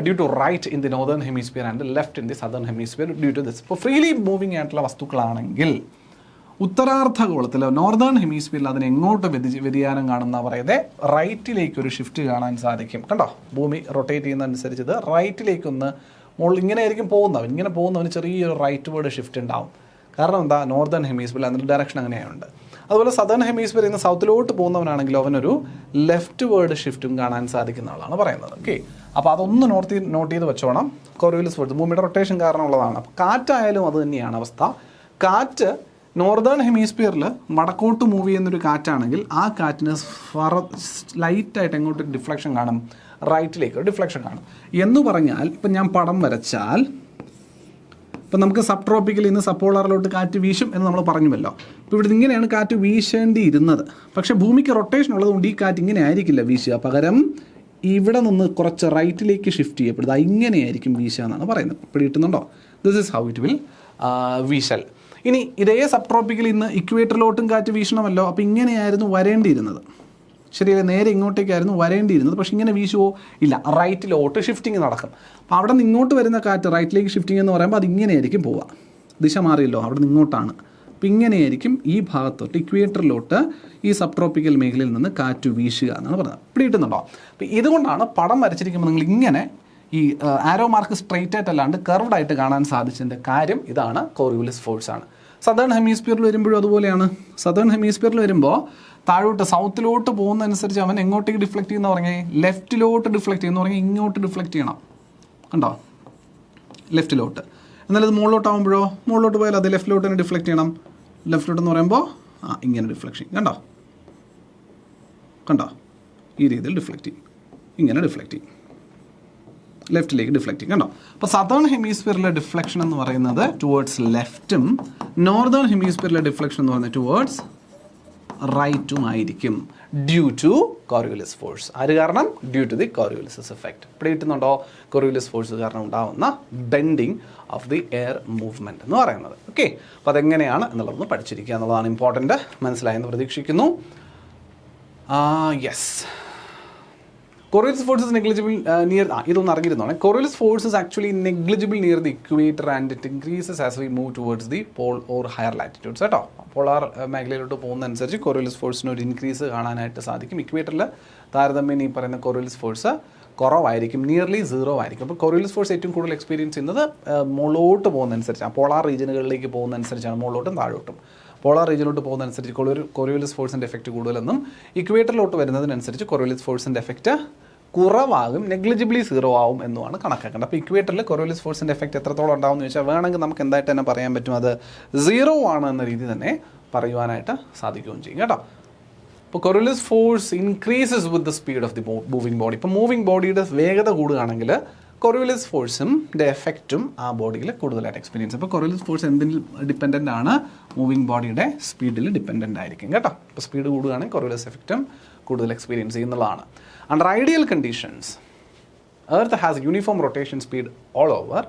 due to right in the northern hemisphere and left in the southern hemisphere due to this. ഇപ്പോൾ ഫ്രീലി മൂവിങ് ആയിട്ടുള്ള വസ്തുക്കളാണെങ്കിൽ ഉത്തരാർദ്ധഗോളത്തിൽ നോർത്തേൺ ഹെമിസ്ഫിയറിൽ അതിന് എങ്ങോട്ട് വ്യതിയാനം കാണുന്ന പറയുന്നത് റൈറ്റിലേക്ക് ഒരു ഷിഫ്റ്റ് കാണാൻ സാധിക്കും. കണ്ടോ, ഭൂമി റൊട്ടേറ്റ് ചെയ്യുന്നതനുസരിച്ച് ഇത് റൈറ്റിലേക്കൊന്ന് ഇങ്ങനെ ആയിരിക്കും പോകുന്നവൻ, ഇങ്ങനെ പോകുന്നവന് ചെറിയൊരു റൈറ്റ് വേർഡ് ഷിഫ്റ്റ് ഉണ്ടാവും. കാരണം എന്താ? നോർത്തേൺ ഹെമിസ്ഫിയറിൽ അതിൻ്റെ ഡയറക്ഷൻ അങ്ങനെയുണ്ട്. അതുപോലെ സദേൺ ഹെമിസ്ഫിയറിൽ നിന്ന് സൗത്തിലോട്ട് പോകുന്നവനാണെങ്കിൽ അവനൊരു ലെഫ്റ്റ് വേർഡ് ഷിഫ്റ്റും കാണാൻ സാധിക്കുന്ന ആളാണ് പറയുന്നത്. ഓക്കെ, അപ്പോൾ അതൊന്ന് നോട്ട് ചെയ്ത് വെച്ചോണം. കോറിയോലിസ് ഫോഴ്സ് ഭൂമിയുടെ റൊട്ടേഷൻ കാരണമുള്ളതാണ്. അപ്പോൾ കാറ്റായാലും അത് തന്നെയാണ് അവസ്ഥ. കാറ്റ് നോർത്തേൺ ഹെമിസ്ഫിയറിൽ വടക്കോട്ട് മൂവ് ചെയ്യുന്നൊരു കാറ്റാണെങ്കിൽ ആ കാറ്റിന് ലൈറ്റായിട്ട് എങ്ങോട്ട് ഡിഫ്ലക്ഷൻ കാണും? റൈറ്റിലേക്ക് ഡിഫ്ലക്ഷൻ കാണും. എന്ന് പറഞ്ഞാൽ ഇപ്പം ഞാൻ പടം വരച്ചാൽ, ഇപ്പം നമുക്ക് സബ് ട്രോപ്പിക്കലിൽ നിന്ന് സപ്പോളറിലോട്ട് കാറ്റ് വീശും എന്ന് നമ്മൾ പറഞ്ഞുവല്ലോ. ഇപ്പോൾ ഇവിടെ ഇങ്ങനെയാണ് കാറ്റ് വീശേണ്ടിയിരുന്നത്. പക്ഷേ ഭൂമിക്ക് റൊട്ടേഷൻ ഉള്ളതുകൊണ്ട് ഈ കാറ്റ് ഇങ്ങനെ ആയിരിക്കില്ല വീശുക, പകരം ഇവിടെ നിന്ന് കുറച്ച് റൈറ്റിലേക്ക് ഷിഫ്റ്റ് ചെയ്യപ്പെടുന്നത് ഇങ്ങനെയായിരിക്കും വീശുക എന്നാണ് പറയുന്നത്. ഇപ്പോൾ കിട്ടുന്നുണ്ടോ? This is how it will വീശൽ. ഇനി ഇതേ സബ് ട്രോപ്പിക്കലിൽ നിന്ന് ഇക്വേറ്ററിലോട്ടും കാറ്റ് വീശണമല്ലോ. അപ്പോൾ ഇങ്ങനെയായിരുന്നു വരേണ്ടിയിരുന്നത്, ശരിയല്ലേ? നേരെ ഇങ്ങോട്ടേക്കായിരുന്നു വരേണ്ടിയിരുന്നത്. പക്ഷേ ഇങ്ങനെ വീശുവോ? ഇല്ല, റൈറ്റിലോട്ട് ഷിഫ്റ്റിംഗ് നടക്കും. അപ്പോൾ അവിടെ നിന്ന് ഇങ്ങോട്ട് വരുന്ന കാറ്റ് റൈറ്റിലേക്ക് ഷിഫ്റ്റിംഗ് എന്ന് പറയുമ്പോൾ അത് ഇങ്ങനെയായിരിക്കും പോവുക. ദിശ മാറിയല്ലോ, അവിടെ നിന്ന് ഇങ്ങോട്ടാണ്. അപ്പോൾ ഇങ്ങനെയായിരിക്കും ഈ ഭാഗത്തോട്ട് ഇക്വേറ്ററിലോട്ട് ഈ സബ് ട്രോപ്പിക്കൽ മേഖലയിൽ നിന്ന് കാറ്റ് വീശുക എന്നാണ് പറയുന്നത്. ഇവിടെ കിട്ടുന്നുണ്ടോ? അപ്പോൾ ഇതുകൊണ്ടാണ് പടം വരച്ചിരിക്കുമ്പോൾ നിങ്ങൾ ഇങ്ങനെ ഈ ആരോ മാർക്ക് സ്ട്രെയിറ്റ് ആയിട്ട് അല്ലാണ്ട് കർവ്ഡ് ആയിട്ട് കാണാൻ സാധിച്ചതിൻ്റെ കാര്യം ഇതാണ്, കോറിയോലിസ് ഫോഴ്സ് ആണ്. സദേൺ ഹെമിസ്ഫിയറിൽ വരുമ്പോഴും അതുപോലെയാണ്. സദേൺ ഹെമിസ്ഫിയറിൽ വരുമ്പോൾ താഴോട്ട് സൗത്തിലോട്ട് പോകുന്നതനുസരിച്ച് അവൻ എങ്ങോട്ടേക്ക് ഡിഫ്ലക്റ്റ് ചെയ്യുന്ന പറഞ്ഞാൽ ലെഫ്റ്റിലോട്ട് ഡിഫ്ലക്റ്റ് ചെയ്യുന്ന പറഞ്ഞാൽ ഇങ്ങോട്ട് ഡിഫ്ലക്റ്റ് ചെയ്യണം. കണ്ടോ, ലെഫ്റ്റിലോട്ട്. എന്നാലും ഇത് മുകളിലോട്ടാകുമ്പോഴോ, മുകളിലോട്ട് പോയാൽ അത് ലെഫ്റ്റിലോട്ട് തന്നെ ഡിഫ്ലക്റ്റ് ചെയ്യണം. ലെഫ്റ്റിലോട്ട് എന്ന് പറയുമ്പോൾ ഇങ്ങനെ ഡിഫ്ലക്ഷൻ, കണ്ടോ ഈ രീതിയിൽ ഡിഫ്ലക്റ്റ് ചെയ്യും, ഇങ്ങനെ ഡിഫ്ലക്റ്റ് ചെയ്യും, ലെഫ്റ്റിലേക്ക് ഡിഫ്ലക്റ്റ് ചെയ്യും. കണ്ടോ? അപ്പോൾ സദേൺ ഹെമിസ്ഫിയറിലെ ഡിഫ്ലക്ഷൻ എന്ന് പറയുന്നത് ടുവേർഡ്സ് ലെഫ്റ്റും നോർത്തേൺ ഹെമിസ്ഫിയറിലെ ഡിഫ്ലക്ഷൻ എന്ന് പറയുന്നത് ടുവേർഡ്സ് റൈറ്റും ആയിരിക്കും ഡ്യൂ ടു കോറിയോലിസ് ഫോഴ്സ്. ആര് കാരണം? Due to the Coriolis effect. ഇവിടെ കിട്ടുന്നുണ്ടോ? കോറിയോലിസ് ഫോഴ്സ് കാരണം ഉണ്ടാകുന്ന bending of the air movement എന്ന് പറയുന്നത്. ഓക്കെ, അപ്പോൾ അതെങ്ങനെയാണ് എന്നുള്ളതൊന്ന് പഠിച്ചിരിക്കുക എന്നുള്ളതാണ് ഇമ്പോർട്ടൻറ്റ്. മനസ്സിലായെന്ന് പ്രതീക്ഷിക്കുന്നു. Yes, Coriolis force is negligible near ഇതൊന്നും അറിഞ്ഞിരുന്നോണേ. Coriolis force is actually negligible near the equator and it increases as we move towards the pole or higher latitudes. കേട്ടോ, പോളാർ മേഖലയിലോട്ട് പോകുന്നതനുസരിച്ച് Coriolis ഫോഴ്സിന് ഒരു ഇൻക്രീസ് കാണാനായിട്ട് സാധിക്കും. ഇക്വേറ്ററിൽ താരതമ്യം ഈ പറയുന്ന Coriolis ഫോഴ്സ് കുറവായിരിക്കും, നിയർലി സീറോ ആയിരിക്കും. അപ്പോൾ Coriolis ഫോഴ്സ് ഏറ്റവും കൂടുതൽ എക്സ്പീരിയൻസ് ചെയ്യുന്നത് മുകളിലോട്ട് പോകുന്നതനുസരിച്ചാണ്, പോളാർ റീജിയനുകളിലേക്ക് പോകുന്നതനുസരിച്ചാണ്, മുകളിലോട്ടും താഴോട്ടും. പോളാർ റീജിയനിലോട്ട് പോകുന്നതനുസരിച്ച് Coriolis ഫോഴ്സിൻ്റെ എഫക്റ്റ് കൂടുതലെന്നും ഇക്വേറ്ററിലോട്ട് വരുന്നതിനനുസരിച്ച് Coriolis ഫോഴ്സിൻ്റെ എഫക്റ്റ് കുറവാകും, നെഗ്ലിജിബിളി സീറോ ആവും എന്നുമാണ് കണക്കാക്കേണ്ടത്. അപ്പോൾ ഇക്വേറ്ററിൽ Coriolis ഫോഴ്സിൻ്റെ എഫക്റ്റ് എത്രത്തോളം ഉണ്ടാവും എന്ന് ചോദിച്ചാൽ വേണമെങ്കിൽ നമുക്ക് എന്തായിട്ട് തന്നെ പറയാൻ പറ്റും, അത് സീറോ ആണ് എന്ന രീതി തന്നെ പറയുവാനായിട്ട് സാധിക്കുകയും ചെയ്യും കേട്ടോ. ഇപ്പോൾ Coriolis force increases with the speed of the moving body. ഇപ്പോൾ മൂവിങ് ബോഡിയുടെ വേഗത കൂടുകയാണെങ്കിൽ Coriolis ഫോഴ്സും എഫക്റ്റും ആ ബോഡിയിൽ കൂടുതലായിട്ട് എക്സ്പീരിയൻസ്. അപ്പോൾ Coriolis ഫോഴ്സ് എന്തിൽ ഡിപ്പെൻഡൻ്റ് ആണ്? മൂവിങ് ബോഡിയുടെ സ്പീഡിൽ ഡിപ്പെൻഡൻ്റ് ആയിരിക്കും കേട്ടോ. അപ്പോൾ സ്പീഡ് കൂടുകയാണെങ്കിൽ Coriolis എഫക്റ്റും കൂടുതൽ എക്സ്പീരിയൻസ് ചെയ്യുന്നതാണ്. Under ideal conditions, Earth has uniform rotation speed all over.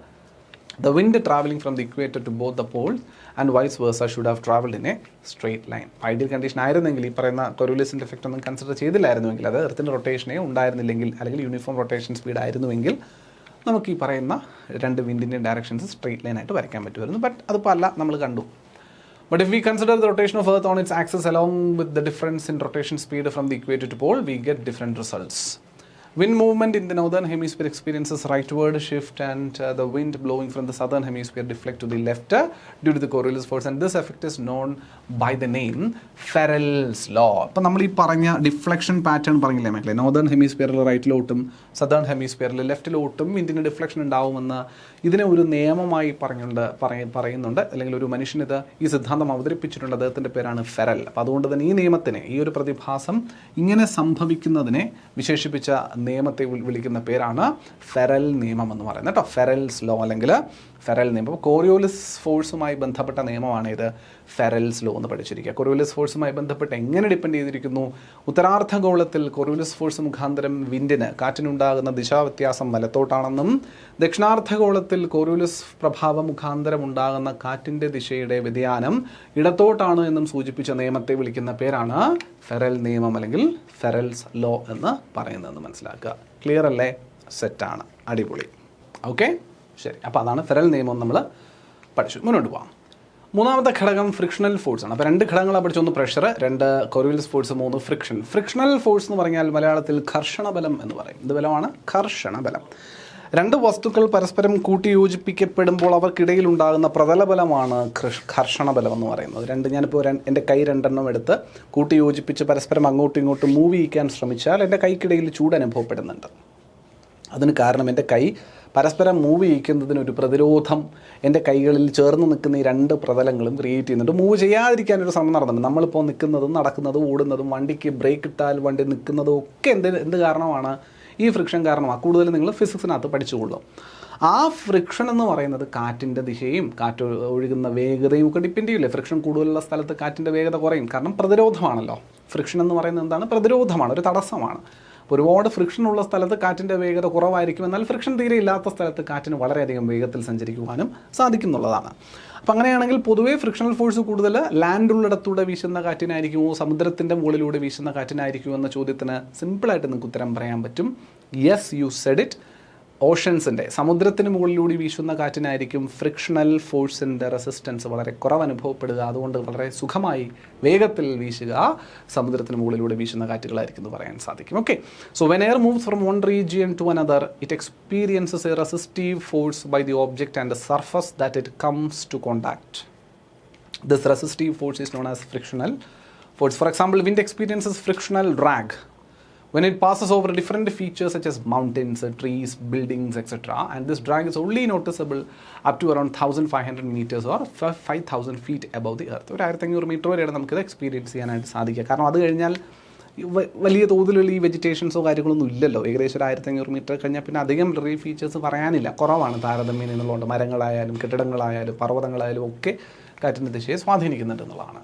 The wind traveling from the equator to both the poles and vice versa should have travelled in a straight line. Ideal condition ആയിരുന്നെങ്കിൽ ഈ പറയുന്ന Coriolisൻ്റെ effect ഒന്നും consider ചെയ്തില്ലായിരുന്നുവെങ്കിൽ, അത് എർത്തിൻ്റെ റൊട്ടേഷനെ ഉണ്ടായിരുന്നില്ലെങ്കിൽ, അല്ലെങ്കിൽ uniform rotation speed ആയിരുന്നുവെങ്കിൽ നമുക്ക് ഈ പറയുന്ന രണ്ട് വിൻഡിൻ്റെ ഡയറക്ഷൻസ് സ്ട്രെയിറ്റ് ലൈൻ ആയിട്ട് വരയ്ക്കാൻ പറ്റുമായിരുന്നു. ബട്ട് അതിപ്പോൾ അല്ല, നമ്മൾ കണ്ടു. But if we consider the rotation of Earth on its axis along with the difference in rotation speed from the equator to pole, we get different results. Wind movement in the northern hemisphere experiences rightward shift and the wind blowing from the southern hemisphere deflect to the left due to the Coriolis force, and this effect is known by the name Ferrel's law. അപ്പോൾ നമ്മൾ ഈ പറഞ്ഞ deflection pattern പറഞ്ഞില്ലേ മക്കളെ, northern ഹെമിസ്ഫിയറിൽ റൈറ്റിലോട്ടും southern ഹെമിസ്ഫിയറിൽ ലെഫ്റ്റിലോട്ടും വിൻഡിന് deflection ഉണ്ടാവുമെന്ന് ഇതിനെ ഒരു നിയമമായി പറയുന്നുണ്ട്, അല്ലെങ്കിൽ ഒരു മനുഷ്യൻ ഈ സിദ്ധാന്തം അവതരിപ്പിച്ചിട്ടുണ്ട്. അദ്ദേഹത്തിൻ്റെ പേരാണ് ഫെറൽ. അപ്പോൾ അതുകൊണ്ട് തന്നെ ഈ നിയമത്തിനെ, ഈ ഒരു പ്രതിഭാസം ഇങ്ങനെ സംഭവിക്കുന്നതിനെ വിശേഷിപ്പിച്ച നിയമത്തെ വിളിക്കുന്ന പേരാണ് ഫെറൽ നിയമം എന്ന് പറയുന്നത് കേട്ടോ. ഫെറൽസ് ലോ അല്ലെങ്കിൽ ഫെറൽ നിയമം. കോറിയോലിസ് ഫോഴ്സുമായി ബന്ധപ്പെട്ട നിയമമാണ് ഇത് ഫെറൽസ് ലോ എന്ന് പഠിച്ചിരിക്കുക. കോറിയോലിസ് ഫോഴ്സുമായി ബന്ധപ്പെട്ട് എങ്ങനെ ഡിപ്പെൻഡ് ചെയ്തിരിക്കുന്നു? ഉത്തരാർദ്ധഗോളത്തിൽ കോറിയോലിസ് ഫോഴ്സ് മുഖാന്തരം വിൻഡിന്, കാറ്റിനുണ്ടാകുന്ന ദിശാവ്യത്യാസം വലത്തോട്ടാണെന്നും, ദക്ഷിണാർദ്ധഗോളത്തിൽ കോറിയോലിസ് പ്രഭാവം മുഖാന്തരം ഉണ്ടാകുന്ന കാറ്റിൻ്റെ ദിശയുടെ വ്യതിയാനം ഇടത്തോട്ടാണ് എന്നും സൂചിപ്പിച്ച നിയമത്തെ വിളിക്കുന്ന പേരാണ് ഫെറൽ നിയമം അല്ലെങ്കിൽ ഫെറൽസ് ലോ എന്ന് പറയുന്നതെന്ന് മനസ്സിലാക്കുക. ക്ലിയർ അല്ലേ? സെറ്റാണ്, അടിപൊളി. ഓക്കെ, ശരി. അപ്പോൾ അതാണ് ഫെറൽ നിയമം നമ്മൾ പഠിച്ചു. മുന്നോട്ട് പോകാം. മൂന്നാമത്തെ ഘടകം ഫ്രിക്ഷണൽ ഫോഴ്സ് ആണ്. അപ്പോൾ രണ്ട് ഘടകങ്ങളാണ് പഠിച്ചു. ഒന്ന് പ്രഷർ, രണ്ട് Coriolis ഫോഴ്സ്, മൂന്ന് ഫ്രിക്ഷൻ. ഫ്രിക്ഷണൽ ഫോഴ്സ് എന്ന് പറഞ്ഞാൽ മലയാളത്തിൽ ഘർഷണബലം എന്ന് പറയും. ഇത് ബലമാണ് ഘർഷണബലം. രണ്ട് വസ്തുക്കൾ പരസ്പരം കൂട്ടിയോജിപ്പിക്കപ്പെടുമ്പോൾ അവർക്കിടയിൽ ഉണ്ടാകുന്ന പ്രതലബലമാണ് ഘർഷണബലം എന്ന് പറയുന്നത്. ഞാനിപ്പോൾ എൻ്റെ കൈ രണ്ടെണ്ണം എടുത്ത് കൂട്ടിയോജിപ്പിച്ച് പരസ്പരം അങ്ങോട്ടും ഇങ്ങോട്ടും മൂവ് ചെയ്യിക്കാൻ ശ്രമിച്ചാൽ എൻ്റെ കൈക്കിടയിൽ ചൂട് അനുഭവപ്പെടുന്നുണ്ട്. അതിന് കാരണം എൻ്റെ കൈ പരസ്പരം മൂവ് ചെയ്യിക്കുന്നതിനൊരു പ്രതിരോധം എൻ്റെ കൈകളിൽ ചേർന്ന് നിൽക്കുന്ന ഈ രണ്ട് പ്രതലങ്ങളും ക്രിയേറ്റ് ചെയ്യുന്നുണ്ട്. മൂവ് ചെയ്യാതിരിക്കാനൊരു ശ്രമം നടന്നുണ്ട്. നമ്മളിപ്പോൾ നിൽക്കുന്നതും നടക്കുന്നതും ഓടുന്നതും വണ്ടിക്ക് ബ്രേക്ക് ഇട്ടാൽ വണ്ടി നിൽക്കുന്നതും ഒക്കെ എന്ത് കാരണമാണ്? ഈ ഫ്രിക്ഷൻ കാരണമാണ്. കൂടുതൽ നിങ്ങൾ ഫിസിക്സിനകത്ത് പഠിച്ചുകൊള്ളും. ആ ഫ്രിക്ഷൻ എന്ന് പറയുന്നത് കാറ്റിൻ്റെ ദിശയും കാറ്റ് ഒഴുകുന്ന വേഗതയും ഒക്കെ ഡിപ്പെൻഡ് ചെയ്യില്ലേ. ഫ്രിക്ഷൻ കൂടുതലുള്ള സ്ഥലത്ത് കാറ്റിൻ്റെ വേഗത കുറയും, കാരണം പ്രതിരോധമാണല്ലോ. ഫ്രിക്ഷൻ എന്ന് പറയുന്നത് എന്താണ്? പ്രതിരോധമാണ്, ഒരു തടസ്സമാണ്. ഒരുപാട് ഫ്രിക്ഷൻ ഉള്ള സ്ഥലത്ത് കാറ്റിൻ്റെ വേഗത കുറവായിരിക്കും, എന്നാൽ ഫ്രിക്ഷൻ തീരെ ഇല്ലാത്ത സ്ഥലത്ത് കാറ്റിന് വളരെയധികം വേഗത്തിൽ സഞ്ചരിക്കുവാനും സാധിക്കും എന്നുള്ളതാണ്. അപ്പം അങ്ങനെയാണെങ്കിൽ പൊതുവേ ഫ്രിക്ഷണൽ ഫോഴ്സ് കൂടുതൽ ലാൻഡുള്ളിടത്തൂടെ വീശുന്ന കാറ്റിനായിരിക്കുമോ സമുദ്രത്തിൻ്റെ മുകളിലൂടെ വീശുന്ന കാറ്റിനായിരിക്കുമോ എന്ന ചോദ്യത്തിന് സിമ്പിളായിട്ട് നിങ്ങൾക്ക് ഉത്തരം പറയാൻ പറ്റും. Yes, you said it. ഓഷൻസിൻ്റെ, സമുദ്രത്തിന് മുകളിലൂടെ വീശുന്ന കാറ്റിനായിരിക്കും ഫ്രിക്ഷണൽ ഫോഴ്സിൻ്റെ റെസിസ്റ്റൻസ് വളരെ കുറവ് അനുഭവപ്പെടുക. അതുകൊണ്ട് വളരെ സുഖമായി വേഗത്തിൽ വീശുക സമുദ്രത്തിന് മുകളിലൂടെ വീശുന്ന കാറ്റുകളായിരിക്കും എന്ന് പറയാൻ സാധിക്കും. Okay, so when air moves from one region to another it experiences a resistive force by the object and the surface that it comes to contact. This resistive force is known as frictional force. For example, wind experiences frictional drag when it passes over different features such as mountains, trees, buildings, etc. And this drag is only noticeable up to around 1500 meters or 5000 feet above the earth. ഒരു 1500 metre വരെയാണ് നമുക്കിത് experience ചെയ്യാനായിട്ട് സാധിക്കുക. കാരണം അത് കഴിഞ്ഞാൽ വലിയ തോതിലുള്ള ഈ വെജിറ്റേഷൻസോ കാര്യങ്ങളൊന്നും ഇല്ലല്ലോ. ഏകദേശം 1500 മീറ്റർ കഴിഞ്ഞാൽ പിന്നെ അധികം ഫീച്ചേഴ്സ് പറയാനില്ല, കുറവാണ് താരതമ്യം എന്നുള്ളതുകൊണ്ട്. മരങ്ങളായാലും കെട്ടിടങ്ങളായാലും പർവ്വതങ്ങളായാലും ഒക്കെ കാറ്റിൻ്റെ ദിശയെ സ്വാധീനിക്കുന്നുണ്ട് എന്നുള്ളതാണ്.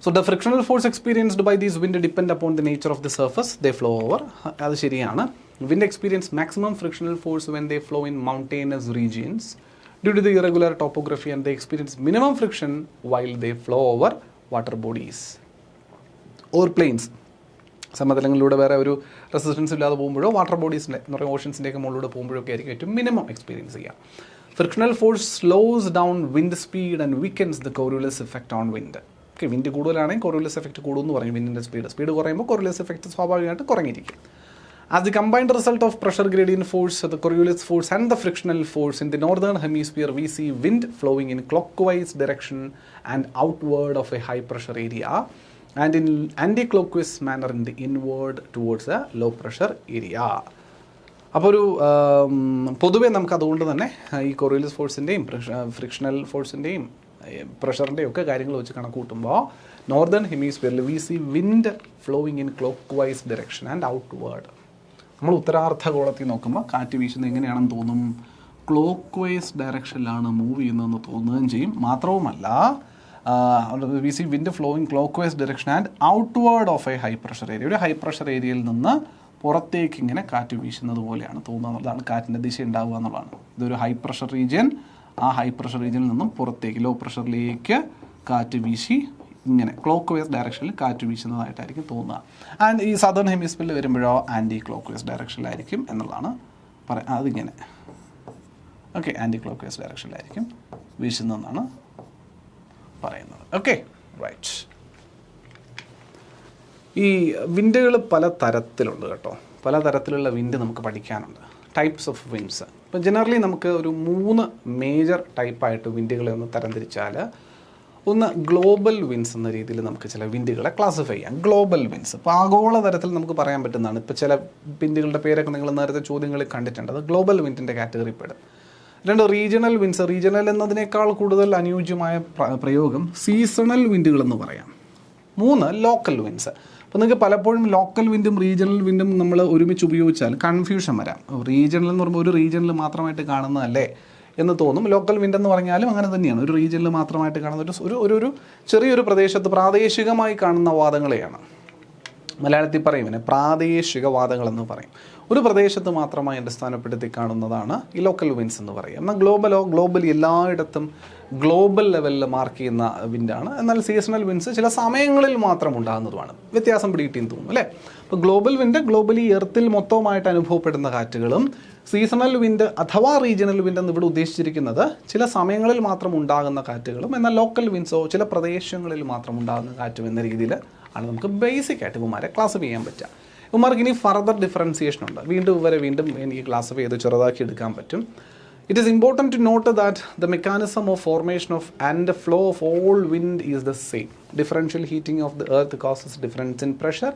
So the frictional force experienced by these wind depend upon the nature of the surface they flow over. അത് ശരിയാണ്. Wind experience maximum frictional force when they flow in mountainous regions due to the irregular topography, and they experience minimum friction while they flow over water bodies or plains. സമതലങ്ങളിലൂടെ വേറെ ഒരു resistance ഇല്ലാതെ പോകുമ്പോഴോ water ബോഡീസിൻ്റെ എന്ന് പറയുമ്പോൾ ഓഷൻസിൻ്റെയൊക്കെ മുകളിലൂടെ പോകുമ്പോഴൊക്കെ ആയിരിക്കും ഏറ്റവും മിനിമം എക്സ്പീരിയൻസ് ചെയ്യുക. Frictional force slows down wind speed and weakens the Coriolis effect on wind. Okay, wind കൂടുതലാണെങ്കിൽ കോറിയോലസ് എഫക്റ്റ് കൂടുമെന്ന് പറയും. വിൻഡിൻ്റെ സ്പീഡ് കുറയുമ്പോൾ കോറിയോലസ് എഫക്റ്റ് സ്വാഭാവികമായിട്ട് കുറഞ്ഞിരിക്കും. As the combined result of pressure gradient force, the Coriolis force and the frictional force in the northern hemisphere, we see wind flowing in clockwise direction and outward of a high pressure area, and in anti-clockwise manner in the inward towards a low pressure area. അപ്പോൾ ഒരു പൊതുവേ നമുക്ക് അതുകൊണ്ട് തന്നെ ഈ Coriolis ഫോഴ്സിൻ്റെയും frictional ഫോഴ്സിൻ്റെയും പ്രഷറിൻ്റെയും ഒക്കെ കാര്യങ്ങൾ വെച്ച് കണക്ക് കൂട്ടുമ്പോൾ നോർത്തേൺ ഹെമിസ്ഫിയറിൽ we see wind flowing in clock direction and outward. നമ്മൾ ഉത്തരാർദ്ധഗോളത്തിൽ നോക്കുമ്പോൾ കാറ്റ് വീശുന്നത് എങ്ങനെയാണെന്ന് തോന്നും? ക്ലോക്ക് വൈസ് ഡയറക്ഷനിലാണ് മൂവ് ചെയ്യുന്നതെന്ന് തോന്നുകയും ചെയ്യും. മാത്രവുമല്ല we see wind flowing clockwise direction and outward of a high pressure area. ഒരു ഹൈ പ്രഷർ ഏരിയയിൽ നിന്ന് പുറത്തേക്ക് ഇങ്ങനെ കാറ്റ് വീശുന്നത് പോലെയാണ് തോന്നുക എന്നുള്ളതാണ്. കാറ്റിൻ്റെ ദിശ ഉണ്ടാവുക എന്നുള്ളതാണ്. ഇതൊരു ഹൈ പ്രഷർ റീജിയൻ, ആ ഹൈ പ്രഷർ റീജിയനിൽ നിന്നും പുറത്തേക്ക് ലോ പ്രഷറിലേക്ക് കാറ്റ് വീശി ഇങ്ങനെ ക്ലോക്ക് വൈസ് ഡയറക്ഷനിൽ കാറ്റ് വീശുന്നതായിട്ടായിരിക്കും തോന്നുക. ആൻഡ് ഈ സദേൺ ഹെമിസ്ഫിയറിൽ വരുമ്പോഴോ ആൻറ്റി ക്ലോക്ക് വൈസ് ഡയറക്ഷനിലായിരിക്കും എന്നുള്ളതാണ് അതിങ്ങനെ ഓക്കെ ആൻറ്റി ക്ലോക്ക് വൈസ് ഡയറക്ഷനിലായിരിക്കും വീശുന്നതെന്നാണ് പറയുന്നത്. Okay, right. ഈ വിൻഡുകൾ പല തരത്തിലുണ്ട് കേട്ടോ. പല തരത്തിലുള്ള വിൻഡ് നമുക്ക് പഠിക്കാനുണ്ട്. Types of winds. ഇപ്പോൾ ജനറലി നമുക്ക് ഒരു 3 മേജർ ടൈപ്പായിട്ട് വിൻഡുകളെ ഒന്ന് തരംതിരിച്ചാൽ, ഒന്ന് ഗ്ലോബൽ വിൻഡ്സ് എന്ന രീതിയിൽ നമുക്ക് ചില വിൻഡുകളെ ക്ലാസിഫൈ ചെയ്യാം. ഗ്ലോബൽ വിൻഡ്സ് ഇപ്പോൾ ആഗോള തരത്തിൽ നമുക്ക് പറയാൻ പറ്റുന്നതാണ്. ഇപ്പോൾ ചില വിൻഡുകളുടെ പേരൊക്കെ നിങ്ങൾ നേരത്തെ ചോദ്യങ്ങളിൽ കണ്ടിട്ടുണ്ട്. അത് ഗ്ലോബൽ വിൻഡിൻ്റെ കാറ്റഗറി പെടും. 2 റീജിയണൽ വിൻഡ്സ്. റീജിയണൽ എന്നതിനേക്കാൾ കൂടുതൽ അനുയോജ്യമായ പ്രയോഗം സീസണൽ വിൻഡുകൾ എന്ന് പറയാം. 3 ലോക്കൽ വിൻഡ്സ്. അപ്പോൾ നിങ്ങൾക്ക് പലപ്പോഴും ലോക്കൽ വിൻഡും റീജിയണൽ വിൻഡും നമ്മൾ ഒരുമിച്ച് ഉപയോഗിച്ചാൽ കൺഫ്യൂഷൻ വരാം. റീജിയണൽ എന്ന് പറയുമ്പോൾ ഒരു റീജിയണിൽ മാത്രമായിട്ട് കാണുന്നതല്ലേ എന്ന് തോന്നും. ലോക്കൽ വിൻഡ് എന്ന് പറഞ്ഞാലും അങ്ങനെ തന്നെയാണ്. ഒരു റീജിയനിൽ മാത്രമായിട്ട് കാണുന്ന ഒരു ചെറിയൊരു പ്രദേശത്ത് പ്രാദേശികമായി കാണുന്ന വാദങ്ങളെയാണ് മലയാളത്തിൽ പറയും പ്രാദേശിക വാദങ്ങളെന്ന് പറയും. ഒരു പ്രദേശത്ത് മാത്രമായി അടിസ്ഥാനപ്പെടുത്തി കാണുന്നതാണ് ഈ ലോക്കൽ വിൻഡ്സ് എന്ന് പറയും. എന്നാൽ ഗ്ലോബലി എല്ലായിടത്തും ഗ്ലോബൽ ലെവലിൽ മാർക്ക് ചെയ്യുന്ന വിൻഡാണ്. എന്നാൽ സീസണൽ വിൻഡ്സ് ചില സമയങ്ങളിൽ മാത്രം ഉണ്ടാകുന്നതുമാണ്. വ്യത്യാസം പിടികിട്ടിയെന്ന് തോന്നുന്നു അല്ലേ? അപ്പോൾ ഗ്ലോബൽ വിൻഡ് ഗ്ലോബലി എർത്തിൽ മൊത്തമായിട്ട് അനുഭവപ്പെടുന്ന കാറ്റുകളും, സീസണൽ വിൻഡ് അഥവാ റീജിയണൽ വിൻഡ് എന്ന് ഇവിടെ ഉദ്ദേശിച്ചിരിക്കുന്നത് ചില സമയങ്ങളിൽ മാത്രം ഉണ്ടാകുന്ന കാറ്റുകളും, എന്നാൽ ലോക്കൽ വിൻഡ്സോ ചില പ്രദേശങ്ങളിൽ മാത്രം ഉണ്ടാകുന്ന കാറ്റും എന്ന രീതിയിൽ ആണ് നമുക്ക് ബേസിക് ആയിട്ട് ഇവന്മാരെ ക്ലാസിഫൈ ചെയ്യാൻ പറ്റുക. ഇവന്മാർക്ക് ഇനി ഫർദർ ഡിഫറൻസിയേഷൻ ഉണ്ട്. വീണ്ടും എനിക്ക് ക്ലാസിഫൈ ചെയ്ത് ചെറുതാക്കി എടുക്കാൻ പറ്റും. It is important to note that the mechanism of formation of and the flow of all wind is the same. Differential heating of the earth causes difference in pressure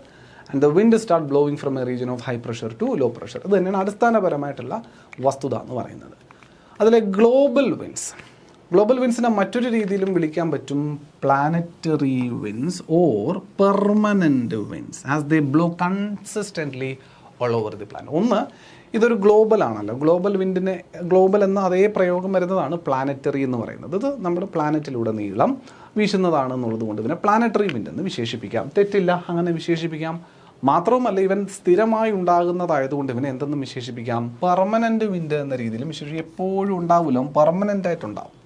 and the wind start blowing from a region of high pressure to low pressure. ഇത് തന്നെയാണ് അടിസ്ഥാനപരമായിട്ടുള്ള വസ്തുത എന്ന് പറയുന്നത്. അതിലെ global വിൻഡ്സിനെ മറ്റൊരു രീതിയിലും വിളിക്കാൻ പറ്റും planetary winds or permanent winds as they blow consistently all over the planet. ഒന്ന്, ഇതൊരു ഗ്ലോബൽ ആണല്ലോ. ഗ്ലോബൽ എന്ന അതേ പ്രയോഗം വരുന്നതാണ് പ്ലാനറ്ററി എന്ന് പറയുന്നത്. ഇത് നമ്മുടെ പ്ലാനറ്റിലൂടെ നീളം വീശുന്നതാണെന്നുള്ളത് കൊണ്ട് ഇതിനെ പ്ലാനറ്ററി വിൻഡ് എന്ന് വിശേഷിപ്പിക്കാം. തെറ്റില്ല, അങ്ങനെ വിശേഷിപ്പിക്കാം. മാത്രവുമല്ല ഇവൻ സ്ഥിരമായി ഉണ്ടാകുന്നതായതുകൊണ്ട് ഇവനെ എന്തെന്നും വിശേഷിപ്പിക്കാം? പെർമനൻറ്റ് വിൻഡ് എന്ന രീതിയിലും വിശേഷിപ്പിക്കും. എപ്പോഴും ഉണ്ടാവില്ല, പെർമനൻ്റ് ആയിട്ടുണ്ടാവും.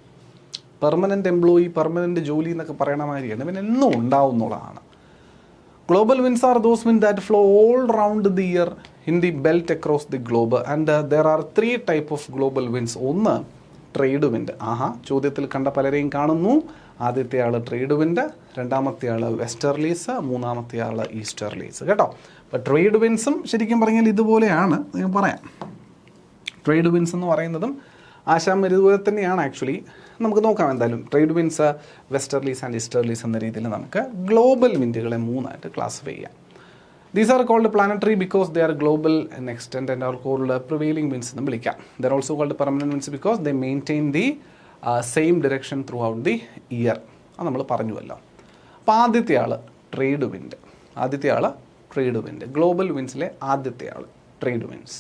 പെർമനൻറ്റ് എംപ്ലോയി, പെർമനൻറ്റ് ജോലി എന്നൊക്കെ പറയണ മാതിരിയാണ്. ഇവൻ എന്നും ഉണ്ടാവും എന്നുള്ളതാണ്. Global winds are those winds that flow all round the year in the belt across the globe, and there are 3 type of global winds. ഒന്ന് ട്രേഡ് വിൻഡ്. ചോദ്യത്തിൽ കണ്ട പലരെയും കാണുന്നു. ആദ്യത്തെ ആൾ ട്രേഡ് വിൻഡ്, രണ്ടാമത്തെ ആൾ വെസ്റ്റർലീസ്, മൂന്നാമത്തെ ആൾ ഈസ്റ്റർലീസ്. കേട്ടോ, അപ്പോൾ ട്രേഡ് വിൻഡ്സും ശരിക്കും പറഞ്ഞാൽ ഇതുപോലെയാണ് ഞാൻ പറയാം. ട്രേഡ് വിൻഡ്സ് എന്ന് പറയുന്നതും ആശാം ഇതുപോലെ തന്നെയാണ്. ആക്ച്വലി നമുക്ക് നോക്കാം എന്തായാലും. Trade winds, westerlies and easterlies എന്ന രീതിയിൽ നമുക്ക് ഗ്ലോബൽ വിൻഡുകളെ 3ആയിട്ട് ക്ലാസിഫൈ ചെയ്യാം. These are called planetary because they are global in extent and are called prevailing winds എന്ന് വിളിക്കാം. They're also called permanent winds because they maintain the same direction throughout the year. അത് നമ്മൾ പറഞ്ഞുവല്ലോ. അപ്പോൾ ആദ്യത്തെ ആൾ trade wind. Global വിൻഡ്സിലെ ആദ്യത്തെ ആൾ trade winds.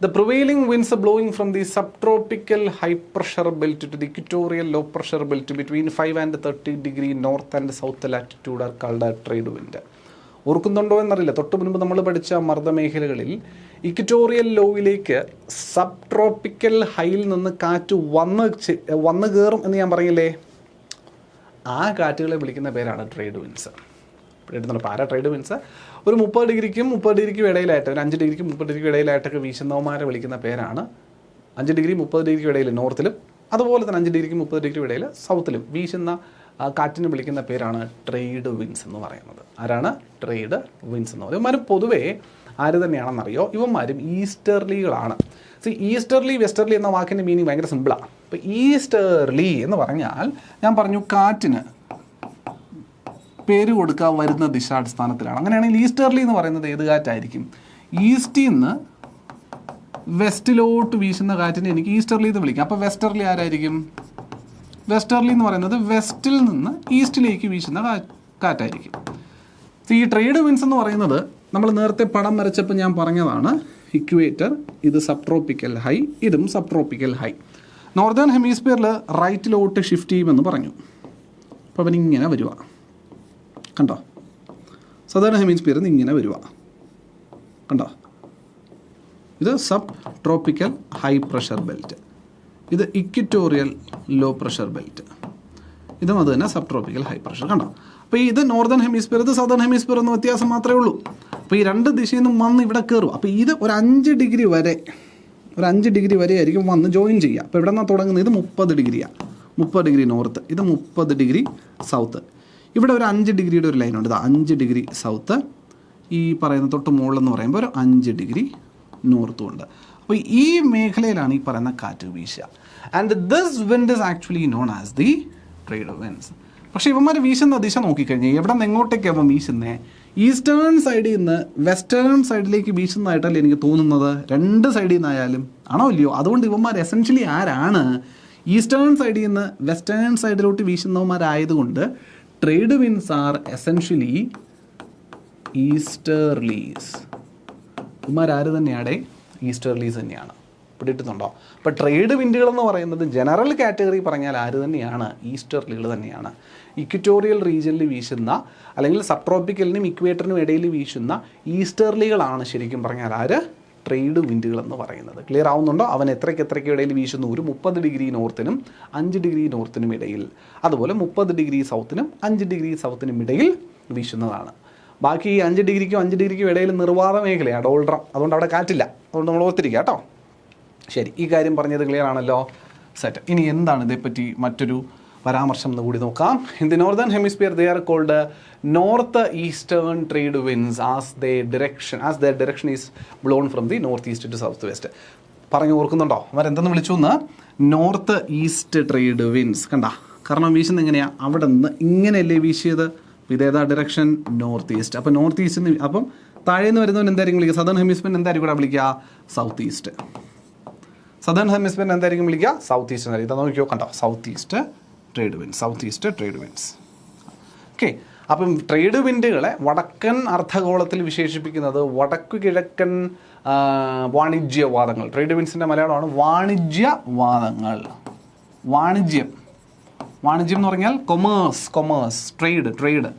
The prevailing winds blowing from the subtropical high pressure belt to the equatorial low pressure belt between 5 and 30 degree north and south latitude are called trade wind. ഓർക്കുന്നുണ്ടോ എന്നറിയില്ല, തൊട്ട് മുൻപ് നമ്മൾ പഠിച്ച മർദ്ദമേഖലകളിൽ equatorial ലോയിലേക്ക് sub tropical ഹൈയിൽ നിന്ന് കാറ്റ് വന്ന് കയറും എന്ന് ഞാൻ പറഞ്ഞില്ലേ? ആ കാറ്റുകളെ വിളിക്കുന്ന പേരാണ് ട്രേഡ് വിൻഡ്സ്. പിടിയിട്ടുന്നുണ്ട്. പാരാ ട്രേഡ് വിൻസ് ഒരു 30 ഡിഗ്രിക്കും ഇടയിലായിട്ട്, ഒരു 5 ഡിഗ്രിക്കും 30 ഡിഗ്രിക്കും ഇടയിലായിട്ടൊക്കെ വീശുന്നവന്മാരെ വിളിക്കുന്ന പേരാണ് 5 ഡിഗ്രി 30 ഡിഗ്രിക്കും ഇടയിൽ നോർത്തിലും അതുപോലെ തന്നെ 5 ഡിഗ്രിക്കും 30 ഡിഗ്രിക്കും ഇടയിൽ സൗത്തിലും വീശുന്ന കാറ്റിന് വിളിക്കുന്ന പേരാണ് ട്രേഡ് വിൻസ് എന്ന് പറയുന്നത്. ആരാണ്? ട്രേഡ് വിൻസ് എന്ന് പറയുന്നത്. ഇവന്മാരും പൊതുവേ ആര് തന്നെയാണെന്നറിയോ? ഇവന്മാരും ഈസ്റ്റർലികളാണ്. ഈസ്റ്റർലി വെസ്റ്റർലി എന്ന വാക്കിൻ്റെ മീനിങ് ഭയങ്കര സിമ്പിളാണ്. അപ്പോൾ ഈസ്റ്റർലി എന്ന് പറഞ്ഞാൽ ഞാൻ പറഞ്ഞു കാറ്റിന് പേര് കൊടുക്കാൻ വരുന്ന ദിശാടിസ്ഥാനത്തിലാണ്. അങ്ങനെയാണെങ്കിൽ ഈസ്റ്റർലി എന്ന് പറയുന്നത് ഏത് കാറ്റായിരിക്കും? ഈസ്റ്റിൽ നിന്ന് വെസ്റ്റിലോട്ട് വീശുന്ന കാറ്റിനെ എനിക്ക് ഈസ്റ്റർലി എന്ന് വിളിക്കാം. അപ്പോൾ വെസ്റ്റർലി ആരായിരിക്കും? വെസ്റ്റർലി എന്ന് പറയുന്നത് വെസ്റ്റിൽ നിന്ന് ഈസ്റ്റിലേക്ക് വീശുന്ന കാറ്റായിരിക്കും. ഈ ട്രേഡ് വിൻസ് എന്ന് പറയുന്നത് നമ്മൾ നേരത്തെ പടം വരച്ചപ്പോൾ ഞാൻ പറഞ്ഞതാണ്. ഇക്വേറ്റർ, ഇത് സബ് ട്രോപ്പിക്കൽ ഹൈ, ഇതും സബ് ട്രോപ്പിക്കൽ ഹൈ. നോർത്തേൺ ഹെമിസ്ഫിയറിൽ റൈറ്റിലോട്ട് ഷിഫ്റ്റ് ചെയ്യുമെന്ന് പറഞ്ഞു. അപ്പോൾ അവനിങ്ങനെ വരുക, കണ്ടോ? സദേൺ ഹെമിസ്ഫിയറിൽ നിന്ന് ഇങ്ങനെ വരുക, കണ്ടോ? ഇത് sub tropical high pressure belt, ഇത് ഇക്വറ്റോറിയൽ ലോ പ്രഷർ ബെൽറ്റ്, ഇതും അത് തന്നെ സബ് ട്രോപ്പിക്കൽ ഹൈ പ്രഷർ, കണ്ടോ? അപ്പോൾ ഇത് നോർത്തേൺ ഹെമിസ്ഫിയർ, ഇത് സദേൺ ഹെമിസ്ഫിയർ എന്ന വ്യത്യാസം മാത്രമേ ഉള്ളൂ. അപ്പോൾ ഈ രണ്ട് ദിശയിൽ നിന്നും വന്ന് ഇവിടെ കയറും. അപ്പോൾ ഇത് ഒരു 5 ഡിഗ്രി വരെ ആയിരിക്കും വന്ന് ജോയിൻ ചെയ്യുക. അപ്പോൾ ഇവിടെ നിന്നാണ് തുടങ്ങുന്നത്. ഇത് 30 ഡിഗ്രിയാണ്, 30 ഡിഗ്രി നോർത്ത്, ഇത് 30 ഡിഗ്രി സൗത്ത്. ഇവിടെ ഒരു 5 ഡിഗ്രിയുടെ ഒരു ലൈനുണ്ട്, ഇത് 5 ഡിഗ്രി സൗത്ത്. ഈ പറയുന്ന തൊട്ട് മുകളിലെന്ന് പറയുമ്പോൾ ഒരു 5 ഡിഗ്രി നോർത്തും ഉണ്ട്. അപ്പോൾ ഈ മേഖലയിലാണ് ഈ പറയുന്ന കാറ്റ് വീശുക. And this wind is actually known as the trade winds. പക്ഷേ ഇവന്മാർ വീശുന്ന ദിശ നോക്കിക്കഴിഞ്ഞാൽ എവിടെ നിന്ന് എങ്ങോട്ടേക്കാണ് അവൻ വീശുന്നത്? ഈസ്റ്റേൺ സൈഡിൽ നിന്ന് വെസ്റ്റേൺ സൈഡിലേക്ക് വീശുന്നതായിട്ടല്ലേ എനിക്ക് തോന്നുന്നത്. രണ്ട് സൈഡിൽ നിന്നായാലും ആണോ ഇല്ലയോ? അതുകൊണ്ട് ഇവന്മാർ എസെൻഷ്യലി ആരാണ്? ഈസ്റ്റേൺ സൈഡിൽ നിന്ന് വെസ്റ്റേൺ സൈഡിലോട്ട് വീശുന്നവന്മാരായതുകൊണ്ട് trade winds R essentially easterlies. ഇവന്മാരാര് തന്നെയാടെ? Easterlies തന്നെയാണ്. പിടിയിട്ടുന്നുണ്ടോ? അപ്പോൾ ട്രേഡ് വിൻഡുകൾ എന്ന് പറയുന്നത് ജനറൽ കാറ്റഗറി പറഞ്ഞാൽ ആര് തന്നെയാണ്? ഈസ്റ്റേർലികൾ തന്നെയാണ്. ഇക്വറ്റോറിയൽ റീജിയനിൽ വീശുന്ന, അല്ലെങ്കിൽ സബ് ട്രോപ്പിക്കലിനും ഇക്വേറ്ററിനും ഇടയിൽ വീശുന്ന ഈസ്റ്റേർലികളാണ് ശരിക്കും പറഞ്ഞാൽ ആര്? ട്രേഡ് വിൻഡുകൾ എന്ന് പറയുന്നത്. ക്ലിയർ ആവുന്നുണ്ടോ? അവൻ എത്രയ്ക്ക് ഇടയിൽ വീശുന്നു? ഒരു 30 ഡിഗ്രി നോർത്തിനും 5 ഡിഗ്രി നോർത്തിനും ഇടയിൽ, അതുപോലെ 30 ഡിഗ്രി സൗത്തിനും 5 ഡിഗ്രി സൗത്തിനും ഇടയിൽ വീശുന്നതാണ്. ബാക്കി ഈ 5 ഡിഗ്രിക്കും ഇടയിൽ നിർവാത മേഖലയാണ്, ഡോൾഡ്രം. അതുകൊണ്ട് അവിടെ കാറ്റില്ല. അതുകൊണ്ട് നമ്മൾ ഓർത്തിരിക്കുക കേട്ടോ. ശരി, ഈ കാര്യം പറഞ്ഞത് ക്ലിയർ ആണല്ലോ? സെറ്റ്. ഇനി എന്താണ് ഇതേപ്പറ്റി മറ്റൊരു പരാമർശം എന്ന് കൂടി നോക്കാം. In the northern hemisphere they are called north eastern trade winds as their direction is blown from the north east to south west. പറഞ്ഞു ഓർക്കുന്നുണ്ടോ? അവരെന്തെന്ന് വിളിച്ചു എന്ന്? North east trade winds. കണ്ട, കാരണം വീശുന്നത് എങ്ങനെയാണ്? അവിടെ നിന്ന് ഇങ്ങനെയല്ലേ വീശിയത്? ഇതേതാ ഡയറക്ഷൻ? North east. അപ്പോൾ നോർത്ത് ഈസ്റ്റ്, അപ്പം താഴെ നിന്ന് വരുന്നവൻ എന്തായിരിക്കും വിളിക്കുക? സദേൺ ഹെമിസ്ഫിയർ എന്തായിരിക്കും ഇവിടെ വിളിക്കുക? South east. സദേൺ ഹെമിസ്ഫിയർ എന്തായിരിക്കും വിളിക്കുക? സൗത്ത് ഈസ്റ്റ് എന്നായിരിക്കും. ഇത് നോക്കിയോ, കണ്ടോ? South east trade winds. Okay. അപ്പം ട്രേഡ് വിൻഡുകളെ വടക്കൻ അർദ്ധഗോളത്തിൽ വിശേഷിപ്പിക്കുന്നത് വടക്കു കിഴക്കൻ വാണിജ്യവാദങ്ങൾ. ട്രേഡ് വിൻഡ്സിൻ്റെ മലയാളമാണ് വാണിജ്യവാദങ്ങൾ. വാണിജ്യം എന്ന് പറഞ്ഞാൽ കൊമേഴ്സ്, ട്രേഡ്.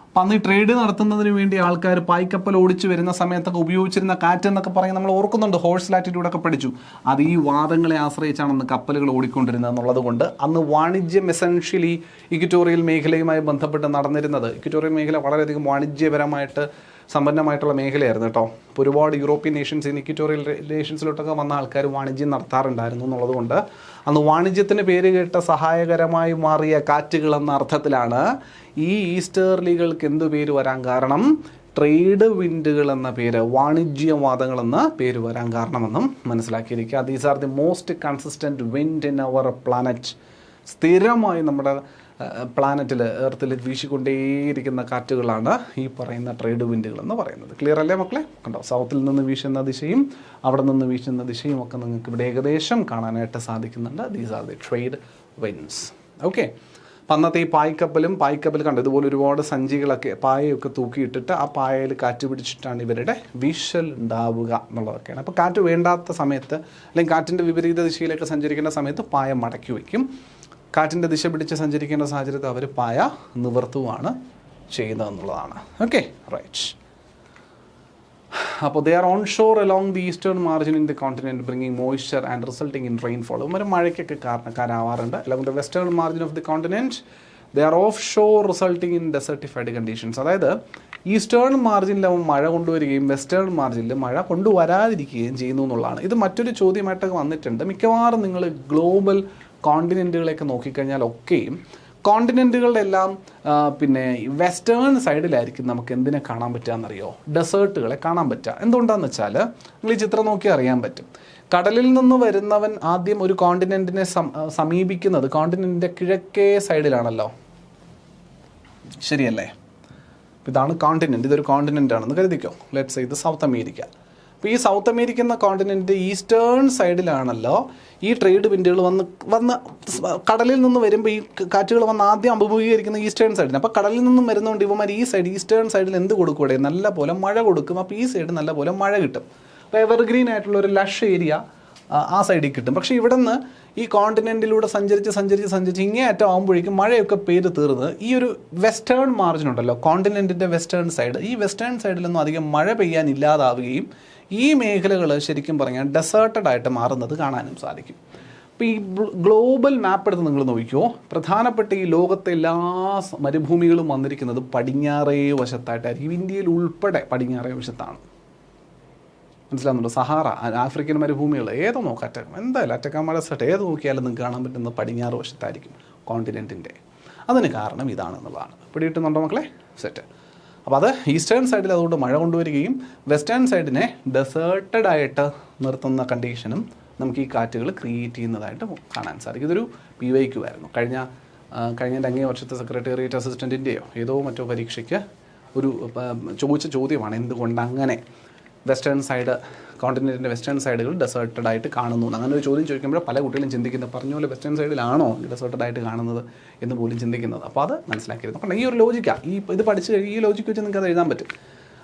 അപ്പം അന്ന് ഈ ട്രേഡ് നടത്തുന്നതിന് വേണ്ടി ആൾക്കാർ പായ്ക്കപ്പൽ ഓടിച്ച് വരുന്ന സമയത്തൊക്കെ ഉപയോഗിച്ചിരുന്ന കാറ്റ് എന്നൊക്കെ പറയുന്നത് നമ്മൾ ഓർക്കുന്നുണ്ട്. ഹോഴ്സ് ലാറ്റിറ്റ്യൂഡൊക്കെ പഠിച്ചു. അത് ഈ വാദങ്ങളെ ആശ്രയിച്ചാണ് അന്ന് കപ്പലുകൾ ഓടിക്കൊണ്ടിരുന്നത് എന്നുള്ളത് കൊണ്ട് അന്ന് വാണിജ്യം എസെൻഷ്യലി ഇക്വറ്റോറിയൽ മേഖലയുമായി ബന്ധപ്പെട്ട് നടന്നിരുന്നത്. ഇക്വറ്റോറിയൽ മേഖല വളരെയധികം വാണിജ്യപരമായിട്ട് സമ്പന്നമായിട്ടുള്ള മേഖലയായിരുന്നു കേട്ടോ. ഇപ്പോൾ ഒരുപാട് യൂറോപ്യൻ നേഷൻസ്, ഇക്വറ്റോറിയൽ നേഷൻസിലോട്ടൊക്കെ വന്ന ആൾക്കാർ വാണിജ്യം നടത്താറുണ്ടായിരുന്നു എന്നുള്ളത് കൊണ്ട് അന്ന് വാണിജ്യത്തിന് പേര് കേട്ട സഹായകരമായി മാറിയ കാറ്റുകൾ എന്ന അർത്ഥത്തിലാണ് ഈ ഈസ്റ്റേർലികൾക്ക് എന്ത് പേര് വരാൻ കാരണം? ട്രേഡ് വിൻഡുകൾ എന്ന പേര്, വാണിജ്യവാദങ്ങൾ എന്ന പേര് വരാൻ കാരണമെന്നും മനസ്സിലാക്കിയിരിക്കുക. These are the most consistent wind in our planet. സ്ഥിരമായി നമ്മുടെ പ്ലാനറ്റിൽ, എർത്തിൽ വീശിക്കൊണ്ടേയിരിക്കുന്ന കാറ്റുകളാണ് ഈ പറയുന്ന ട്രേഡ് വിൻഡുകൾ എന്ന് പറയുന്നത്. ക്ലിയർ അല്ലേ മക്കളെ? കണ്ടോ, സൗത്തിൽ നിന്ന് വീശുന്ന ദിശയും അവിടെ നിന്ന് വീശുന്ന ദിശയും ഒക്കെ നിങ്ങൾക്ക് ഇവിടെ ഏകദേശം കാണാനായിട്ട് സാധിക്കുന്നുണ്ട്. These are the trade winds. Okay. അപ്പം അന്നത്തെ ഈ പായ്ക്കപ്പൽ കണ്ടു, ഇതുപോലെ ഒരുപാട് സഞ്ചികളൊക്കെ പായയൊക്കെ തൂക്കിയിട്ടിട്ട് ആ പായയിൽ കാറ്റ് പിടിച്ചിട്ടാണ് ഇവരുടെ വീശൽ ഉണ്ടാവുക എന്നുള്ളതൊക്കെയാണ്. അപ്പോൾ കാറ്റ് വേണ്ടാത്ത സമയത്ത്, അല്ലെങ്കിൽ കാറ്റിൻ്റെ വിപരീത ദിശയിലേക്ക് സഞ്ചരിക്കേണ്ട സമയത്ത് പായ മടക്കി വയ്ക്കും. കാറ്റിൻ്റെ ദിശ പിടിച്ച് സഞ്ചരിക്കേണ്ട സാഹചര്യത്തിൽ അവർ പായ നിവർത്തുകയാണ് ചെയ്യുന്നതെന്നുള്ളതാണ്. Okay, right. അപ്പോൾ they are onshore along the eastern margin in the continent bringing moisture and resulting in rainfall. ഇവർ മഴയ്ക്കൊക്കെ കാരണക്കാരാവാറുണ്ട്. Along the western margin of the continent they are offshore resulting in desertified conditions. അതായത് eastern മാർജിനിൽ അവൻ മഴ കൊണ്ടുവരികയും western മാർജിനിൽ മഴ കൊണ്ടുവരാതിരിക്കുകയും ചെയ്യുന്നു എന്നുള്ളതാണ്. ഇത് മറ്റൊരു ചോദ്യമായിട്ടൊക്കെ വന്നിട്ടുണ്ട്. മിക്കവാറും നിങ്ങൾ ഗ്ലോബൽ കോണ്ടിനെൻറ്റുകളെയൊക്കെ നോക്കിക്കഴിഞ്ഞാൽ ഒക്കെയും കോണ്ടിനെൻറ്റുകളുടെ എല്ലാം പിന്നെ വെസ്റ്റേൺ സൈഡിലായിരിക്കും നമുക്ക് എന്തിനെ കാണാൻ പറ്റുക എന്നറിയോ? ഡെസേർട്ടുകളെ കാണാൻ പറ്റുക. എന്തുകൊണ്ടാണെന്ന് വെച്ചാൽ നിങ്ങൾ ഈ ചിത്രം നോക്കി അറിയാൻ പറ്റും. കടലിൽ നിന്ന് വരുന്നവൻ ആദ്യം ഒരു കോണ്ടിനെൻറ്റിനെ സമീപിക്കുന്നത് കോണ്ടിനെൻറ്റിൻ്റെ കിഴക്കേ സൈഡിലാണല്ലോ, ശരിയല്ലേ? ഇതാണ് കോണ്ടിനെൻറ്റ്, ഇതൊരു കോണ്ടിനെൻ്റ് ആണെന്ന് കരുതിക്കോ. ലെറ്റ്സ് സേ ഇത് സൗത്ത് അമേരിക്ക. അപ്പോൾ ഈ സൗത്ത് അമേരിക്ക എന്ന കോണ്ടിനെൻറ്റ് ഈസ്റ്റേൺ സൈഡിലാണല്ലോ ഈ ട്രേഡ് വിൻഡുകൾ വന്ന് കടലിൽ നിന്ന് വരുമ്പോൾ ഈ കാറ്റുകൾ വന്ന് ആദ്യം അഭിമുഖീകരിക്കുന്ന ഈസ്റ്റേൺ സൈഡിന്. അപ്പോൾ കടലിൽ നിന്നും വരുന്നതുകൊണ്ട് ഇവന്മാർ ഈ സൈഡ് ഈസ്റ്റേൺ സൈഡിൽ എന്ത് കൊടുക്കൂടെ? നല്ല പോലെ മഴ കൊടുക്കും. അപ്പോൾ ഈ സൈഡ് നല്ല പോലെ മഴ കിട്ടും. അപ്പോൾ എവർഗ്രീൻ ആയിട്ടുള്ള ഒരു ലഷ് ഏരിയ ആ സൈഡിൽ കിട്ടും. പക്ഷേ ഇവിടെ നിന്ന് ഈ കോണ്ടിനെൻറ്റിലൂടെ സഞ്ചരിച്ച് ഇങ്ങേ അറ്റം ആകുമ്പോഴേക്കും മഴയൊക്കെ പെയ്ത് തീർന്ന് ഈ ഒരു വെസ്റ്റേൺ മാർജിൻ ഉണ്ടല്ലോ, കോണ്ടിനെൻറ്റിൻ്റെ വെസ്റ്റേൺ സൈഡ്, ഈ വെസ്റ്റേൺ സൈഡിലൊന്നും അധികം മഴ പെയ്യാൻ ഇല്ലാതാവുകയും ഈ മേഖലകൾ ശരിക്കും പറഞ്ഞാൽ ഡെസേർട്ടഡ് ആയിട്ട് മാറുന്നത് കാണാനും സാധിക്കും. അപ്പോൾ ഈ ഗ്ലോബൽ മാപ്പ് എടുത്ത് നിങ്ങൾ നോക്കിയോ, പ്രധാനപ്പെട്ട ഈ ലോകത്തെ എല്ലാ മരുഭൂമികളും വന്നിരിക്കുന്നത് പടിഞ്ഞാറേ വശത്തായിട്ടായിരിക്കും. ഇന്ത്യയിൽ ഉൾപ്പെടെ പടിഞ്ഞാറേ വശത്താണ്. മനസ്സിലാകുന്നുണ്ടോ? സഹാറ, ആഫ്രിക്കൻ മരുഭൂമികൾ ഏതോ നോക്കാം, എന്തായാലും അറ്റക്കാമഴ സെറ്റ് ഏത് നോക്കിയാലും നിങ്ങൾക്ക് കാണാൻ പറ്റുന്നത് പടിഞ്ഞാറ് വശത്തായിരിക്കും കോണ്ടിനെൻറ്റിൻ്റെ. അതിന് കാരണം ഇതാണെന്നുള്ളതാണ്. പിടികിട്ടുന്നുണ്ടോ മക്കളെ? സെറ്റ്. അപ്പോൾ അത് ഈസ്റ്റേൺ സൈഡിൽ അതുകൊണ്ട് മഴ കൊണ്ടുവരികയും വെസ്റ്റേൺ സൈഡിനെ ഡെസേർട്ടഡ് ആയിട്ട് നിർത്തുന്ന കണ്ടീഷനും നമുക്ക് ഈ കാറ്റുകൾ ക്രിയേറ്റ് ചെയ്യുന്നതായിട്ട് കാണാൻ സാധിക്കും. ഇതൊരു PYQ ആയിരുന്നു. കഴിഞ്ഞ അങ്ങേ വർഷത്തെ സെക്രട്ടേറിയറ്റ് അസിസ്റ്റൻറ്റിൻ്റെയോ ഏതോ മറ്റോ പരീക്ഷയ്ക്ക് ഒരു ചോദിച്ച ചോദ്യമാണ്, എന്തുകൊണ്ട് അങ്ങനെ വെസ്റ്റേൺ സൈഡ് കോണ്ടിനെൻറ്റിൻ്റെ വെസ്റ്റേൺ സൈഡുകൾ ഡെസേർട്ടഡ് ആയിട്ട് കാണുന്നു. അങ്ങനെ ഒരു ചോദ്യം ചോദിക്കുമ്പോൾ പല കുട്ടികളും ചിന്തിക്കുന്നത് പറഞ്ഞ പോലെ വെസ്റ്റേൺ സൈഡിലാണോ ഡെസേർട്ടഡ് ആയിട്ട് കാണുന്നത് എന്ന് പോലും ചിന്തിക്കുന്നത്. അപ്പോൾ അത് മനസ്സിലാക്കിയിരുന്നു. കാരണം ഈ ഒരു ലോജിക്കാണ്, ഇത് പഠിച്ച് കഴിഞ്ഞ് ഈ ലോജിക്ക് വെച്ച് നിങ്ങൾക്ക് അത് എഴുതാൻ പറ്റും.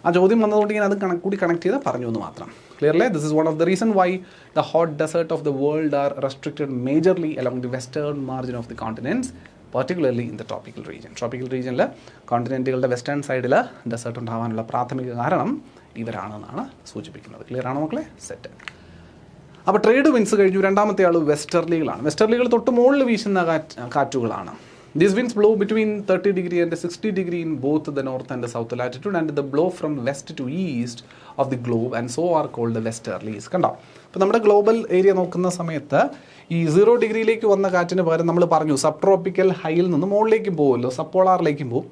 ആ ചോദ്യം വന്നതുകൊണ്ട് ഞാൻ അത് കൂടി കണക്ട് ചെയ്ത് പറഞ്ഞു എന്ന് മാത്രം. Clearly this is one of the reason why the hot desert of the world are restricted majorly along the western margin of the continents, particularly in the tropical region. Tropical റീജിയനിൽ കോണ്ടിനെൻറ്റുകളുടെ western സൈഡിൽ desert ഉണ്ടാകാനുള്ള പ്രാഥമിക കാരണം ഇവരാണെന്നാണ് സൂചിപ്പിക്കുന്നത്. Clear ആണോ മക്കളെ? Set. അപ്പോൾ ട്രേഡ് വിൻസ് കഴിഞ്ഞു. രണ്ടാമത്തെ ആൾ വെസ്റ്റർലികളാണ്. വെസ്റ്റർലികൾ തൊട്ട് മുകളിൽ വീശുന്ന കാറ്റുകളാണ്. These winds blow between 30 degree and 60 degree in both the north and the south latitude, and they blow from west to east of the globe and so are called the westerlies. കണ്ടോ? അപ്പോൾ നമ്മുടെ global area നോക്കുന്ന സമയത്ത് ഈ 0 ഡിഗ്രിയിലേക്ക് വന്ന കാറ്റിന് പകരം നമ്മൾ പറഞ്ഞു സബ് ട്രോപ്പിക്കൽ ഹൈയിൽ നിന്ന് മുകളിലേക്കും പോകുമല്ലോ, സബ് പോളാറിലേക്കും പോകും.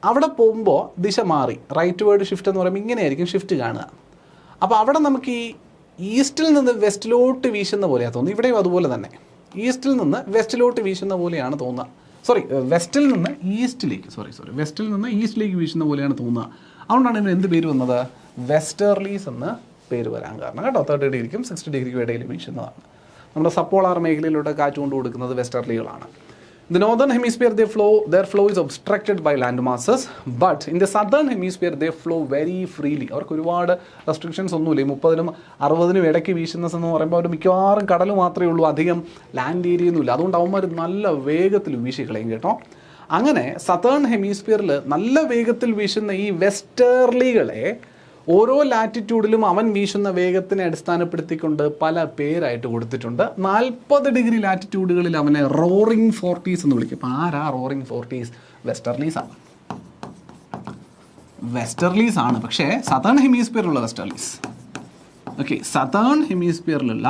അവിടെ പോകുമ്പോൾ ദിശ മാറി, റൈറ്റ് വേർഡ് ഷിഫ്റ്റ് എന്ന് പറയുമ്പോൾ ഇങ്ങനെയായിരിക്കും ഷിഫ്റ്റ് കാണുക. അപ്പോൾ അവിടെ നമുക്ക് ഈ ഈസ്റ്റിൽ നിന്ന് വെസ്റ്റിലോട്ട് വീശുന്ന പോലെയാണ് തോന്നുന്നത്. ഇവിടെയും അതുപോലെ തന്നെ ഈസ്റ്റിൽ നിന്ന് വെസ്റ്റിലോട്ട് വീശുന്ന പോലെയാണ് തോന്നുക. വെസ്റ്റിൽ നിന്ന് ഈസ്റ്റിലേക്ക് വീശുന്ന പോലെയാണ് തോന്നുക. അതുകൊണ്ടാണ് ഇതിന് എന്ത് പേര് വന്നത്? വെസ്റ്റർലീസ് എന്ന് പേര് വരാൻ കാരണം കേട്ടോ. 30 ഡിഗ്രിക്കും 60 ഡിഗ്രിക്കും ഇടയിൽ വീശുന്നതാണ്. നമ്മുടെ സപ്പോളാർ മേഖലയിലൂടെ കാറ്റ് കൊണ്ട് കൊടുക്കുന്നത് വെസ്റ്റർലികളാണ്. In the northern hemisphere, their flow is obstructed by land masses, but in the southern hemisphere, they flow very freely. അവർക്ക് ഒരുപാട് റെസ്ട്രിക്ഷൻസ് ഒന്നുമില്ല. 30-നും 60-നും ഇടയ്ക്ക് വീശുന്നത് എന്ന് പറയുമ്പോൾ അവർ മിക്കവാറും കടൽ മാത്രമേ ഉള്ളൂ, അധികം ലാൻഡ് ഏരിയ ഒന്നുമില്ല. അതുകൊണ്ട് അവന്മാർ നല്ല വേഗത്തിൽ വീശിക്കളയും കേട്ടോ. അങ്ങനെ സതേൺ ഹെമിസ്ഫിയറിൽ നല്ല വേഗത്തിൽ വീശുന്ന ഈ വെസ്റ്റർലികളെ ഓരോ ലാറ്റിറ്റ്യൂഡിലും അവൻ വീശുന്ന വേഗത്തിനെ അടിസ്ഥാനപ്പെടുത്തിക്കൊണ്ട് പല പേരായിട്ട് കൊടുത്തിട്ടുണ്ട്. 40 ഡിഗ്രി ലാറ്റിറ്റ്യൂഡുകളിൽ അവനെ റോറിംഗ് ഫോർട്ടീസ് എന്ന് വിളിക്കും. അപ്പോൾ ആരാ റോറിംഗ് ഫോർട്ടീസ്? വെസ്റ്റർലീസ് ആണ്. പക്ഷേ സതേൺ ഹെമിസ്ഫിയറിലുള്ള വെസ്റ്റർലീസ്, ഓക്കെ, സതേൺ ഹെമിസ്ഫിയറിലുള്ള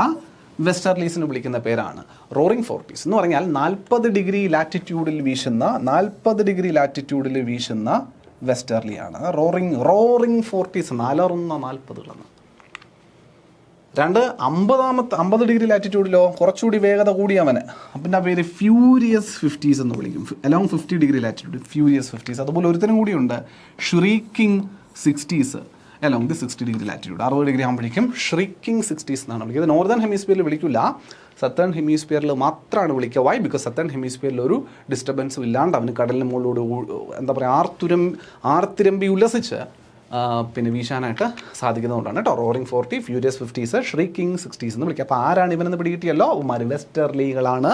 വെസ്റ്റർലീസിന് വിളിക്കുന്ന പേരാണ് റോറിംഗ് ഫോർട്ടീസ്. എന്ന് പറഞ്ഞാൽ 40 ഡിഗ്രി ലാറ്റിറ്റ്യൂഡിൽ വീശുന്ന വെസ്റ്റർലിയാണ് റോറിംഗ് ഫോർട്ടീസ്, 40 50 ഡിഗ്രി ലാറ്റിറ്റ്യൂഡിലോ കുറച്ചുകൂടി വേഗത കൂടിയവന് അപ്പം പേര് ഫ്യൂരിയസ് 50s എന്ന് വിളിക്കും. Along 50 degree latitude furious 50s. അതുപോലെ ഒരുത്തനും കൂടിയുണ്ട് shrieking 60s along the 60 degree latitude. 60 degree ആകുമ്പോഴേക്കും ഷ്രീക്കിംഗ് 60s എന്നാണ് വിളിക്കുന്നത്. നോർത്തേൺ ഹെമിസ്ഫിയറിൽ വിളിക്കില്ല, സത്തേൺ ഹെമിസ്ഫിയറിൽ മാത്രമാണ് വിളിക്കുക. വൈ? ബിക്കോസ് സത്തേൺ ഹെമിസ്ഫിയറിൽ ഒരു ഡിസ്റ്റർബൻസും ഇല്ലാണ്ട് അവന് കടലിന് മുകളിലൂടെ എന്താ പറയുക ആർത്തിരമ്പി ഉല്ലസിച്ച് പിന്നെ വീശാനായിട്ട് സാധിക്കുന്നതുകൊണ്ടാണ് കേട്ടോ. Roaring 40, furious 50s, shrieking 60s എന്ന് വിളിക്കുക. അപ്പോൾ ആരാണ് ഇവനെന്ന് പിടികിട്ടിയല്ലോ? വെസ്റ്റർലികളാണ്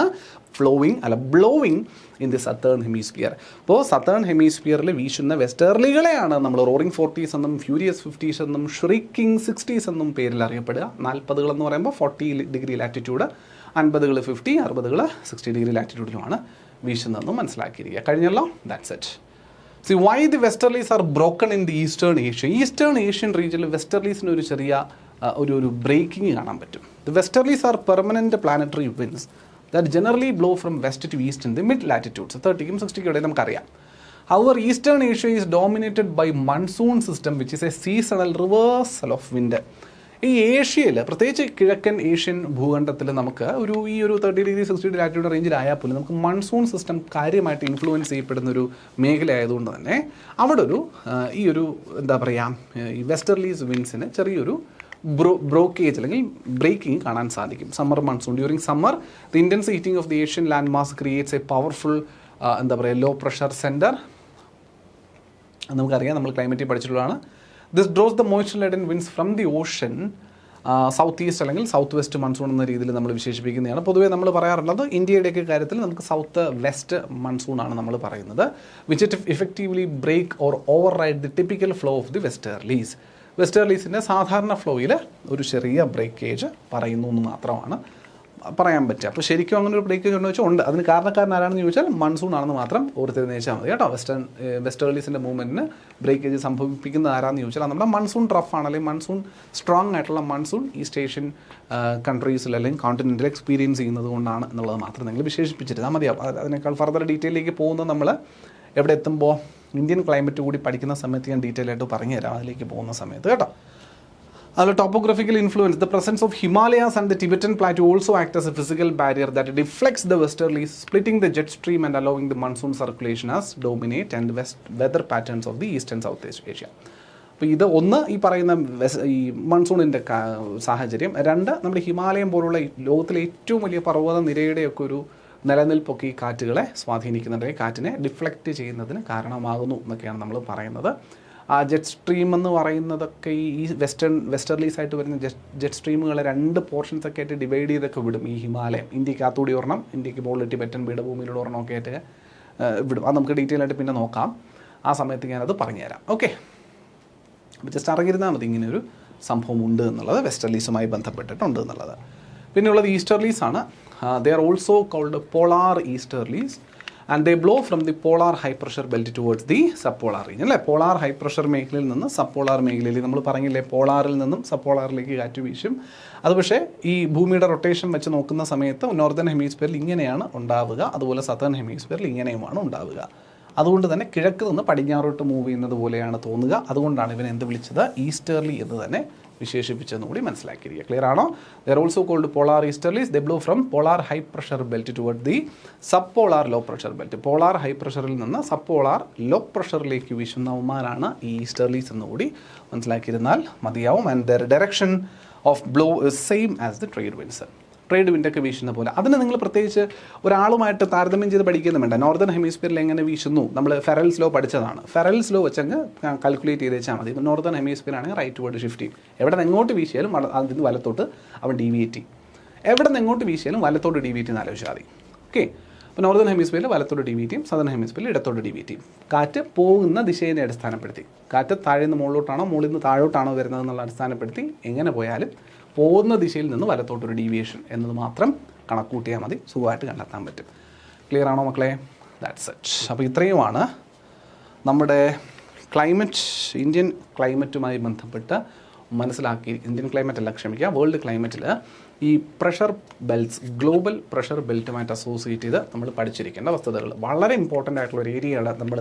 blowing in the southern hemisphere. അപ്പോൾ സത്തേൺ ഹെമിസ്ഫിയറിൽ വീശുന്ന വെസ്റ്റർലികളെയാണ് നമ്മൾ റോറിംഗ് 40s എന്നും ഫ്യൂരിയസ് 50s എന്നും ഷ്രീക്കിംഗ് 60s എന്നും പേരിൽ അറിയപ്പെടുക. 40 എന്ന് പറയുമ്പോൾ 40 ഡിഗ്രി ലാറ്റിറ്റ്യൂഡ്, 50 50, 60 60 ഡിഗ്രി ലാറ്റിറ്റ്യൂഡിലുമാണ് വീശുന്നതെന്നും മനസ്സിലാക്കിയിരിക്കുക. കഴിഞ്ഞല്ലോ, that's it. See why the westerlies are broken in the eastern Asia. Eastern Asian റീജിയനിൽ വെസ്റ്റർലീസിന് ഒരു ചെറിയ ഒരു ബ്രേക്കിംഗ് കാണാൻ പറ്റും. The westerlies are permanent planetary winds that generally blow from west to east in the mid latitudes 30ക്കും 60ക്കും ഇടയിൽ നമുക്കറിയാം. However, Eastern Asia is dominated by monsoon system which is a seasonal reversal of wind. ഈ ഏഷ്യയിൽ, പ്രത്യേകിച്ച് കിഴക്കൻ Asian ഭൂഖണ്ഡത്തിൽ നമുക്ക് ഈ ഒരു 30° 60° ലാറ്റിറ്റ്യൂഡ് റേഞ്ചിലായാൽ പോലും നമുക്ക് മൺസൂൺ സിസ്റ്റം കാര്യമായിട്ട് ഇൻഫ്ലുവൻസ് ചെയ്യപ്പെടുന്ന ഒരു മേഖല ആയതുകൊണ്ട് തന്നെ അവിടെ ഈ ഒരു എന്താ പറയുക, ഈ വെസ്റ്റർലീസ് വിൻസിന് ചെറിയൊരു ബ്രോക്കേജ് അല്ലെങ്കിൽ ബ്രേക്കിംഗ് കാണാൻ സാധിക്കും. Summer monsoon during summer the intense heating of the Asian land mass creates a powerful എന്താ പറയുക ലോ പ്രഷർ സെൻറ്റർ. നമുക്കറിയാം, നമ്മൾ ക്ലൈമറ്റിൽ പഠിച്ചിട്ടുള്ളതാണ്. This draws the moisture laden winds from the ocean south east അല്ലെങ്കിൽ സൗത്ത് വെസ്റ്റ് മൺസൂൺ എന്ന രീതിയിൽ നമ്മൾ വിശേഷിപ്പിക്കുന്നതാണ്. പൊതുവേ നമ്മൾ പറയാറുള്ളത് ഇന്ത്യയുടെയൊക്കെ കാര്യത്തിൽ നമുക്ക് സൗത്ത് വെസ്റ്റ് മൺസൂൺ ആണ് നമ്മൾ പറയുന്നത്. Which it effectively break or override the typical flow of the westerlies. വെസ്റ്റേർലീസിൻ്റെ സാധാരണ ഫ്ലോയിൽ ഒരു ചെറിയ ബ്രേക്കേജ് പറയുന്നു എന്ന് മാത്രമാണ് പറയാൻ പറ്റുക. അപ്പോൾ ശരിക്കും അങ്ങനെ ഒരു ബ്രേക്കേജ് ഉണ്ടോ വെച്ചാൽ ഉണ്ട്. അതിന് കാരണക്കാരൻ ആരാണെന്ന് ചോദിച്ചാൽ മൺസൂൺ ആണെന്ന് മാത്രം ഓർത്തിരുന്നേച്ചാൽ മതി കേട്ടോ. വെസ്റ്റേർലീസിൻ്റെ മൂവ്മെൻറ്റിന് ബ്രേക്കേജ് സംഭവിപ്പിക്കുന്ന ആരാണെന്ന് ചോദിച്ചാൽ നമ്മുടെ മൺസൂൺ ട്രഫ് ആണ്, അല്ലെങ്കിൽ മൺസൂൺ സ്ട്രോങ് ആയിട്ടുള്ള മൺസൂൺ ഈസ്റ്റ് ഏഷ്യൻ കൺട്രീസിൽ അല്ലെങ്കിൽ കോണ്ടിനെൻറ്റിൽ എക്സ്പീരിയൻസ് ചെയ്യുന്നത് കൊണ്ടാണ് എന്നുള്ളത് മാത്രം നിങ്ങൾ വിശേഷിപ്പിച്ചിരുന്നാൽ മതിയാവും. അതിനേക്കാൾ ഫർദർ ഡീറ്റെയിലേക്ക് പോകുന്നത് നമ്മൾ എവിടെ എത്തുമ്പോൾ ഇന്ത്യൻ ക്ലൈമറ്റ് കൂടി പഠിക്കുന്ന സമയത്ത് ഞാൻ ഡീറ്റെയിൽ ആയിട്ട് പറഞ്ഞു തരാം, അതിലേക്ക് പോകുന്ന സമയത്ത് കേട്ടോ. അതിൽ topographical influence, the presence of Himalayas and the Tibetan plateau also act as a physical barrier that deflects the westerlies, splitting the jet stream and allowing the monsoon circulation as dominate and weather patterns of the east and south east Asia. അപ്പോൾ ഇത് ഒന്ന് ഈ പറയുന്ന ഈ മൺസൂണിൻ്റെ സാഹചര്യം, രണ്ട് നമ്മുടെ ഹിമാലയം പോലുള്ള ലോകത്തിലെ ഏറ്റവും വലിയ പർവ്വത നിരയുടെയൊക്കെ ഒരു നിലനിൽപ്പൊക്കെ ഈ കാറ്റുകളെ സ്വാധീനിക്കുന്നുണ്ട്, കാറ്റിനെ ഡിഫ്ലക്റ്റ് ചെയ്യുന്നതിന് കാരണമാകുന്നു എന്നൊക്കെയാണ് നമ്മൾ പറയുന്നത്. ആ ജെറ്റ് സ്ട്രീം എന്ന് പറയുന്നതൊക്കെ ഈ വെസ്റ്റർലീസ് ആയിട്ട് വരുന്ന ജെറ്റ് സ്ട്രീമുകളെ 2 പോർഷൻസൊക്കെ ആയിട്ട് ഡിവൈഡ് ചെയ്തൊക്കെ വിടും. ഈ ഹിമാലയം ഇന്ത്യക്കകത്തൂടി ഒരെണ്ണം, ഇന്ത്യക്ക് മുകളിൽ ടിബറ്റൻ പീഠഭൂമിയിലൂടെ ഒരെണ്ണമൊക്കെ ആയിട്ട് വിടും. അത് നമുക്ക് ഡീറ്റെയിൽ ആയിട്ട് പിന്നെ നോക്കാം, ആ സമയത്ത് ഞാനത് പറഞ്ഞുതരാം. ഓക്കെ, അപ്പോൾ ജസ്റ്റ് അറിഞ്ഞിരുന്നാൽ മതി ഇങ്ങനെയൊരു സംഭവം ഉണ്ട് എന്നുള്ളത്, വെസ്റ്റർലീസുമായി ബന്ധപ്പെട്ടിട്ടുണ്ട് എന്നുള്ളത്. പിന്നെയുള്ളത് ഈസ്റ്റർലീസ് ആണ്. They are also called polar easterlies and they blow from the polar high pressure belt towards the sub polar region. അല്ലേ, പോളാർ ഹൈ പ്രഷർ മേഖലയിൽ നിന്ന് സബ് പോളാർ മേഖലയിലേക്ക്, നമ്മൾ പറഞ്ഞില്ലേ പോളാറിൽ നിന്നും സബ് പോളാറിലേക്ക് കാറ്റ് വീശും. അത് പക്ഷേ ഈ ഭൂമിയുടെ റൊട്ടേഷൻ വെച്ച് നോക്കുന്ന സമയത്ത് നോർത്തേൺ ഹെമിസ്ഫിയറിൽ ഇങ്ങനെയാണ് ഉണ്ടാവുക, അതുപോലെ സതേൺ ഹെമിസ്ഫിയറിൽ ഇങ്ങനെയുമാണ് ഉണ്ടാവുക. അതുകൊണ്ട് തന്നെ കിഴക്ക് നിന്ന് പടിഞ്ഞാറോട്ട് മൂവ് ചെയ്യുന്നത് പോലെയാണ് തോന്നുക. അതുകൊണ്ടാണ് ഇവൻ എന്ത് വിളിച്ചത്, ഈസ്റ്റേർലി എന്ന് തന്നെ വിശേഷിപ്പിച്ചെന്ന് കൂടി മനസ്സിലാക്കിയിരിക്കുക. ക്ലിയർ ആണോ? They are also called polar easterlies. They blow from polar high pressure belt toward the sub polar low pressure belt. Polar high പ്രഷറിൽ നിന്ന് സബ് പോളാർ ലോ പ്രഷറിലേക്ക് വീശുന്നവന്മാരാണ് ഈ ഈസ്റ്റർലീസ് എന്നുകൂടി മനസ്സിലാക്കിയിരുന്നാൽ മതിയാവും. And their direction of blow is same as the trade winds. Trade വിൻഡൊക്കെ വീശുന്ന പോലെ അതിന് നിങ്ങൾ പ്രത്യേകിച്ച് ഒരാളുമായിട്ട് താരതമ്യം ചെയ്ത് പഠിക്കുന്നു വേണ്ട. നോർത്തേൺ ഹെമിസ്ഫിയറിൽ എങ്ങനെ വീശുന്നു, നമ്മൾ ഫെറൽസ് ലോ പഠിച്ചതാണ്. ഫെറൽസ് ലോ വെച്ചങ്ങ് കാൽക്കുലേറ്റ് ചെയ്ത് വെച്ചാൽ മതി. ഇപ്പോൾ നോർത്തേൺ ഹെമിസ്ഫിയർ ആണെങ്കിൽ റൈറ്റ് വേർഡ് ഷിഫ്റ്റ് ചെയ്യും. എവിടെ നിന്ന് എങ്ങോട്ട് വീശിയാലും അതിൽ നിന്ന് വലത്തോട്ട് അവൻ ഡീവിയേറ്റ് ചെയ്യും. എവിടെ നിന്ന് എങ്ങോട്ട് വീശിയാലും വലത്തോട്ട് ഡീവിയേറ്റ് ചെയ്യുന്ന ആലോചിച്ചാൽ മതി. ഓക്കെ, അപ്പോൾ നോർത്തേൺ ഹെമിസ്ഫിയറിൽ വലത്തോട്ട് ഡീവിയേറ്റ് ചെയ്യും, സദേൺ ഹെമിസ്ഫിയറിൽ ഇടത്തോട്ട് ഡീവിയേറ്റ് ചെയ്യും. കാറ്റ് പോകുന്ന ദിശയെ അടിസ്ഥാനപ്പെടുത്തി, കാറ്റ് താഴെ നിന്ന് മുകളിലോട്ടാണോ മുകളിൽ നിന്ന് താഴോട്ടാണോ വരുന്നത് എന്നുള്ള അടിസ്ഥാനപ്പെടുത്തി എങ്ങനെ പോയാലും പോകുന്ന ദിശയിൽ നിന്ന് വലത്തോട്ടൊരു ഡീവിയേഷൻ എന്നത് മാത്രം കണക്കൂട്ടിയാൽ മതി, സുഖമായിട്ട് കണ്ടെത്താൻ പറ്റും. ക്ലിയർ ആണോ മക്കളെ? That's it. അപ്പോൾ ഇത്രയുമാണ് നമ്മുടെ ക്ലൈമറ്റ്, ഇന്ത്യൻ ക്ലൈമറ്റുമായി ബന്ധപ്പെട്ട് മനസ്സിലാക്കി. ഇന്ത്യൻ ക്ലൈമറ്റ് അല്ല, ക്ഷമിക്കുക, വേൾഡ് ക്ലൈമറ്റിൽ ഈ പ്രഷർ ബെൽറ്റ്സ്, ഗ്ലോബൽ പ്രഷർ ബെൽറ്റുമായിട്ട് അസോസിയേറ്റ് ചെയ്ത് നമ്മൾ പഠിച്ചിരിക്കേണ്ട വസ്തുതകൾ. വളരെ ഇമ്പോർട്ടൻ്റ് ആയിട്ടുള്ള ഒരു ഏരിയയാണ് നമ്മൾ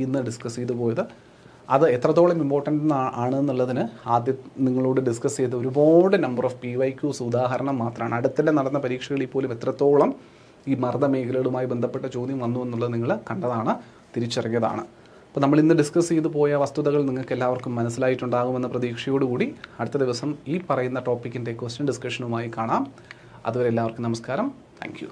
ഇന്ന് ഡിസ്കസ് ചെയ്തു പോയത്. അത് എത്രത്തോളം ഇമ്പോർട്ടൻ്റ് ആണ് എന്നുള്ളതിന് ആദ്യം നിങ്ങളോട് ഡിസ്കസ് ചെയ്ത ഒരുപാട് നമ്പർ ഓഫ് PYQs ഉദാഹരണം മാത്രമാണ്. അടുത്തിടെ നടന്ന പരീക്ഷകളിൽ പോലും എത്രത്തോളം ഈ മർദ്ദ മേഖലകളുമായി ബന്ധപ്പെട്ട ചോദ്യം വന്നു എന്നുള്ളത് നിങ്ങൾ കണ്ടതാണ്, തിരിച്ചറിഞ്ഞതാണ്. അപ്പോൾ നമ്മൾ ഇന്ന് ഡിസ്കസ് ചെയ്തു പോയ വസ്തുതകൾ നിങ്ങൾക്ക് എല്ലാവർക്കും മനസ്സിലായിട്ടുണ്ടാകുമെന്ന പ്രതീക്ഷയോടുകൂടി അടുത്ത ദിവസം ഈ പറയുന്ന ടോപ്പിക്കിൻ്റെ ക്വസ്റ്റ്യൻ ഡിസ്കഷനുമായി കാണാം. അതുവരെ എല്ലാവർക്കും നമസ്കാരം. Thank you.